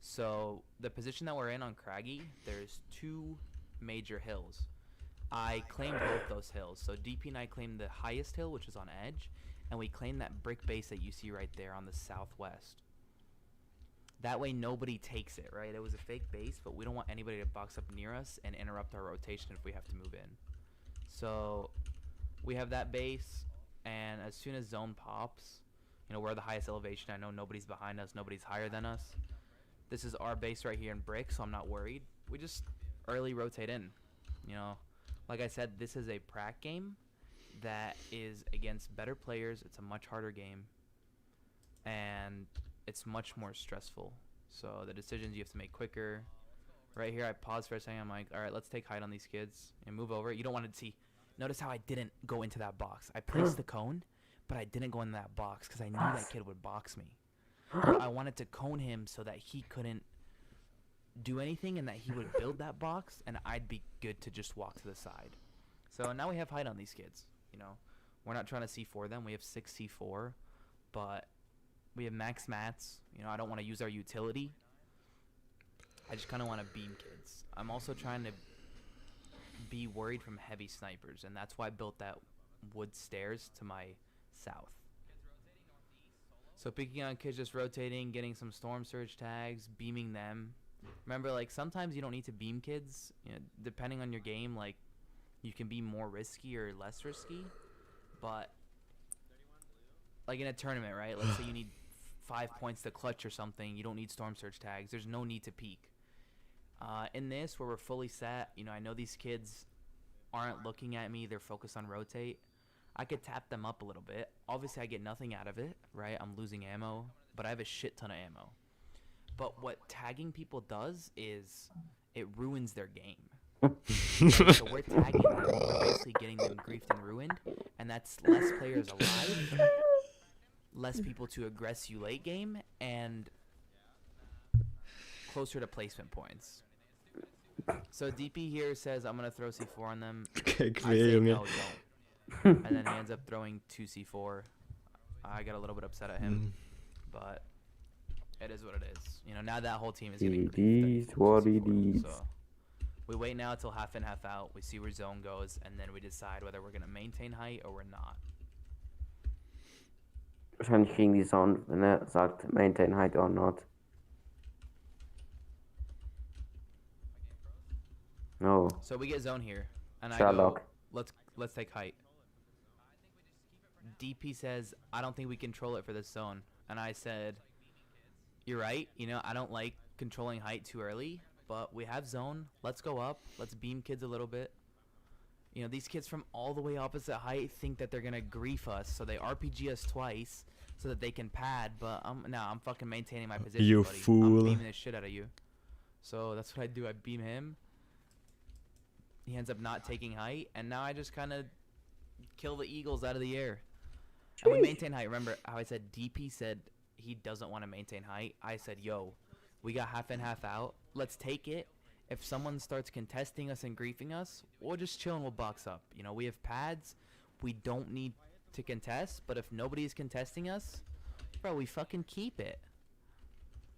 S4: So the position that we're in on Craggy, there's two major hills. I claimed both those hills. So DP and I claimed the highest hill, which is on edge, and we claimed that brick base that you see right there on the southwest. That way nobody takes it, right? It was a fake base, but we don't want anybody to box up near us and interrupt our rotation if we have to move in. So we have that base, and as soon as zone pops, you know, we're the highest elevation. I know nobody's behind us, nobody's higher than us. This is our base right here in brick, so I'm not worried. We just early rotate in. You know, like I said, this is a prac game that is against better players. It's a much harder game, and it's much more stressful. So the decisions you have to make quicker. Right here, I paused for a second. I'm like, all right, let's take height on these kids and move over. You don't want to see. Notice how I didn't go into that box. I placed the cone, but I didn't go in that box because I knew that kid would box me. But I wanted to cone him so that he couldn't do anything and that he would build that box, and I'd be good to just walk to the side. So now we have height on these kids. You know, we're not trying to C4 them. We have 6 C4, but we have max mats. You know, I don't want to use our utility. I just kind of want to beam kids. I'm also trying to be worried from heavy snipers, and that's why I built that wood stairs to my south. So picking on kids, just rotating, getting some storm surge tags, beaming them. Remember, like, sometimes you don't need to beam kids. You know, depending on your game, like, you can be more risky or less risky. But, like in a tournament, right? Let's say you need 5 points to clutch or something. You don't need storm surge tags. There's no need to peek. In this, where we're fully set, you know, I know these kids aren't looking at me. They're focused on rotate. I could tap them up a little bit. Obviously, I get nothing out of it, right? I'm losing ammo, but I have a shit ton of ammo. But what tagging people does is it ruins their game. Right? So we're tagging them. We're basically getting them griefed and ruined, and that's less players alive, less people to aggress you late game, and closer to placement points. So DP here says, I'm going to throw C4 on them. I say, no, don't. And then he ends up throwing 2 C4. I got a little bit upset at him, but it is what it is. You know, now that whole team is getting griefed. So we wait now till half in, half out. We see where zone goes, and then we decide whether we're going to maintain height or we're not.
S1: Wahrscheinlich kriegen die Sound, wenn sagt maintain height or not. No.
S4: So we get zone here, and I
S1: Sherlock.
S4: go, let's take height. DP says, I don't think we control it for this zone. And I said, you're right. You know, I don't like controlling height too early, but we have zone. Let's go up. Let's beam kids a little bit. You know, these kids from all the way opposite height think that they're going to grief us. So they RPG us twice so that they can pad. But I'm fucking maintaining my position,
S3: You
S4: buddy.
S3: fool.
S4: I'm beaming the shit out of you. So that's what I do. I beam him. He ends up not taking height. And now I just kind of kill the eagles out of the air. And we maintain height. Remember how I said DP said he doesn't want to maintain height? I said, yo, we got half in, half out. Let's take it. If someone starts contesting us and griefing us, we'll just chill and we'll box up. You know, we have pads. We don't need to contest. But if nobody's contesting us, bro, we fucking keep it.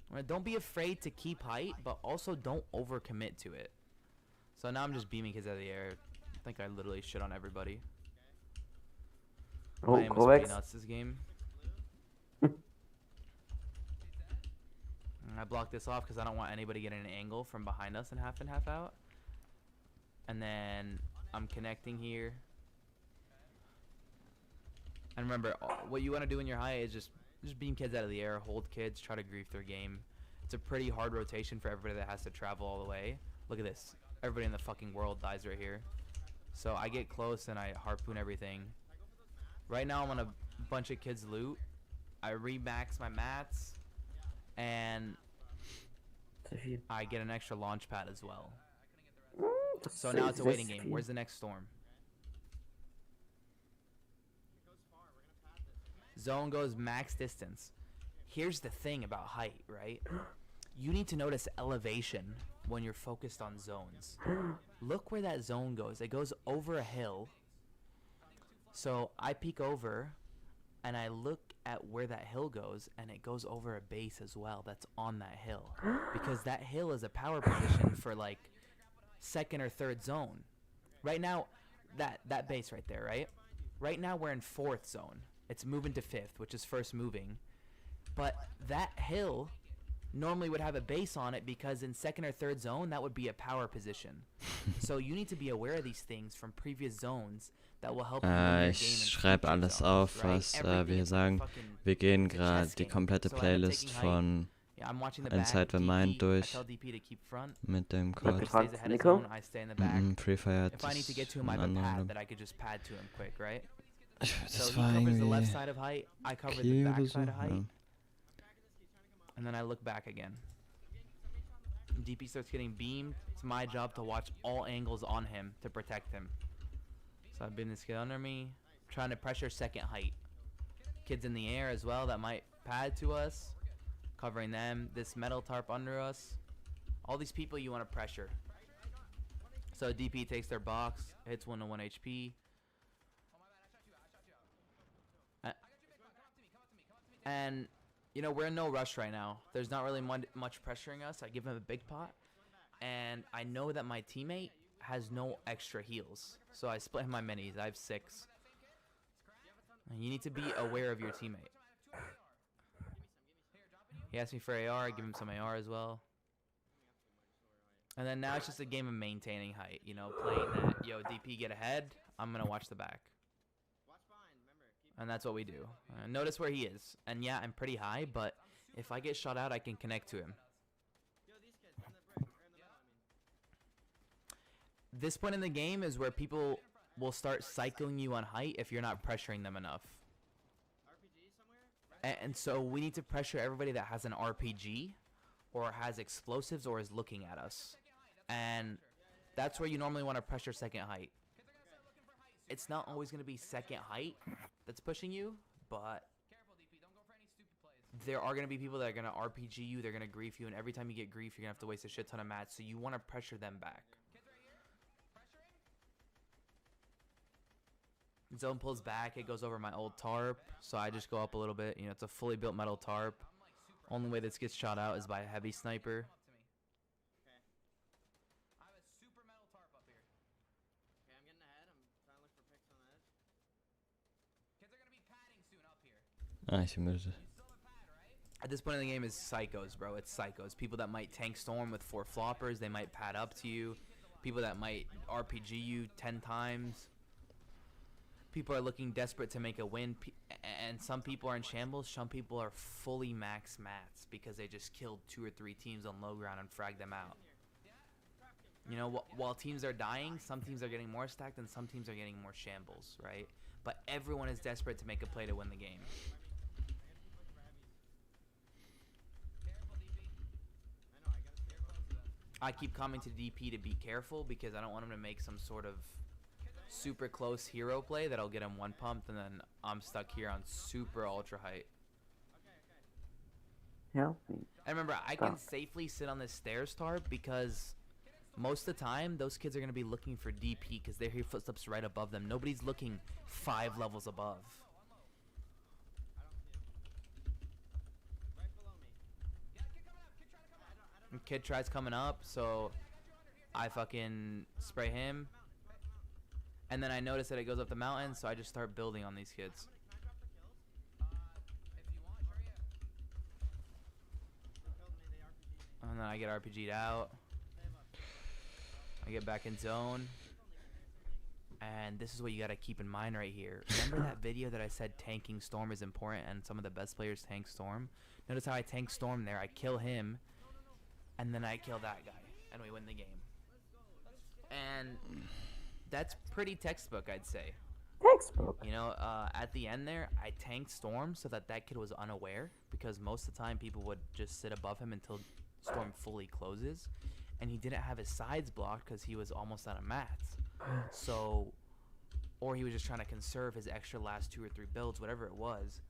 S4: Right? Don't be afraid to keep height, but also don't overcommit to it. So now I'm just beaming kids out of the air. I think I literally shit on everybody.
S1: Oh,
S4: My aim was pretty
S1: Kovacs.
S4: nuts this game. I blocked this off because I don't want anybody getting an angle from behind us and half out. And then I'm connecting here. And remember, what you want to do in your height is just beam kids out of the air, hold kids, try to grief their game. It's a pretty hard rotation for everybody that has to travel all the way. Look at this. Everybody in the fucking world dies right here. So I get close and I harpoon everything. Right now I'm on a bunch of kids' loot. I remax my mats. And I get an extra launch pad as well. So now it's a waiting game. Where's the next storm? Zone goes max distance. Here's the thing about height, right? You need to notice elevation when you're focused on zones. Look where that zone goes. It goes over a hill. So I peek over and I look at where that hill goes, and it goes over a base as well that's on that hill. Because that hill is a power position for like second or third zone. Right now, that base right there, right? Right now we're in 4th zone. It's moving to 5th, which is first moving. But that hill normally would have a base on it because in 2nd or 3rd zone, that would be a power position. So you need to be aware of these things from previous zones that will help you win your game
S3: Ich
S4: in
S3: schreibe
S4: future
S3: alles
S4: zones,
S3: auf,
S4: right?
S3: was
S4: Everything
S3: wir hier
S4: is
S3: sagen.
S4: fucking-
S3: Wir gehen
S4: it's a
S3: gerade
S4: chess
S3: die
S4: game.
S3: komplette
S4: So I end up
S3: Playlist
S4: taking height.
S3: von
S4: Yeah, I'm watching the
S3: Eine
S4: back.
S3: Zeit für Mind
S4: DP,
S3: durch.
S4: I tell DP to keep front.
S3: mit dem
S4: If
S3: Code.
S4: he stays ahead of
S1: Nico?
S4: zone, I stay in the back.
S3: Free Fire hat
S4: If I need to get to
S3: das
S4: him, I have a
S3: einen
S4: pad
S3: anderen.
S4: that I could just pad to him quick, right? So
S3: Das
S4: he
S3: war
S4: covers the left
S3: irgendwie
S4: side of height, I cover the
S3: Kiel
S4: back
S3: oder so.
S4: side of height,
S3: Ja.
S4: and then I look back again. DP starts getting beamed. It's my job to watch all angles on him to protect him. So I've been this kid under me, trying to pressure second height. Kids in the air as well that might pad to us, covering them. This metal tarp under us. All these people you want to pressure. So DP takes their box, hits 1 to 1 HP. And you know, we're in no rush right now. There's not really much pressuring us. I give him a big pot, and I know that my teammate has no extra heals. So I split my minis. I have 6. And you need to be aware of your teammate. He asked me for AR. I give him some AR as well. And then now it's just a game of maintaining height. You know, playing that, yo, DP get ahead. I'm going to watch the back. And that's what we do. Notice where he is. And yeah, I'm pretty high, but if I get shot out, I can connect to him. This point in the game is where people will start cycling you on height if you're not pressuring them enough. And so we need to pressure everybody that has an RPG or has explosives or is looking at us. And that's where you normally want to pressure second height. It's not always going to be second height that's pushing you, but there are going to be people that are going to RPG you, they're going to grief you, and every time you get grief, you're going to have to waste a shit ton of mats, so you want to pressure them back. Zone pulls back, it goes over my old tarp, so I just go up a little bit. You know, it's a fully built metal tarp. Only way this gets shot out is by a heavy sniper.
S3: Ah, ich müde.
S4: At this point in the game is psychos, bro. It's psychos. People that might tank storm with 4 floppers. They might pad up to you. People that might RPG you 10 times. People are looking desperate to make a win. And some people are in shambles. Some people are fully max mats because they just killed 2 or 3 teams on low ground and fragged them out. You know, while teams are dying, some teams are getting more stacked and some teams are getting more shambles, right? But everyone is desperate to make a play to win the game. I keep coming to DP to be careful because I don't want him to make some sort of super close hero play that'll get him 1 pumped and then I'm stuck here on super ultra height.
S1: Help me.
S4: And remember, I can safely sit on this stairs tarp because most of the time those kids are going to be looking for DP because they hear footsteps right above them. Nobody's looking 5 levels above. Kid tries coming up, so I fucking spray him. And then I notice that it goes up the mountain, so I just start building on these kids. And then I get RPG'd out. I get back in zone. And And this is what you gotta keep in mind right here. Remember that video that I said tanking Storm is important and some of the best players tank Storm? Notice how I tank Storm there. I kill him, and then I kill that guy, and we win the game. And that's pretty textbook, I'd say.
S1: Textbook.
S4: You know, at the end there, I tanked Storm so that that kid was unaware, because most of the time people would just sit above him until Storm fully closes, and he didn't have his sides blocked because he was almost out of mats. So, or he was just trying to conserve his extra last 2 or 3 builds, whatever it was.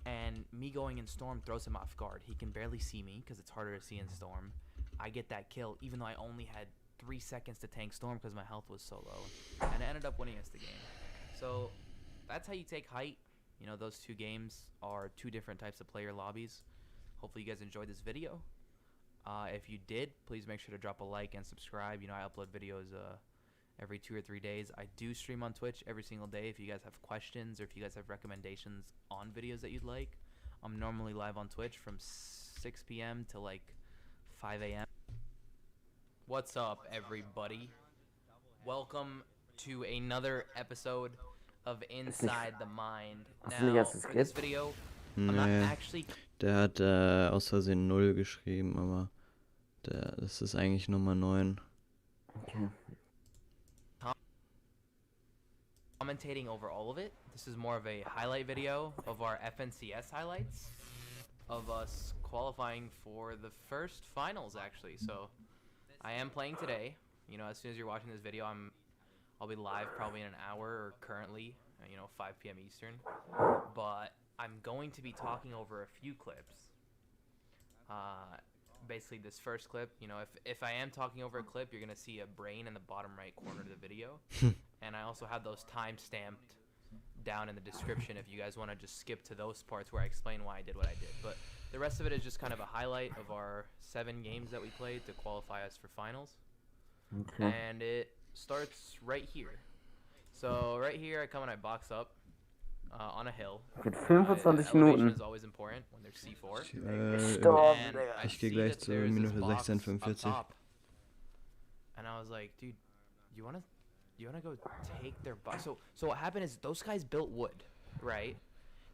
S4: And me going in Storm throws him off guard. He can barely see me because it's harder to see in Storm. I get that kill, even though I only had 3 seconds to tank Storm because my health was so low. And I ended up winning us the game. So, that's how you take height. You know, those 2 games are 2 different types of player lobbies. Hopefully you guys enjoyed this video. If you did, please make sure to drop a like and subscribe. You know, I upload videos every 2 or 3 days. I do stream on Twitch every single day if you guys have questions or if you guys have recommendations on videos that you'd like. I'm normally live on Twitch from 6 p.m. to like 5 a.m. What's up, everybody? Welcome to another episode of Inside the Mind. Now, for this video, I'm not
S3: Nee,
S4: actually...
S3: der hat aus Versehen 0 geschrieben, aber das ist eigentlich Nummer 9.
S1: Okay.
S4: commentating over all of it. This is more of a highlight video of our FNCS highlights of us qualifying for the first finals, actually. So I am playing today. You know, as soon as you're watching this video, I'll be live probably in an hour, or currently, 5 p.m. Eastern. But I'm going to be talking over a few clips. Basically, this first clip, if I am talking over a clip, you're going to see a brain in the bottom right corner of the video. And I also have those time stamped down in the description if you guys want to just skip to those parts where I explain why I did what I did. But the rest of it is just kind of a highlight of our 7 games that we played to qualify us for finals.
S1: Okay.
S4: And it starts right here. So right here, I come and I box up on a hill.
S1: Mit 25
S4: Elevation
S1: Minuten.
S4: is always important when there's C4.
S1: Stop,
S4: And
S1: Digga.
S4: I
S3: Ich gehe
S4: see
S3: gleich
S4: that
S3: zur
S4: there's this
S3: Minute
S4: box
S3: 16:45.
S4: up top. And I was like, dude, you wanna go take their box? So what happened is those guys built wood, right?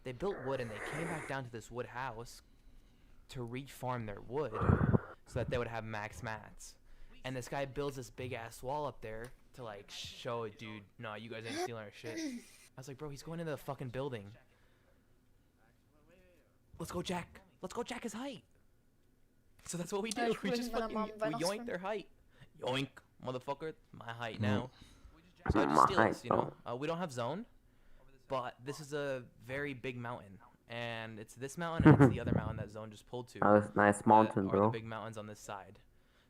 S4: They built wood and they came back down to this wood house to refarm their wood so that they would have max mats. And this guy builds this big ass wall up there to like show it, dude, no, you guys ain't stealing our shit. I was like, bro, he's going into the fucking building. Let's go jack his height. So that's what we do. We just fucking yoink their height. Yoink, motherfucker, my height now. So I just steal this, we don't have zone, but this is a very big mountain. And it's this mountain and it's the other mountain that zone just pulled to.
S1: Oh, that's a nice mountain,
S4: Are the
S1: bro.
S4: big mountains on this side.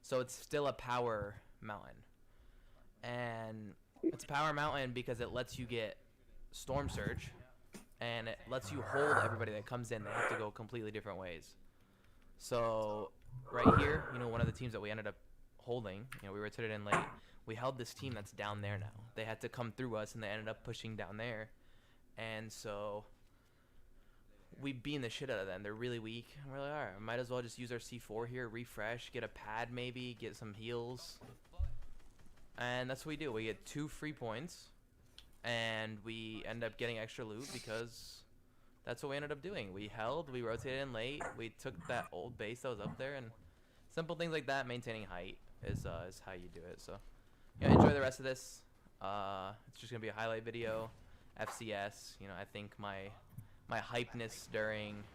S4: So it's still a power mountain. And it's a power mountain because it lets you get storm surge. And it lets you hold everybody that comes in. They have to go completely different ways. So right here, one of the teams that we ended up holding, we rotated in late. We held this team that's down there now. They had to come through us and they ended up pushing down there. And so we beat the shit out of them. They're really weak. And we're like, all right, might as well just use our C4 here, refresh, get a pad maybe, get some heals. And that's what we do. We get 2 free points. And we end up getting extra loot because that's what we ended up doing. We held, we rotated in late, we took that old base that was up there, and simple things like that, maintaining height is how you do it. So yeah, enjoy the rest of this. It's just gonna be a highlight video. FCS, I think my hypeness during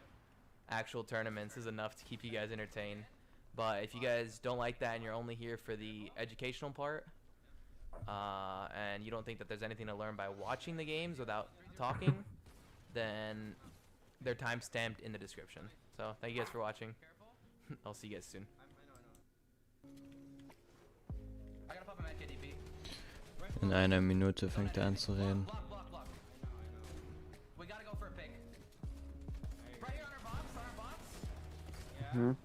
S4: actual tournaments is enough to keep you guys entertained. But if you guys don't like that and you're only here for the educational part, and you don't think that there's anything to learn by watching the games without talking, then they're time stamped in the description. So thank you guys for watching. I'll see you guys soon.
S3: In einer Minute fängt er an zu reden.
S1: Hm.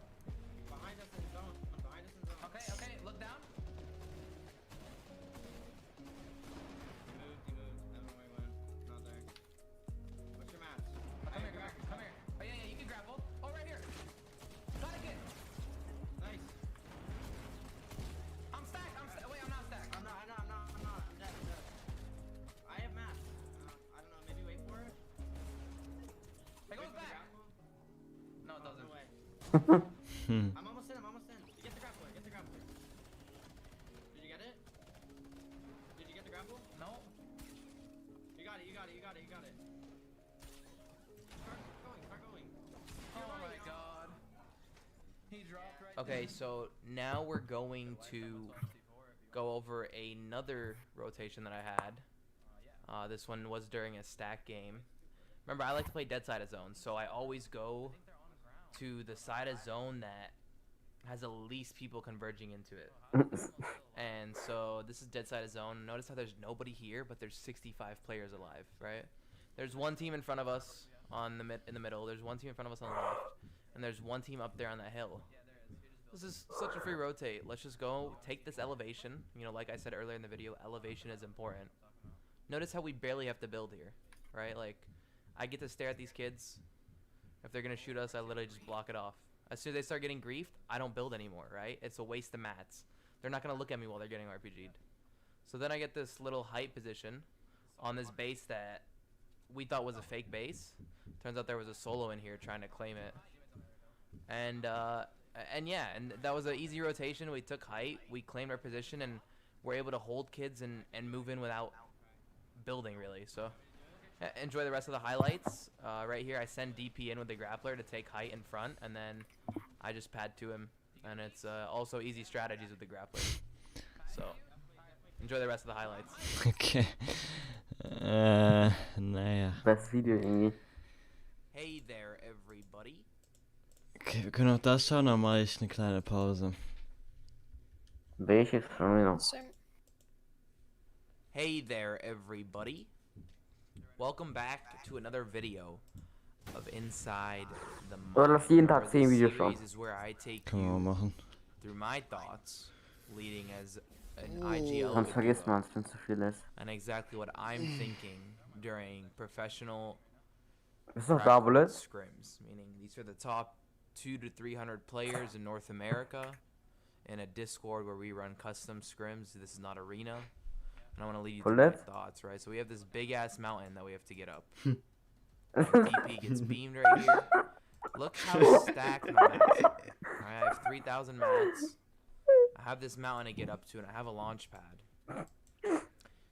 S3: Hmm.
S5: I'm almost in. Get the grappler. Did you get it? Did you get the grapple?
S4: No.
S5: You got it. Start going.
S4: Oh my god. He dropped right Okay, so now we're going to go over another rotation that I had. This one was during a stack game. Remember, I like to play dead side of zone, so I always go to the side of zone that has the least people converging into it. And so this is dead side of zone. Notice how there's nobody here, but there's 65 players alive, right? There's one team in front of us in the middle. There's one team in front of us on the left, and there's one team up there on that hill. This is such a free rotate. Let's just go take this elevation. You know, like I said earlier in the video, elevation is important. Notice how we barely have to build here, right? Like, I get to stare at these kids. If they're gonna shoot us, I literally just block it off. As soon as they start getting griefed, I don't build anymore, right? It's a waste of mats. They're not gonna look at me while they're getting RPG'd. So then I get this little height position on this base that we thought was a fake base. Turns out there was a solo in here trying to claim it. And yeah, and that was an easy rotation. We took height, we claimed our position, and we're able to hold kids and move in without building, really. So enjoy the rest of the highlights. Right here, I send DP in with the grappler to take height in front, and then I just pad to him. And it's also easy strategies with the grappler. So enjoy the rest of the highlights.
S3: Okay. Naja.
S1: Bestes Video irgendwie.
S4: Hey there, everybody.
S3: Okay, wir können auch das schauen, dann mache ich eine kleine Pause.
S1: Welches schon wieder?
S6: Same.
S4: Hey there, everybody. Welcome back to another video of Inside the
S1: Oder lass jeden
S4: Mind,
S1: Tag
S4: where
S1: 10
S4: this
S1: Videos schauen.
S4: series is where I take
S3: Können wir mal
S4: you
S3: machen.
S4: through my thoughts, leading as an IGL
S1: Sonst vergisst man es, wenn es zu viel ist.
S4: and exactly what I'm thinking during professional
S1: Ist noch
S4: prac
S1: da, Bullet?
S4: scrims, meaning these are the top 200 to 300 players in North America in a Discord where we run custom scrims. This is not arena. And I want to lead you through my
S1: Bullet?
S4: thoughts, right? So we have this big ass mountain that we have to get up. DP gets beamed right here. Look how stacked my mats are. I have 3,000 mats. I have this mountain to get up to, and I have a launch pad.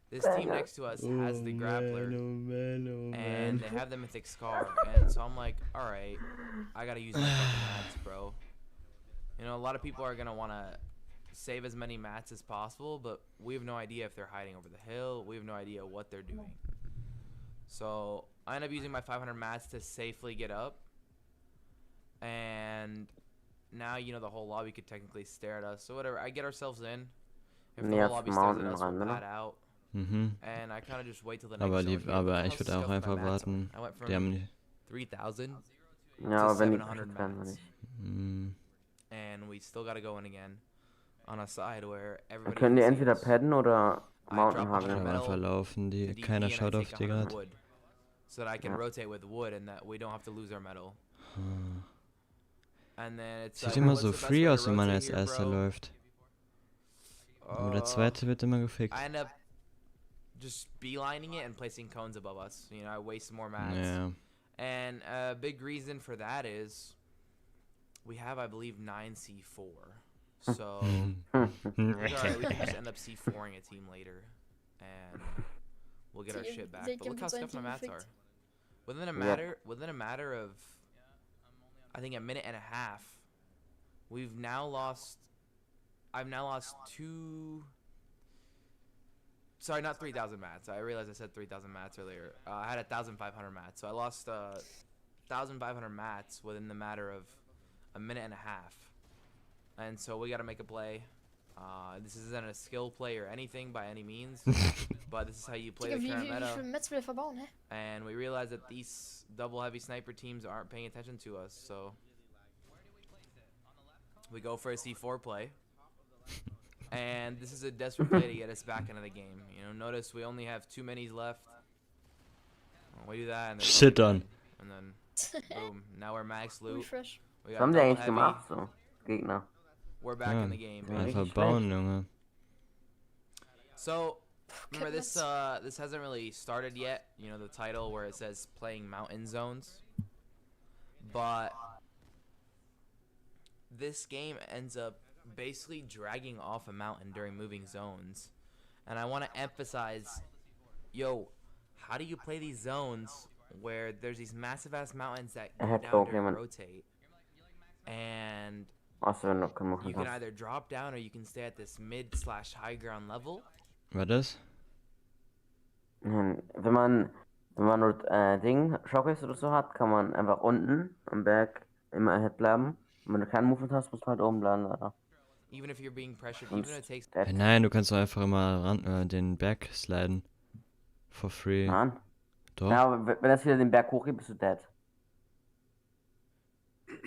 S4: This team next to us has the grappler, and they have the mythic scar. And so I'm like, all right, I gotta use my fucking mats, bro. You know, a lot of people are gonna wanna save as many mats as possible, but we have no idea if they're hiding over the hill. We have no idea what they're doing. So I end up using my 500 mats to safely get up. And now, you know, the whole lobby could technically stare at us. So whatever, I get ourselves in. If the whole lobby stares at us, we'll pad out.
S3: Mhm.
S4: And I kind of just wait till the next
S3: Aber,
S4: zone here.
S3: aber
S4: Look
S3: ich
S4: how
S3: würde auch
S4: scuffed my
S3: einfach
S4: mats are.
S3: warten.
S4: I went
S3: Die haben
S4: from
S3: die.
S4: 3,000
S1: Ja,
S4: to
S1: aber wenn die
S4: 700
S1: gekriegt werden,
S4: mats.
S1: nicht.
S3: Mm,
S4: And we still gotta go in again on a side where
S1: Dann
S4: everybody
S1: können die
S4: can see
S1: entweder
S4: us.
S1: padden oder
S4: I
S1: Mountain
S4: drop 100
S1: hageln.
S4: metal,
S3: einfach laufen,
S4: the
S3: die.
S4: DP,
S3: Keiner
S4: and I
S3: schaut
S4: take
S3: auf die
S4: 100
S3: gerade.
S4: wood, so that I can
S1: Ja.
S4: rotate with wood and that we don't have to lose our metal. And then it's
S3: Sieht
S4: like,
S3: immer
S4: what's
S3: so
S4: the best
S3: free
S4: way to
S3: aus, wenn man
S4: rotate
S3: als
S4: here,
S3: erster
S4: bro?
S3: läuft. Aber der zweite wird immer gefickt.
S4: I end up just beelining it and placing cones above us. You know, I waste more mats.
S3: Ja.
S4: And a big reason for that is we have, I believe, 9 C4. So it's alright, we can just end up C4ing a team later, and we'll get our
S6: Sie-
S4: shit back.
S6: sie
S4: But look how
S6: kämpfen
S4: scuffed my
S6: seitdem
S4: mats
S6: gefickt.
S4: are. Within a matter of, I think, a minute and a half, I've now lost two. Sorry, not 3,000 mats. I realized I said 3,000 mats earlier. I had 1,500 mats, so I lost 1,500 mats within the matter of a minute and a half. And so we got to make a play. This isn't a skill play or anything by any means, but this is how you play
S6: Digga,
S4: the
S6: wie
S4: current meta.
S6: viele Metz will er verbauen, hä?
S4: And we realize that these double heavy sniper teams aren't paying attention to us, so we go for a C4 play. And this is a desperate play to get us back into the game. You know, notice we only have 2 minis left. We do that, and then
S3: Shit on.
S4: and then boom. Now we're max loot.
S6: Refresh.
S4: We
S1: Was
S4: got
S1: haben die
S4: double
S1: eigentlich
S4: heavy.
S1: gemacht, so? Gegner.
S4: We're back
S3: Ja,
S4: in the game.
S1: Ja,
S4: baby.
S3: einfach
S1: richtig
S3: bauen, Junge.
S4: So remember this
S6: Goodness.
S4: this hasn't really started yet. You know, the title where it says playing mountain zones. But this game ends up basically dragging off a mountain during moving zones. And I want to emphasize, yo, how do you play these zones where there's these massive ass mountains that go
S1: hätte
S4: down
S1: auch
S4: during
S1: jemand.
S4: rotate? And
S1: Achso, wenn du keinen
S4: you
S1: Muffin
S4: can
S1: hast.
S4: either drop down or you can stay at this mid/high ground level.
S3: War das?
S1: Wenn man nur Shockwave oder so hat, kann man einfach unten am Berg immer ahead bleiben. Und wenn du keinen Movement hast, musst du halt oben bleiben, leider.
S4: Even if you're being pressured, even if it takes.
S3: Hey, nein, du kannst doch einfach immer den Berg sliden. For free.
S1: Nein.
S3: Doch.
S1: Ja, aber wenn das wieder den Berg hochgeht, bist du dead.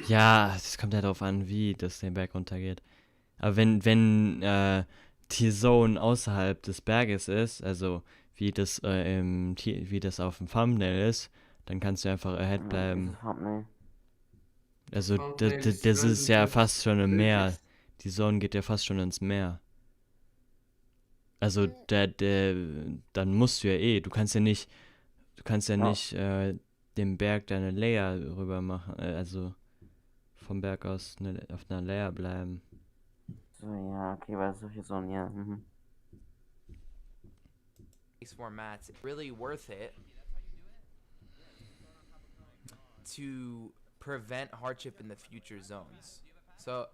S3: Ja, es kommt ja darauf an, wie das den Berg runtergeht. Aber wenn die Zone außerhalb des Berges ist, also wie das wie das auf dem Thumbnail ist, dann kannst du einfach ahead bleiben. Also das ist ja fast schon im Meer. Die Zone geht ja fast schon ins Meer. Also dann musst du ja du kannst ja nicht dem Berg deine Layer rüber machen, also vom Berg aus auf einer Layer bleiben.
S1: So, ja, okay, weil solche Zonen, ja. Mhm.
S4: Formats, it's really worth it to prevent hardship in the future zones. So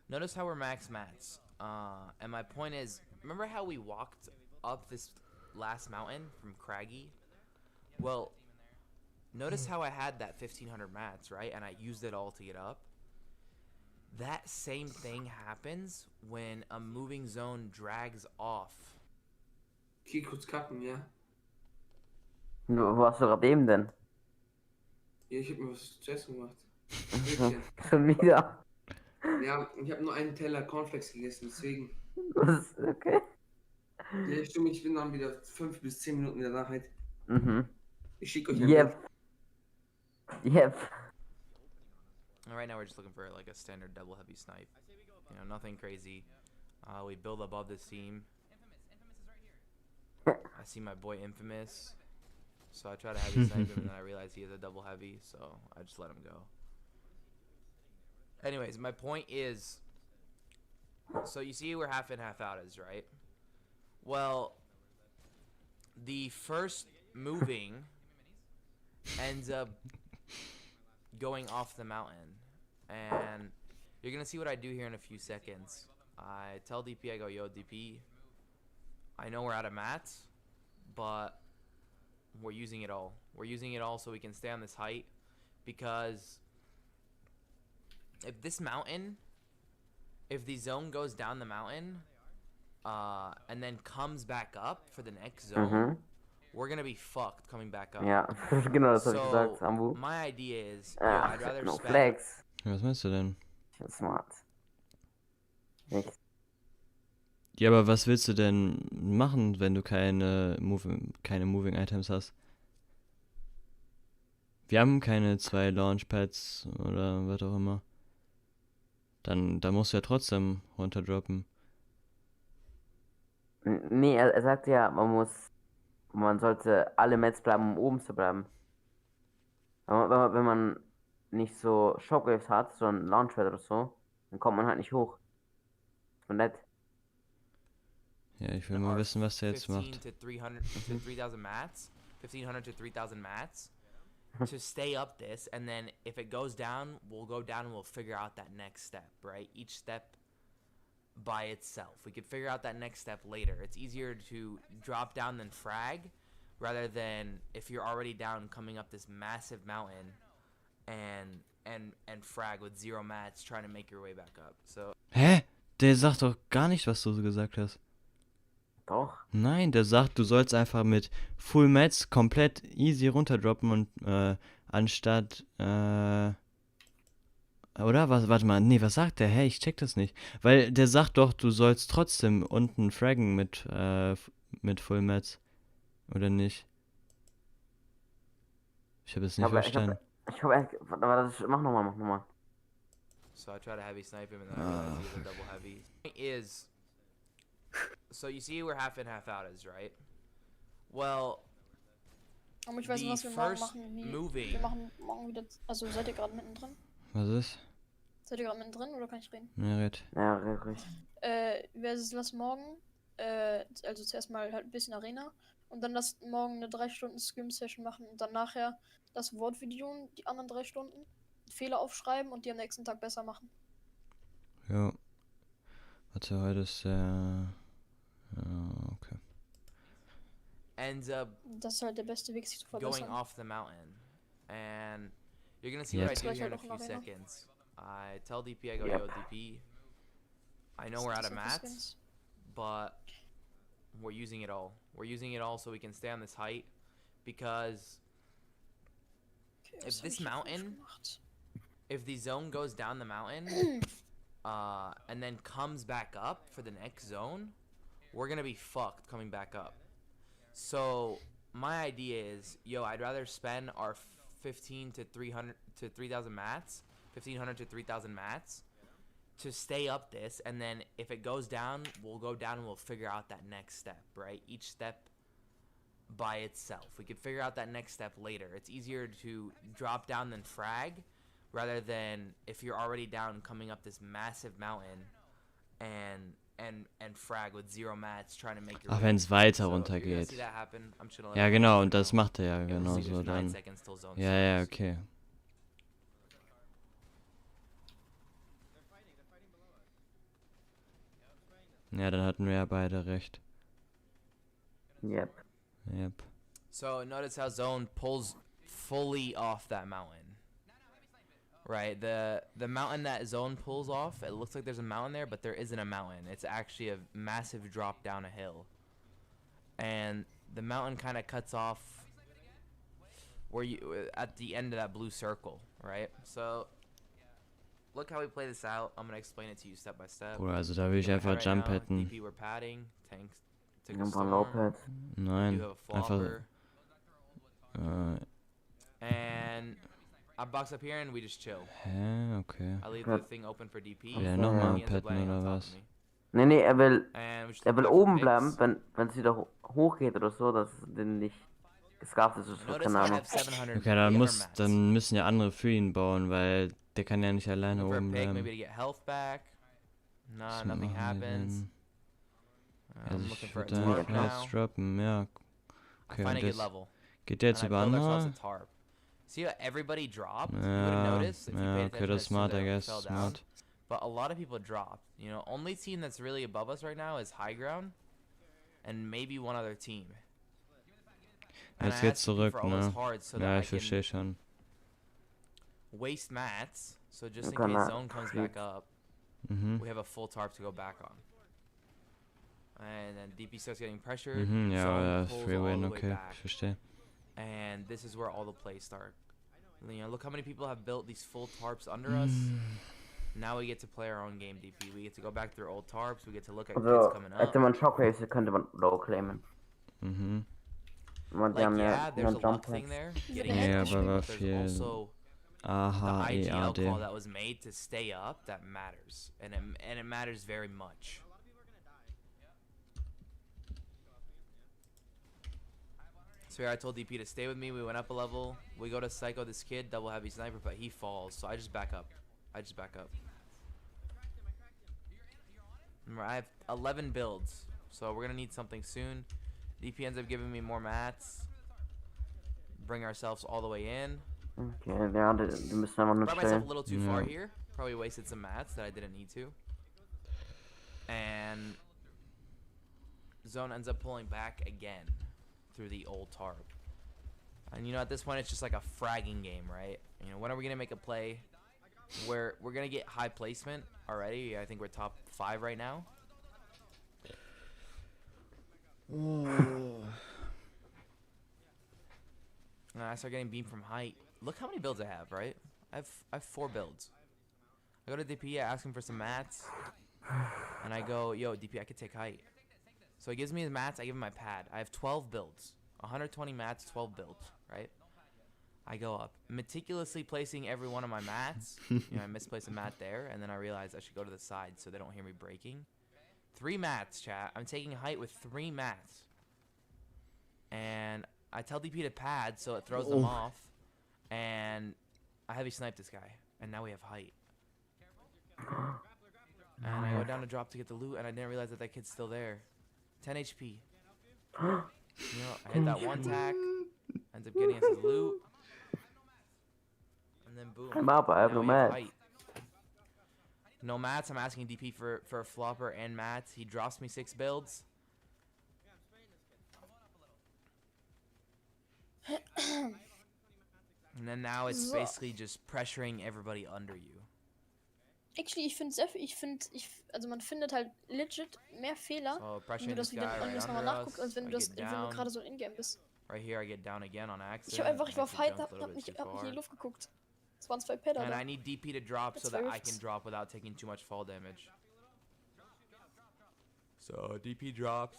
S4: notice how we're max mats, and my point is, remember how we walked up this last mountain from Craggy? Well, notice how I had that 1500 mats, right? And I used it all to get up. That same thing happens when a moving zone drags off.
S2: Okay, kurz kacken, ja.
S1: Wo warst du gerade eben denn?
S2: Ja, ich hab mir was zu essen gemacht.
S1: Schon wieder?
S2: Ja, ich habe nur einen Teller Cornflakes gegessen, deswegen.
S1: Das ist okay.
S2: Ja, stimmt, ich bin dann wieder 5 bis 10 Minuten in der Nachheit.
S1: Mhm.
S2: Ich schicke euch ein
S1: Yep. Yep.
S4: Right now we're just looking for like a standard double heavy snipe. You know, nothing crazy. We build above the seam. I see my boy Infamous, so I try to heavy snipe him, and then I realize he has a double heavy, so I just let him go. Anyways, my point is, so you see we're half in, half out is, right? Well, the first moving ends up going off the mountain, and you're gonna see what I do here in a few seconds. I tell DP, I go, yo DP, I know we're out of mats, but we're using it all. We're using it all so we can stay on this height, because if this mountain, if the zone goes down the mountain, and then comes back up for the next zone, we're gonna be fucked coming back up.
S1: Ja, genau das hab ich gesagt,
S4: So
S1: Ambu.
S4: my idea is,
S1: Ach,
S4: I'd rather
S1: no
S4: spend.
S1: flex.
S3: Was meinst du denn?
S1: Ich bin smart. Nichts.
S3: Ja, aber was willst du denn machen, wenn du keine Moving Items hast? Wir haben keine 2 Launchpads oder was auch immer. Dann musst du ja trotzdem runterdroppen.
S1: Nee, er sagt ja, man sollte alle Mats bleiben, um oben zu bleiben. Wenn man nicht so Shockwaves hat, so ein Launchpad oder so, dann kommt man halt nicht hoch. Ist nett.
S3: Ja, ich will mal wissen, was der jetzt
S4: 15
S3: macht.
S4: to 300 to 3,000 mats, 1,500 to 3,000 mats, to stay up this, and then if it goes down, we'll go down and we'll figure out that next step, right? Each step by itself. We could figure out that next step later. It's easier to drop down than frag, rather than if you're already down coming up this massive mountain and frag with 0 mats trying to make your way back up. So
S3: Hä? Der sagt doch gar nicht, was du so gesagt hast.
S1: Doch.
S3: Nein, der sagt, du sollst einfach mit Full Mats komplett easy runterdroppen und anstatt oder? Warte mal, nee, was sagt der? Hä, ich check das nicht. Weil der sagt doch, du sollst trotzdem unten fraggen mit Full Mats. Oder nicht? Ich habe es nicht verstanden.
S1: Mach nochmal.
S4: So I try to heavy snipe him, and then I realize he has a double heavy. Is so you see we're half in, half out is, right? Well,
S6: Aber ich weiß nicht, was wir morgen machen. Wir machen morgen wieder. Also seid ihr gerade mittendrin?
S3: Was ist?
S6: Seid ihr gerade mit drin oder kann ich reden?
S3: Ja, red.
S1: Ja, richtig.
S6: Lass morgen, also zuerst mal halt ein bisschen Arena und dann lass morgen eine 3 Stunden Scrim-Session machen und dann nachher das Wortvideo, die anderen 3 Stunden, Fehler aufschreiben und die am nächsten Tag besser machen.
S3: Ja. Warte, heute ist ja, okay.
S4: Ends up
S6: Das ist halt der beste Weg, sich zu
S4: going
S6: verbessern.
S4: off the mountain, and you're gonna see
S3: Yep.
S4: what I do
S6: Gleich
S4: here in a
S6: halt auch
S4: few
S6: in Arena.
S4: seconds. I tell DP, I go,
S1: Yep.
S4: yo, DP, I know we're out of mats, but we're using it all. We're using it all so we can stay on this height, because
S6: Okay,
S4: if
S6: was hab
S4: this
S6: ich hier falsch
S4: mountain,
S6: gemacht?
S4: if the zone goes down the mountain, and then comes back up for the next zone, we're gonna be fucked coming back up. So my idea is, yo, I'd rather spend our 15 to 300 to 3,000 mats, 1,500 to 3,000 mats, to stay up this, and then if it goes down, we'll go down and we'll figure out that next step, right? Each step by itself. We could figure out that next step later. It's easier to drop down than frag, rather than if you're already down coming up this massive mountain and frag with 0 mats trying to make your
S3: Ach,
S4: way.
S3: wenn es weiter
S4: So,
S3: runter
S4: you're gonna
S3: geht.
S4: see that happen. I'm just gonna let
S3: Ja,
S4: it
S3: genau,
S4: happen
S3: und das
S4: now.
S3: macht er ja
S4: Yeah, we'll see,
S3: genauso
S4: there's 9
S3: dann.
S4: seconds till zone
S3: Ja, ja,
S4: starts.
S3: okay. Ja, dann hatten wir ja beide recht.
S1: Yep.
S3: Yep.
S4: So notice how zone pulls fully off that mountain. Right, the mountain that zone pulls off, it looks like there's a mountain there, but there isn't a mountain. It's actually a massive drop down a hill. And the mountain kind of cuts off where you at the end of that blue circle, right? So look how we play this out. I'm gonna explain it to you step by step.
S3: Bruder, also da will ich
S4: In my
S3: einfach
S4: head right
S3: Jump
S4: now,
S3: hätten.
S4: DP we're padding, tanks took a
S1: Ein paar
S4: storm.
S1: Low-Pads.
S4: You
S3: Nein,
S4: have a
S3: einfach.
S4: flopper.
S3: Äh,
S4: And I box up here and we just chill.
S3: hä, okay.
S4: I leave the thing open for DP.
S3: Will er
S1: so,
S3: nochmal
S4: He ends up
S3: petten
S4: landing on
S3: oder
S4: top
S3: was?
S4: of me.
S1: Nee,
S4: And we just
S1: er
S4: look
S1: will
S4: back for
S1: oben
S4: picks.
S1: bleiben, wenn es wieder hochgeht oder so, dass es den nicht gescarft ist, so,
S4: Notice
S1: keine
S4: how I
S1: Ahnung.
S4: have 700
S3: Okay, dann
S4: 800 mats.
S3: dann müssen ja andere für ihn bauen, weil der kann ja nicht alleine
S4: Looking for a
S3: oben
S4: pick, maybe
S3: bleiben.
S4: to get health back.
S3: Was
S4: Nah, nothing
S3: machen wir
S4: happens.
S3: denn?
S4: I'm
S3: Also
S4: looking
S3: ich
S4: for a
S3: würde
S4: tarp
S3: da
S4: now.
S3: Herz droppen, ja.
S4: I
S3: Okay,
S4: find a
S3: und
S4: good
S3: das
S4: level.
S3: geht der jetzt
S4: And I
S3: über
S4: build ourselves a
S3: andere?
S4: tarp. See how everybody dropped? You would
S3: Ja,
S4: have noticed if you
S3: ja,
S4: paid
S3: okay,
S4: attention
S3: das
S4: as
S3: ist
S4: soon as
S3: smart, I
S4: I
S3: guess,
S4: fell down.
S3: smart.
S4: But a lot of people dropped. You know, only team that's really above us right now is High Ground, and maybe one other team. And
S3: Jetzt
S4: I
S3: geht's
S4: asked DP
S3: zurück,
S4: for all his
S3: ne?
S4: hearts so
S3: Ja,
S4: that I
S3: ich verstehe schon.
S4: can waste mats. So just in
S1: Gonna
S4: case zone comes back
S1: treat.
S4: up,
S3: Mhm.
S4: we have a full tarp to go back on. And then DP starts getting pressured.
S3: Mhm, ja,
S4: zone
S3: ja,
S4: pulls
S3: Free
S4: all
S3: Win,
S4: the way
S3: okay,
S4: back.
S3: ich verstehe.
S4: And this is where all the plays start. You know, look how many people have built these full tarps under us. Now we get to play our own game, DP. We get to go back through old tarps. We get to look at kids
S1: Also,
S4: coming up.
S1: hätte man Shockwaves, könnte man Low claimen.
S3: Mhm.
S1: Und die
S4: Like,
S1: haben
S4: yeah,
S1: ja
S4: there's a
S1: Jump
S4: luck thing
S1: Pads.
S4: there.
S6: Ja,
S4: Getting
S6: ja,
S4: in
S6: aber
S4: position,
S3: war
S4: but there's
S3: viel
S4: also the IGL
S3: AHEAD.
S4: call that was made to stay up that matters, and it matters very much. So here I told DP to stay with me. We went up a level. We go to psycho this kid, double heavy sniper, but he falls. So I just back up. Remember, I have 11 builds, so we're gonna need something soon. DP ends up giving me more mats. Bring ourselves all the way in.
S1: Okay, ja, die müssen einfach nur
S4: Brought myself a
S1: stellen.
S4: little too far
S3: Yeah.
S4: here. Probably wasted some mats that I didn't need to. And zone ends up pulling back again through the old tarp. And you know, at this point, it's just like a fragging game, right? You know, when are we gonna make a play where we're gonna get high placement already? I think we're top 5 right now. And I start getting beamed from height. Look how many builds I have, right? I have 4 builds. I go to DP, I ask him for some mats, and I go, yo, DP, I could take height. So he gives me his mats, I give him my pad. I have 12 builds. 120 mats, 12 builds, right? I go up, meticulously placing every one of my mats. You know, I misplaced a mat there, and then I realized I should go to the side so they don't hear me breaking. 3 mats, chat. I'm taking height with 3 mats. And I tell DP to pad so it throws them off. And I heavy snipe this guy. And now we have height. And I go down to drop to get the loot, and I didn't realize that kid's still there. 10 HP. You know, I hit that one tack, ends up getting us his loot, and then boom.
S1: I'm up, I have
S4: now
S1: no
S4: we have
S1: mats.
S4: height. No mats. I'm asking DP for a flopper and mats. He drops me 6 builds. And then now it's
S6: So.
S4: basically just pressuring everybody under you.
S6: Actually, also man findet halt legit mehr Fehler,
S4: So
S6: wenn du
S4: pressuring
S6: das
S4: this
S6: wieder,
S4: guy
S6: wenn du
S4: right
S6: das nochmal
S4: under
S6: nachguckst,
S4: us.
S6: als wenn
S4: I
S6: du das,
S4: get
S6: wenn du
S4: down.
S6: gerade so in Ingame bist.
S4: Right here, I get down again on
S6: Ich
S4: accident.
S6: hab einfach, ich war
S4: Actually
S6: fight,
S4: jumped a little
S6: hab
S4: bit
S6: nicht
S4: too
S6: in die
S4: far.
S6: Luft geguckt. Es waren 2 Pedder
S4: And
S6: da.
S4: I need DP to drop so
S6: It's
S4: that
S6: very
S4: I can
S6: fast.
S4: drop without taking too much fall damage. So DP drops.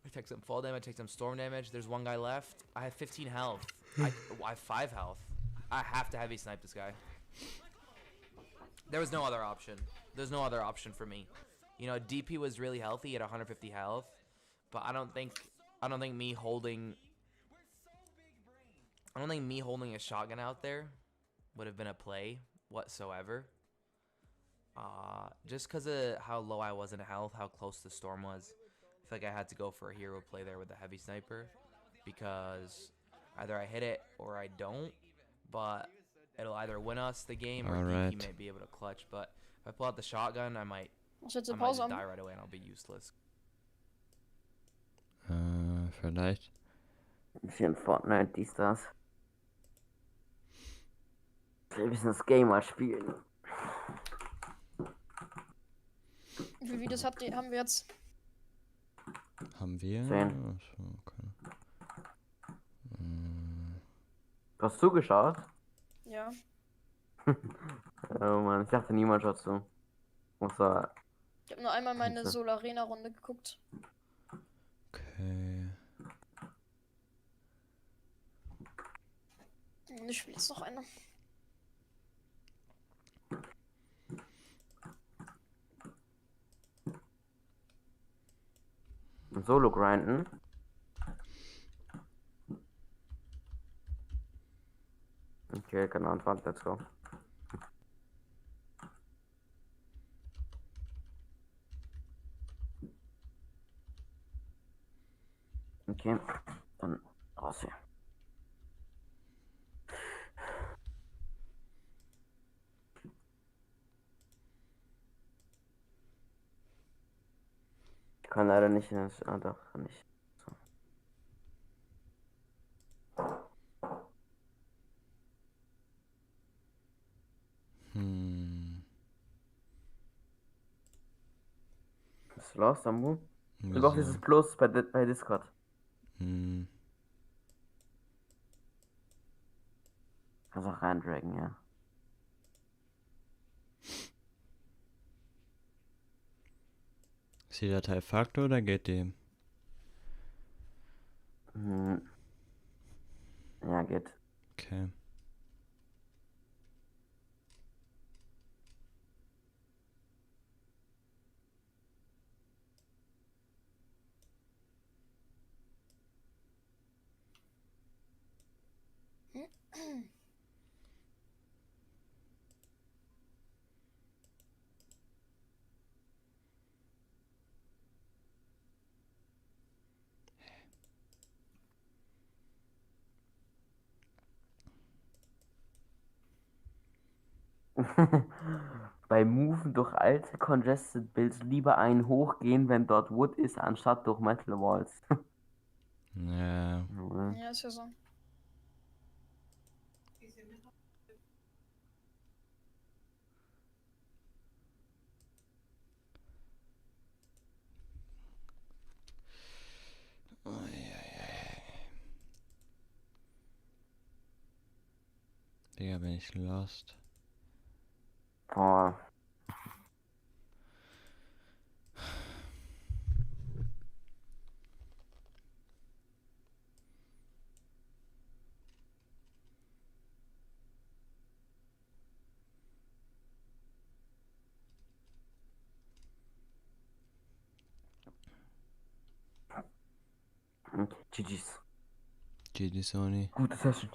S4: I take some fall damage, take some storm damage. There's one guy left. I have 15 health. I have 5 health. I have to heavy snipe this guy. There was no other option. There's no other option for me. You know, DP was really healthy at 150 health, but I don't think me holding a shotgun out there would have been a play whatsoever. Just because of how low I was in health, how close the storm was, I feel like I had to go for a hero play there with a heavy sniper, because either I hit it or I don't, but it'll either win us the game or
S3: Alright.
S4: DP may be able to clutch. But if I pull out the shotgun, I might
S6: Machst du jetzt eine
S4: just
S6: Pause
S4: die
S6: haben?
S4: right away and I'll be useless.
S3: Vielleicht.
S1: Ein bisschen Fortnite, dies, das. Ich will ein bisschen das Game mal spielen.
S6: Wie viele Videos haben wir jetzt?
S3: Haben wir?
S1: 10.
S3: Achso, okay.
S1: Hast du zugeschaut?
S6: Ja.
S1: Oh Mann, ich dachte niemand schaut zu. Außer.
S6: Ich habe nur einmal meine
S1: Kannst du-
S6: Sol-Arena-Runde geguckt.
S3: Okay.
S6: Und ich spiele jetzt noch eine.
S1: Solo grinden. Okay, keine Antwort, let's go. Okay, dann raus hier. Ich kann leider nicht in das. Ah, doch, kann ich. So. Bist du los, Sambu? Du brauchst dieses Plus bei Discord. Kannst auch reindragen, ja.
S3: Ist die Datei Faktor oder geht die?
S1: Ja, geht.
S3: Okay.
S1: Bei Moven durch alte Congested Builds lieber einen hochgehen, wenn dort Wood ist, anstatt durch Metal Walls.
S3: Ja.
S6: Ja, ist ja so.
S3: Digga, bin ich lost.
S1: Boah. Okay, GG's.
S3: GG Sony.
S1: Gute Session.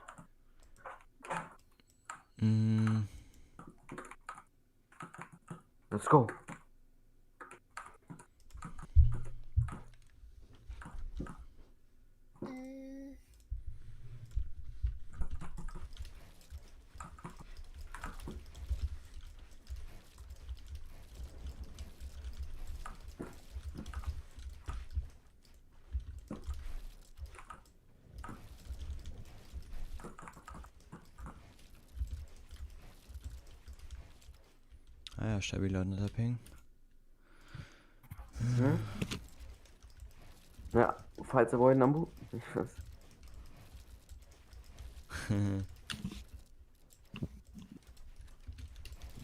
S1: Let's go.
S6: Mm,
S3: Ah ja, stabiler Ping.
S1: Mhm. Ja, falls ihr wollt, Nambu. Ich weiß.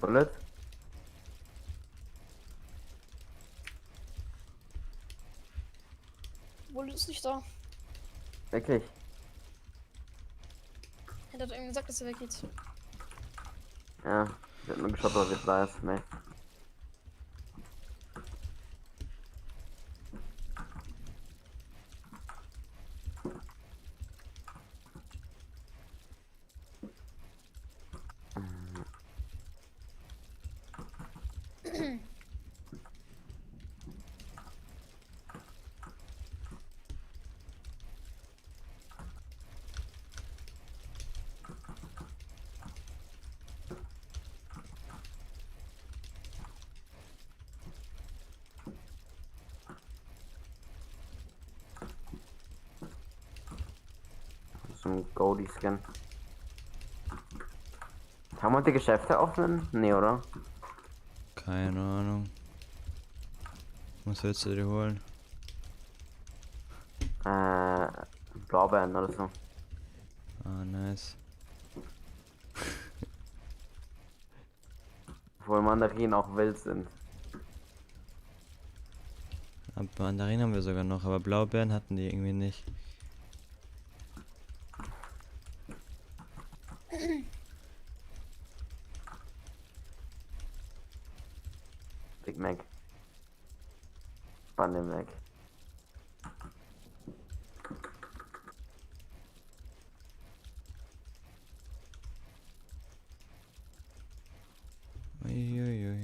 S1: Bullet.
S6: Wohl ist nicht da.
S1: Wirklich.
S6: Er hat irgendwie gesagt, dass er weggeht.
S1: Ja, ich hab nur geschaut, ob er jetzt da ist. Nee. So ein Goldie-Scan. Kann man die Geschäfte öffnen? Nee, oder?
S3: Keine Ahnung. Was willst du dir holen?
S1: Blaubeeren oder so.
S3: Ah, nice.
S1: Obwohl Mandarinen auch wild sind.
S3: Aber Mandarinen haben wir sogar noch, aber Blaubeeren hatten die irgendwie nicht.
S1: Big Mac. Banne Mac.
S3: Uiuiuiui.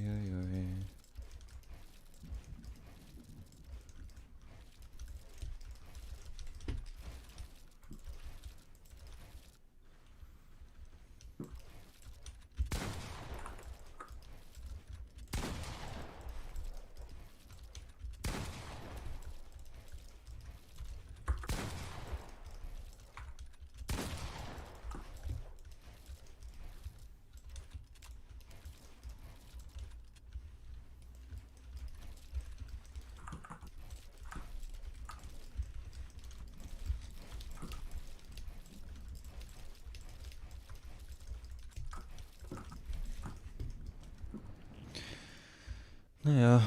S3: Naja.